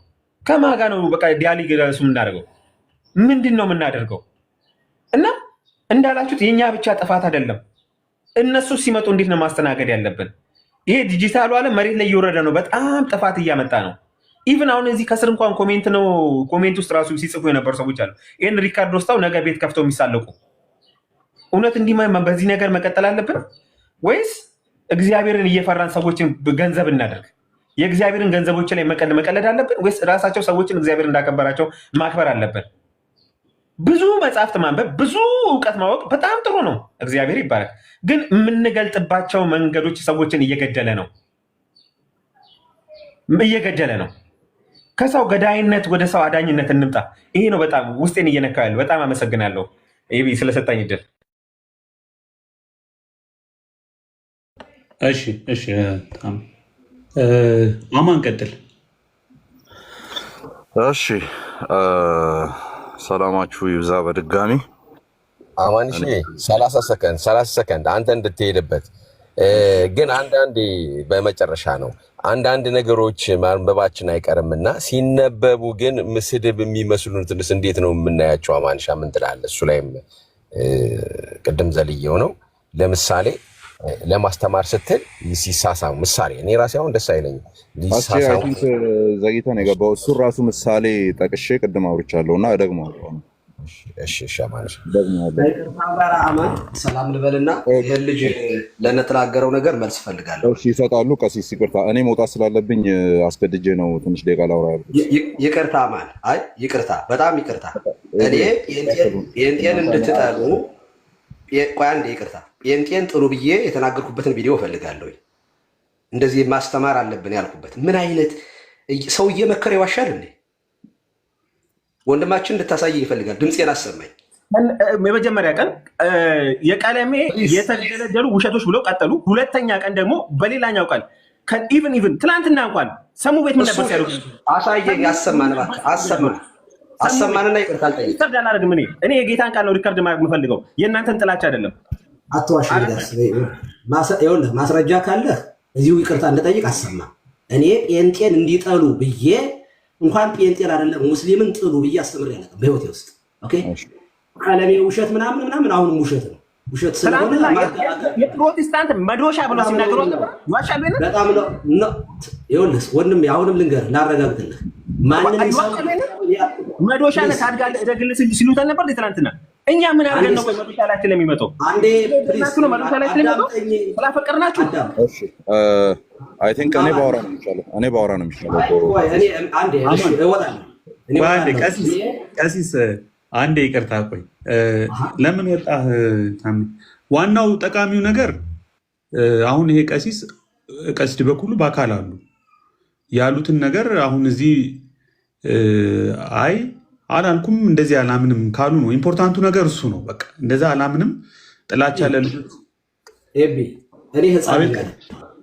ከማጋ ነው በቃ ዲያሊግ ሱ የምናደርገው ምንድን ነው የምናደርገው? እና እንዳላችሁት የእኛ ብቻ ጥፋት አይደለም። እነሱ ሲመጡ እንዴት ነው ማስተናገድ ያለብን? ይሄ ዲጂታሉ ዓለም መሬት ላይ እየወረደ ነው። በጣም ጥፋት እያመጣ ነው። ኢቭን አሁን እዚህ ከስር እንኳን ኮሜንት ውስጥ ራሱ ሲጽፉ የነበሩ ሰዎች አሉ። ይህን ሪካርድ ወስታው ነገ ቤት ከፍተው የሚሳለቁ። እውነት እንዲህ በዚህ ነገር መቀጠል አለብን ወይስ እግዚአብሔርን እየፈራን ሰዎችን ገንዘብ እናደርግ? የእግዚአብሔርን ገንዘቦች ላይ መቀለድ አለብን ወይስ ራሳቸው ሰዎችን እግዚአብሔር እንዳከበራቸው ማክበር አለብን? ብዙ መጽሐፍት ማንበብ ብዙ እውቀት ማወቅ በጣም ጥሩ ነው፣ እግዚአብሔር ይባረክ። ግን የምንገልጥባቸው መንገዶች ሰዎችን እየገደለ ነው። ከሰው ገዳይነት ወደ ሰው አዳኝነት እንምጣ። ይሄ ነው በጣም ውስጤን እየነካ ያለው። በጣም አመሰግናለሁ ኤቢ ስለሰጣኝ እድል። እሺ አማን ቀጥል። እሺ ሰላማችሁ ይብዛ በድጋሚ። አማን 30 ሰከንድ አንተ እንድትሄድበት ግን አንዳንዴ በመጨረሻ ነው አንዳንድ ነገሮች ማንበባችን አይቀርምና ሲነበቡ ግን ስድብ የሚመስሉትንስ እንዴት ነው የምናያቸው? አማንሻ ምን ትላለህ? እሱ ላይም ቅድም ዘልየው ነው። ለምሳሌ ለማስተማር ስትል ሲሳሳሙ ምሳሌ እኔ ራሴ አሁን ደስ አይለኝም። ዘግይተን የገባው እሱ ራሱ ምሳሌ ጠቅሼ ቅድም አውርቻለሁ እና ደግሞ አማን ሰላም ልበልና ይህን ልጅ ለነተናገረው ነገር መልስ ፈልጋለሁ። ይሰጣሉ። ቀሲስ ይቅርታ፣ እኔ መውጣት ስላለብኝ አስገድጄ ነው ትንሽ ደቂቃ ላውራ ያልኩት። ይቅርታ አማን፣ አይ ይቅርታ፣ በጣም ይቅርታ። እኔ ጴንጤን እንድትጠሉ ቆይ አንዴ ይቅርታ፣ ጴንጤን ጥሉ ብዬ የተናገርኩበትን ቪዲዮ እፈልጋለሁ። እንደዚህ ማስተማር አለብን ያልኩበት ምን አይነት ሰው እየመከረ ይዋሻል እንዴ? ወንድማችን እንድታሳየኝ ይፈልጋል። ድምፄን አሰማኝ። የመጀመሪያ ቀን የቀለሜ የተደለደሉ ውሸቶች ብለው ቀጠሉ። ሁለተኛ ቀን ደግሞ በሌላኛው ቀን ኢቭን ትናንትና እንኳን ሰሙ ቤት ምን ነበር ያሉት? አሳየኝ፣ አሰማን፣ እባክህ አሰማንና ይቅርታ አልጠይቅም። ሪከርድ አላደርግም። እኔ የጌታን ቃል ነው ሪከርድ ማድረግ የምፈልገው፣ የእናንተን ጥላቻ አይደለም። አትዋሽ። ይኸውልህ ማስረጃ ካለህ እዚሁ ይቅርታ እንድጠይቅ አሰማ። እኔ ጴንጤን እንዲጠሉ ብዬ እንኳን ጴንጤን አይደለም ሙስሊምን ጥሉ ብዬ አስተምሬ አላውቅም በህይወቴ ውስጥ። ኦኬ ቀለሜ ውሸት ምናምን አሁንም ውሸት ነው። ውሸት ስለሆነ የፕሮቴስታንት መዶሻ ብሎ ሲናገሩ ዋሻሉ ነው። በጣም ነው። ይኸውልህ ወንድም አሁንም ልንገርህ ላረጋግጥልህ፣ ማንንም መዶሻ ነህ ታድጋለህ እደግልህ ሲሉት ነበር ትናንትና። እኛ ምን አድርገን ነው መዶሻ ላይ ስለሚመጣው? አንዴ ፕሊዝ ነው መዶሻ ላይ ስለሚመጣው ስላፈቀርናችሁ። አይ ቲንክ እኔ ባወራ ነው የሚሻለው። አንዴ እወጣለሁ። ቀሲስ አንዴ ይቅርታ፣ ቆይ ለምን ወጣህ? ዋናው ጠቃሚው ነገር አሁን ይሄ ቀሲስ ዲበኩሉ በአካል አሉ ያሉትን ነገር አሁን እዚህ አይ አላልኩም እንደዚህ አላምንም ካሉ ነው ኢምፖርታንቱ ነገር እሱ ነው። በቃ እንደዛ አላምንም ጥላቻ ለልጆች እኔ ህፃን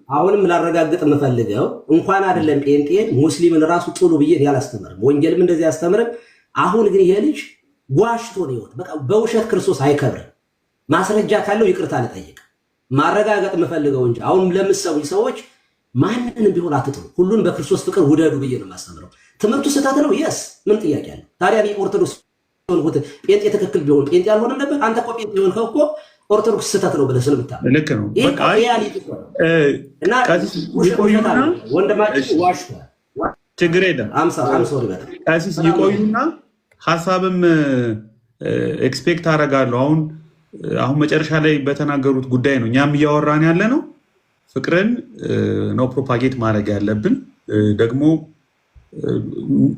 አሁንም ላረጋግጥ የምፈልገው እንኳን አይደለም ጴንጤን ሙስሊምን ራሱ ጥሉ ብዬ ያላስተምርም፣ ወንጌልም እንደዚህ አስተምርም። አሁን ግን ይሄ ልጅ ዋሽቶ ነው ይወት በቃ በውሸት ክርስቶስ አይከብርም። ማስረጃ ካለው ይቅርታ ልጠይቅ ማረጋገጥ የምፈልገው እንጂ አሁን ለምትሰሙኝ ሰዎች ማንንም ቢሆን አትጥሉ፣ ሁሉን በክርስቶስ ፍቅር ውደዱ ብዬ ነው የማስተምረው። ትምህርቱ ስህተት ነው የስ ምን ጥያቄ አለ ታዲያ? ኦርቶዶክስ ሆንኩት ጴንጤ ትክክል ቢሆን ጴንጤ አልሆነም ነበር? አንተ እኮ ጴንጤ የሆንከው እኮ ኦርቶዶክስ ስህተት ነው ብለህ ስለምታምን ልክ ነው። እና ወንድማችን ዋሽቷል። ችግር የለም። ቀሲስ ይቆዩና ሀሳብም ኤክስፔክት አደርጋለሁ። አሁን መጨረሻ ላይ በተናገሩት ጉዳይ ነው እኛም እያወራን ያለ ነው። ፍቅርን ነው ፕሮፓጌት ማድረግ ያለብን። ደግሞ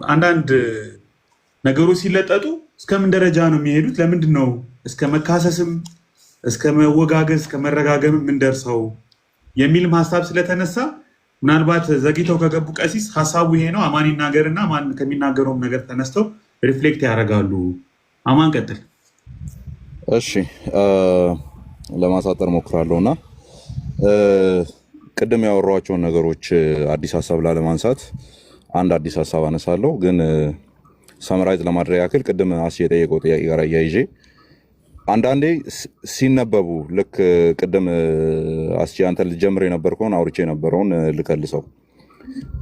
አንዳንድ ነገሮች ሲለጠጡ እስከምን ደረጃ ነው የሚሄዱት? ለምንድን ነው እስከ መካሰስም እስከ መወጋገዝ እስከ መረጋገም የምንደርሰው የሚልም ሀሳብ ስለተነሳ ምናልባት ዘግይተው ከገቡ ቀሲስ ሀሳቡ ይሄ ነው። አማን ይናገርና አማን ከሚናገረውም ነገር ተነስተው ሪፍሌክት ያደርጋሉ። አማን ቀጥል። እሺ ለማሳጠር ሞክራለሁና ቅድም ያወራኋቸውን ነገሮች አዲስ ሀሳብ ላለማንሳት አንድ አዲስ ሀሳብ አነሳለሁ። ግን ሰምራይዝ ለማድረግ ያክል ቅድም አስ የጠየቀው ጥያቄ ጋር አያይዤ አንዳንዴ ሲነበቡ ልክ ቅድም አስቺ አንተ ልጀምር የነበርከውን አውርቼ የነበረውን ልከልሰው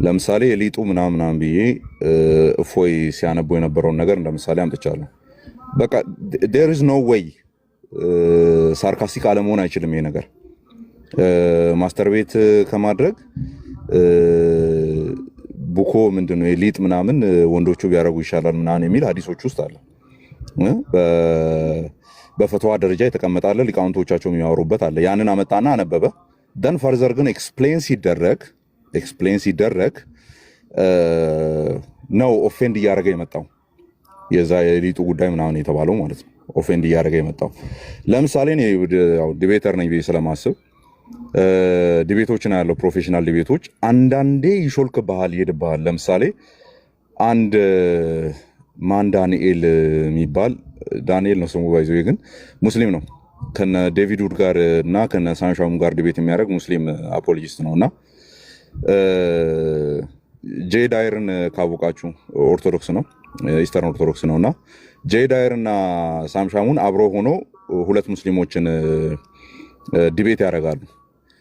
ለምሳሌ የሊጡ ምናምን ብዬ እፎይ ሲያነቡ የነበረውን ነገር እንደምሳሌ አምጥቻለሁ። በቃ there is no way ሳርካስቲክ አለመሆን አይችልም ይሄ ነገር። ማስተር ቤት ከማድረግ ቡኮ ምንድነው የሊጥ ምናምን ወንዶቹ ቢያረጉ ይሻላል ምናምን የሚል ሐዲሶች ውስጥ አለ። በፈትዋ ደረጃ የተቀመጣለ ሊቃውንቶቻቸው የሚያወሩበት አለ። ያንን አመጣና አነበበ። ደን ፈርዘር ግን ኤክስፕሌን ሲደረግ ነው ኦፌንድ እያደረገ የመጣው የዛ የሊጡ ጉዳይ ምናምን የተባለው ማለት ነው። ኦፌንድ እያደረገ የመጣው ለምሳሌ እኔ ዲቤተር ነኝ ብዬ ስለማስብ ዲቤቶችን ያለው ፕሮፌሽናል ዲቤቶች አንዳንዴ ይሾልክብሃል ይሄድብሃል። ለምሳሌ አንድ ማን ዳንኤል የሚባል ዳንኤል ነው ስሙ ባይዘው ግን ሙስሊም ነው። ከነ ዴቪድ ውድ ጋር እና ከነ ሳንሻም ጋር ዲቤት የሚያደርግ ሙስሊም አፖሎጂስት ነውና ጄ ዳይርን ካወቃችሁ ኦርቶዶክስ ነው ኢስተርን ኦርቶዶክስ ነውና ጄ ዳይር እና ሳምሻሙን አብሮ ሆኖ ሁለት ሙስሊሞችን ዲቤት ያደርጋሉ።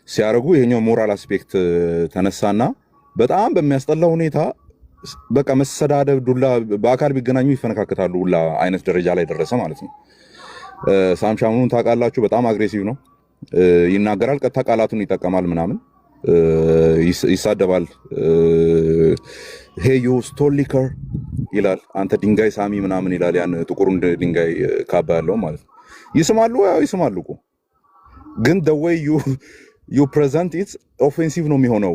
ሲያደርጉ ይሄኛው ሞራል አስፔክት ተነሳና በጣም በሚያስጠላ ሁኔታ በቃ መሰዳደብ ዱላ በአካል ቢገናኙ ይፈነካከታሉ ሁላ አይነት ደረጃ ላይ ደረሰ ማለት ነው። ሳምሻሙን ታውቃላችሁ፣ በጣም አግሬሲቭ ነው። ይናገራል፣ ቀጥታ ቃላቱን ይጠቀማል፣ ምናምን ይሳደባል። ሄይ ዩ ስቶል ሊከር ይላል፣ አንተ ድንጋይ ሳሚ ምናምን ይላል። ያን ጥቁሩን ድንጋይ ካባ ያለው ማለት ነው። ይስማሉ፣ ያው ይስማሉ እኮ ግን the way you present it offensive ነው የሚሆነው።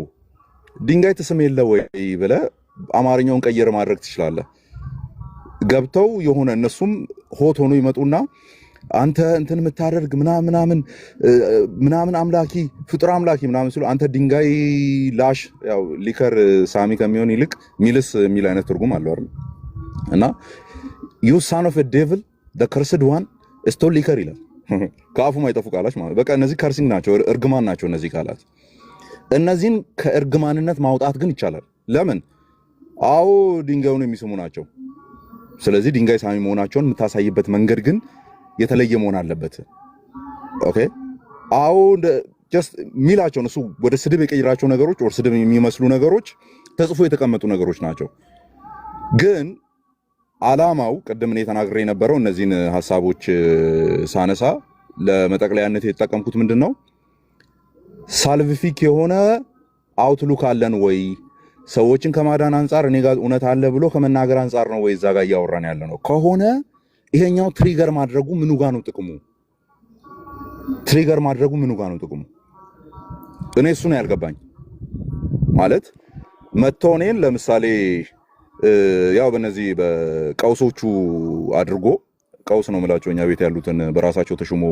ድንጋይ ትስም የለ ወይ ብለህ አማርኛውን ቀየር ማድረግ ትችላለህ። ገብተው የሆነ እነሱም ሆት ሆኖ ይመጡና አንተ እንትን የምታደርግ ምናምን አምላኪ ፍጡር አምላኪ ምናምን ሲሉ አንተ ድንጋይ ላሽ፣ ያው ሊከር ሳሚ ከሚሆን ይልቅ ሚልስ የሚል አይነት ትርጉም አለው አይደል? እና you son of a devil the cursed one stole liquor ይላል። ከአፉ ማይጠፉ ቃላት ማለት በቃ እነዚህ ከርሲንግ ናቸው፣ እርግማን ናቸው እነዚህ ቃላት። እነዚህን ከእርግማንነት ማውጣት ግን ይቻላል። ለምን? አዎ ድንጋዩን የሚስሙ ናቸው። ስለዚህ ድንጋይ ሳሚ መሆናቸውን የምታሳይበት መንገድ ግን የተለየ መሆን አለበት። ኦኬ አዎ ጀስት ሚላቸው እሱ ወደ ስድብ የቀየራቸው ነገሮች ወር ስድብ የሚመስሉ ነገሮች ተጽፎ የተቀመጡ ነገሮች ናቸው። ግን አላማው ቅድም እኔ ተናግሬ የነበረው እነዚህን ሐሳቦች ሳነሳ ለመጠቅለያነት የተጠቀምኩት ምንድነው ሳልቪፊክ የሆነ አውትሉክ አለን ወይ ሰዎችን ከማዳን አንፃር እኔ ጋር እውነት አለ ብሎ ከመናገር አንፃር ነው ወይ እዛ ጋር እያወራን ያለ ነው ከሆነ ይሄኛው ትሪገር ማድረጉ ምኑ ጋር ነው ጥቅሙ? ትሪገር ማድረጉ ምኑ ጋር ነው ጥቅሙ? እኔ እሱ ነው ያልገባኝ። ማለት መተው እኔን ለምሳሌ ያው በእነዚህ በቀውሶቹ አድርጎ ቀውስ ነው የምላቸው እኛ ቤት ያሉትን በራሳቸው ተሹሞ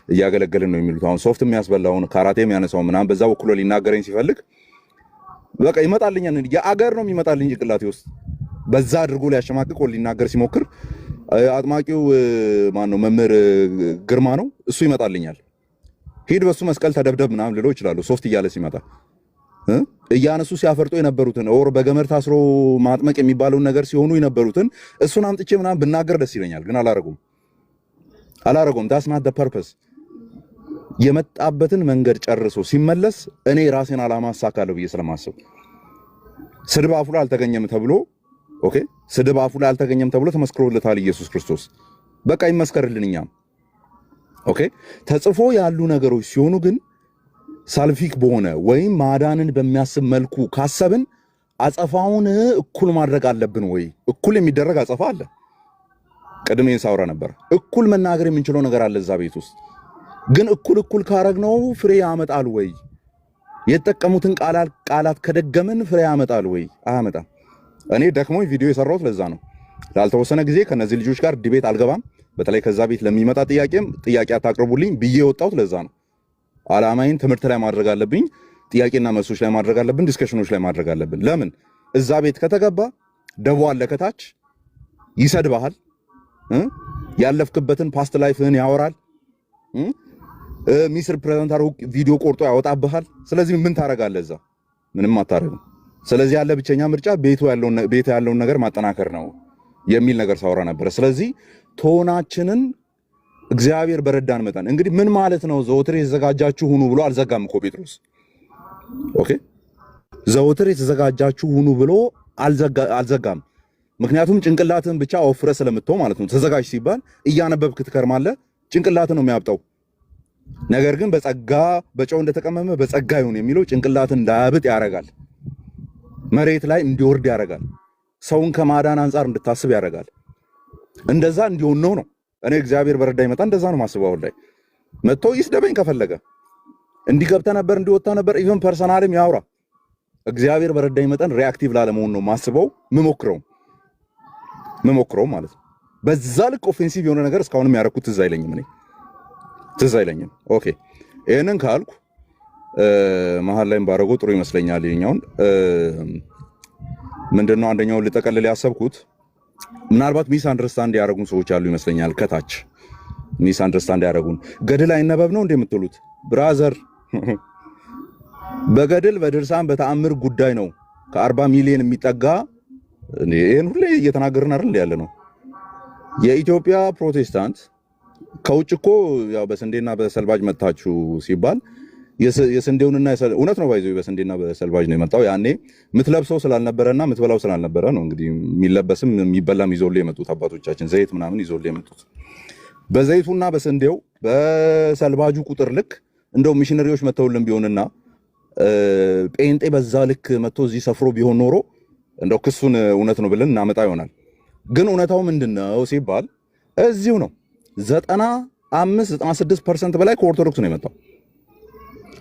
እያገለገልን ነው የሚሉት አሁን ሶፍት የሚያስበላውን ካራቴ የሚያነሳው ምናምን በዛ በኩል ሊናገረኝ ሲፈልግ በቃ ይመጣልኛል። የአገር ነው የሚመጣልኝ ጭንቅላቴ ውስጥ በዛ አድርጎ ሊያሸማቅቅ ሊናገር ሲሞክር አጥማቂው ማን ነው መምህር ግርማ ነው እሱ ይመጣልኛል። ሂድ በሱ መስቀል ተደብደብ ምናምን ልለው ይችላል። ሶፍት እያለ ሲመጣ እያነሱ ሲያፈርጡ የነበሩትን ኦር በገመድ ታስሮ ማጥመቅ የሚባለውን ነገር ሲሆኑ የነበሩትን እሱን አምጥቼ ምናምን ብናገር ደስ ይለኛል። ግን አላረጉም። that's not the purpose። የመጣበትን መንገድ ጨርሶ ሲመለስ እኔ ራሴን አላማ አሳካለሁ ብዬ ስለማስብ ስድብ አፉ ላይ አልተገኘም ተብሎ ኦኬ ስድብ አፉ ላይ አልተገኘም ተብሎ ተመስክሮለታል ኢየሱስ ክርስቶስ። በቃ ይመስከርልን እኛም ኦኬ። ተጽፎ ያሉ ነገሮች ሲሆኑ ግን ሳልፊክ በሆነ ወይም ማዳንን በሚያስብ መልኩ ካሰብን አጸፋውን እኩል ማድረግ አለብን ወይ? እኩል የሚደረግ አጸፋ አለ። ቀድሜ ሳውራ ነበር። እኩል መናገር የምንችለው ነገር አለ እዛ ቤት ውስጥ። ግን እኩል ካረግነው ፍሬ ያመጣል ወይ? የተጠቀሙትን ቃላት ከደገምን ፍሬ ያመጣል ወይ? አያመጣም። እኔ ደክሞኝ ቪዲዮ የሰራሁት ለዛ ነው። ላልተወሰነ ጊዜ ከነዚህ ልጆች ጋር ዲቤት አልገባም። በተለይ ከዛ ቤት ለሚመጣ ጥያቄ አታቅርቡልኝ ብዬ ወጣሁት። ለዛ ነው አላማዬን ትምህርት ላይ ማድረግ አለብኝ፣ ጥያቄና መልሶች ላይ ማድረግ አለብን፣ ዲስከሽኖች ላይ ማድረግ አለብን። ለምን እዛ ቤት ከተገባ ደቦ አለ ከታች ይሰድብሃል፣ ያለፍክበትን ፓስት ላይፍህን ያወራል፣ ሚስ ሪፕሬዘንት አድርጎ ቪዲዮ ቆርጦ ያወጣብሃል። ስለዚህ ምን ታረጋለህ? እዛ ምንም አታረግም። ስለዚህ ያለ ብቸኛ ምርጫ ቤቱ ያለውን ነገር ማጠናከር ነው የሚል ነገር ሳወራ ነበር። ስለዚህ ቶናችንን እግዚአብሔር በረዳን መጠን እንግዲህ ምን ማለት ነው? ዘወትር የተዘጋጃችሁ ሁኑ ብሎ አልዘጋም እኮ ጴጥሮስ። ኦኬ ዘወትር የተዘጋጃችሁ ሁኑ ብሎ አልዘጋም። ምክንያቱም ጭንቅላትን ብቻ ወፍረ ስለምትተው ማለት ነው። ተዘጋጅ ሲባል እያነበብክ ትከርማለህ፣ ጭንቅላትን ነው የሚያብጠው። ነገር ግን በጸጋ በጨው እንደተቀመመ በጸጋ ይሁን የሚለው ጭንቅላትን እንዳያብጥ ያደርጋል፣ መሬት ላይ እንዲወርድ ያደርጋል፣ ሰውን ከማዳን አንጻር እንድታስብ ያደርጋል። እንደዛ እንዲሆን ነው። እኔ እግዚአብሔር በረዳ ይመጣ እንደዛ ነው ማስበው። ላይ መጥቶ ይስደበኝ ከፈለገ እንዲገብተ ነበር እንዲወጣ ነበር ኢቭን ፐርሰናልም ያውራ። እግዚአብሔር በረዳ ይመጣን ሪአክቲቭ ላለመሆን ነው ማስበው ምሞክረው ማለት ነው። በዛ ልክ ኦፌንሲቭ የሆነ ነገር እስካሁንም ያደረኩት ትዝ አይለኝም። ኦኬ ይሄንን ካልኩ መሀል ላይም ባረገው ጥሩ ይመስለኛል። ይሄኛውን ምንድነው አንደኛውን ልጠቀልል ያሰብኩት ምናልባት ሚስ አንደርስታንድ ያደረጉን ሰዎች አሉ ይመስለኛል። ከታች ሚስ አንደርስታንድ ያደረጉን ገድል አይነበብ ነው እንደምትሉት ብራዘር፣ በገድል በድርሳን በተአምር ጉዳይ ነው ከ40 ሚሊዮን የሚጠጋ ይሄን ሁሌ እየተናገርን አይደል ያለ ነው። የኢትዮጵያ ፕሮቴስታንት ከውጭ እኮ ያው በስንዴና በሰልባጅ መታችሁ ሲባል የስንዴውንና እውነት ነው ባይዘው በስንዴና በሰልባጅ ነው የመጣው። ያኔ ምትለብሰው ስላልነበረና ምትበላው ስላልነበረ ነው እንግዲህ የሚለበስም የሚበላም ይዞልህ የመጡት አባቶቻችን ዘይት ምናምን ይዞልህ የመጡት። በዘይቱና በስንዴው በሰልባጁ ቁጥር ልክ እንደው ሚሽነሪዎች መተውልን ቢሆንና ጴንጤ በዛ ልክ መጥቶ እዚህ ሰፍሮ ቢሆን ኖሮ እንደው ክሱን እውነት ነው ብለን እናመጣ ይሆናል። ግን እውነታው ምንድነው ሲባል እዚሁ ነው 95-96% በላይ ከኦርቶዶክስ ነው የመጣው።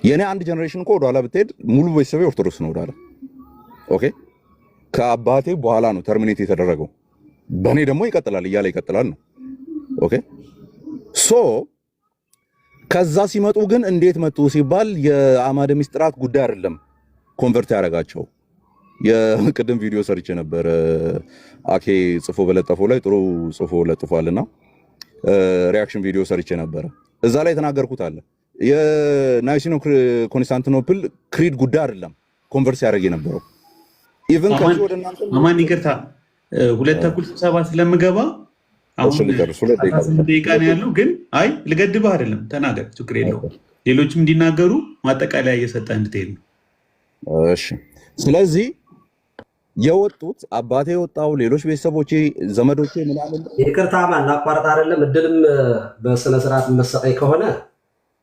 የኔ አንድ ጀነሬሽን እኮ ወደኋላ ብትሄድ ሙሉ ቤተሰቤ ኦርቶዶክስ ነው ወደኋላ። ኦኬ ከአባቴ በኋላ ነው ተርሚኔት የተደረገው። በእኔ ደግሞ ይቀጥላል እያለ ይቀጥላል ነው። ኦኬ ሶ ከዛ ሲመጡ ግን እንዴት መጡ ሲባል የአማደ ምስጢራት ጉዳይ አይደለም ኮንቨርት ያደረጋቸው። የቅድም ቪዲዮ ሰርቼ ነበር አኬ ጽፎ በለጠፈው ላይ ጥሩ ጽፎ ለጥፏልና ሪአክሽን ቪዲዮ ሰርቼ ነበር። እዛ ላይ የተናገርኩት አለ የናይሲኖ ኮንስታንቲኖፕል ክሪድ ጉዳይ አይደለም ኮንቨርስ ያደረገ የነበረው። ኢቭን ከዚህ ወደ እናንተ አማን ይቅርታ 2 ተኩል ስብሰባ ስለምገባ አሁን ደቂቃ ነው ያለው። ግን አይ ልገድብህ አይደለም ተናገር፣ ችግር የለውም። ሌሎችም እንዲናገሩ ማጠቃለያ እየሰጠህ እንድትሄድ ነው። እሺ ስለዚህ የወጡት አባቴ የወጣው ሌሎች ቤተሰቦቼ ዘመዶቼ ምናምን ይቅርታ ማን አቋርጥ አይደለም እድልም በስነ ስርዓት መሰጠኝ ከሆነ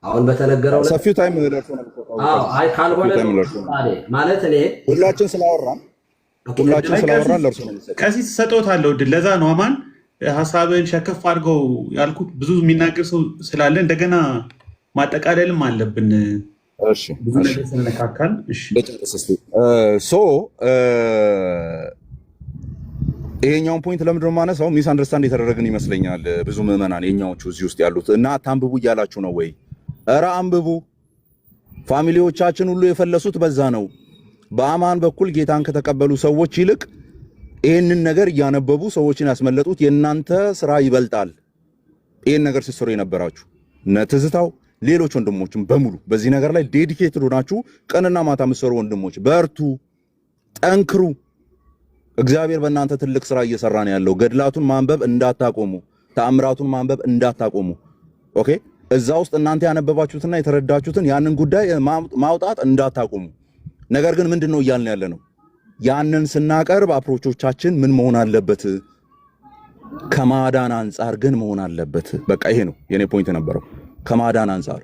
አሁን በተነገረው ሰፊው ታይም ለርሶ ነው። አይ ካልሆነ ማለት እኔ ሁላችን ስላወራን ለርሶ ነው። ቀሲስ ሰጦታለሁ እድል። ለዛ ነው አማን ሐሳብን ሸከፍ አድርገው ያልኩት። ብዙ የሚናገር ሰው ስላለ እንደገና ማጠቃለልም አለብን። እሺ ብዙ ነገር ስለነካካል። እሺ ሶ ይሄኛውን ፖይንት ለምንድን ነው የማነሳው? ሚስ አንደርስታንድ የተደረግን ይመስለኛል ብዙ ምዕመናን የኛዎቹ እዚህ ውስጥ ያሉት እና አታንብቡ እያላችሁ ነው ወይ? ኧረ አንብቡ። ፋሚሊዎቻችን ሁሉ የፈለሱት በዛ ነው። በአማን በኩል ጌታን ከተቀበሉ ሰዎች ይልቅ ይህንን ነገር እያነበቡ ሰዎችን ያስመለጡት የእናንተ ስራ ይበልጣል። ይህን ነገር ሲሰሩ የነበራችሁ እነ ትዝታው ሌሎች ወንድሞችም በሙሉ በዚህ ነገር ላይ ዴዲኬትድ ሆናችሁ ቀንና ማታ የምትሰሩ ወንድሞች በርቱ፣ ጠንክሩ። እግዚአብሔር በእናንተ ትልቅ ስራ እየሰራ ነው ያለው። ገድላቱን ማንበብ እንዳታቆሙ፣ ተአምራቱን ማንበብ እንዳታቆሙ። ኦኬ እዛ ውስጥ እናንተ ያነበባችሁትና የተረዳችሁትን ያንን ጉዳይ ማውጣት እንዳታቆሙ። ነገር ግን ምንድነው እያልን ያለ ነው? ያንን ስናቀርብ አፕሮቾቻችን ምን መሆን አለበት? ከማዳን አንጻር ግን መሆን አለበት። በቃ ይሄ ነው የኔ ፖይንት ነበረው። ከማዳን አንጻር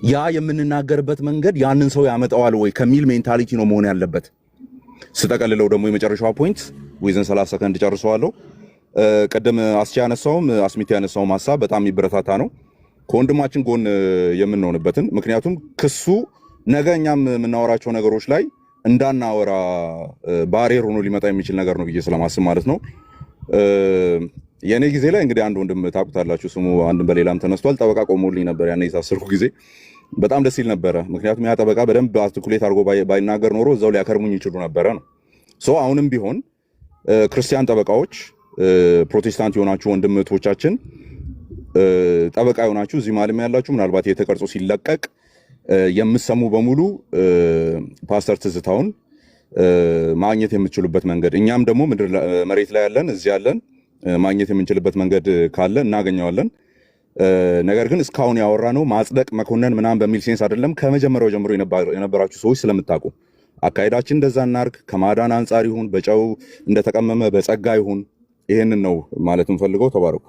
ያ የምንናገርበት መንገድ ያንን ሰው ያመጣዋል ወይ ከሚል ሜንታሊቲ ነው መሆን ያለበት። ስጠቀልለው ደግሞ የመጨረሻው ፖይንት ዊዝን 30 ሰከንድ ጨርሰዋለሁ። ቀደም አስሚት ያነሳውም ሐሳብ በጣም የሚበረታታ ነው። ከወንድማችን ጎን የምንሆንበትን ምክንያቱም ክሱ ነገ እኛም የምናወራቸው ነገሮች ላይ እንዳናወራ ባሪየር ሆኖ ሊመጣ የሚችል ነገር ነው ብዬ ስለማስብ ማለት ነው። የኔ ጊዜ ላይ እንግዲህ አንድ ወንድም ታውቁታላችሁ፣ ስሙ አንድ በሌላም ተነስቷል። ጠበቃ ቆሞልኝ ነበር ያኔ የታሰርኩ ጊዜ። በጣም ደስ ይል ነበረ። ምክንያቱም ያ ጠበቃ በደንብ አርቲኩሌት አድርጎ ባይናገር ኖሮ እዛው ሊያከርሙኝ ይችሉ ነበረ ነው። ሶ አሁንም ቢሆን ክርስቲያን ጠበቃዎች፣ ፕሮቴስታንት የሆናችሁ ወንድምቶቻችን ጠበቃ የሆናችሁ እዚህ ማለም ያላችሁ ምናልባት የተቀርጾ ሲለቀቅ የምትሰሙ በሙሉ ፓስተር ትዝታውን ማግኘት የምትችሉበት መንገድ እኛም ደግሞ መሬት ላይ ያለን እዚህ ያለን ማግኘት የምንችልበት መንገድ ካለ እናገኘዋለን። ነገር ግን እስካሁን ያወራ ነው ማጽደቅ መኮነን ምናምን በሚል ሴንስ አይደለም። ከመጀመሪያው ጀምሮ የነበራችሁ ሰዎች ስለምታውቁ አካሄዳችን እንደዛ እናርግ፣ ከማዳን አንጻር ይሁን በጨው እንደተቀመመ በጸጋ ይሁን፣ ይሄንን ነው ማለት እንፈልገው። ተባረኩ።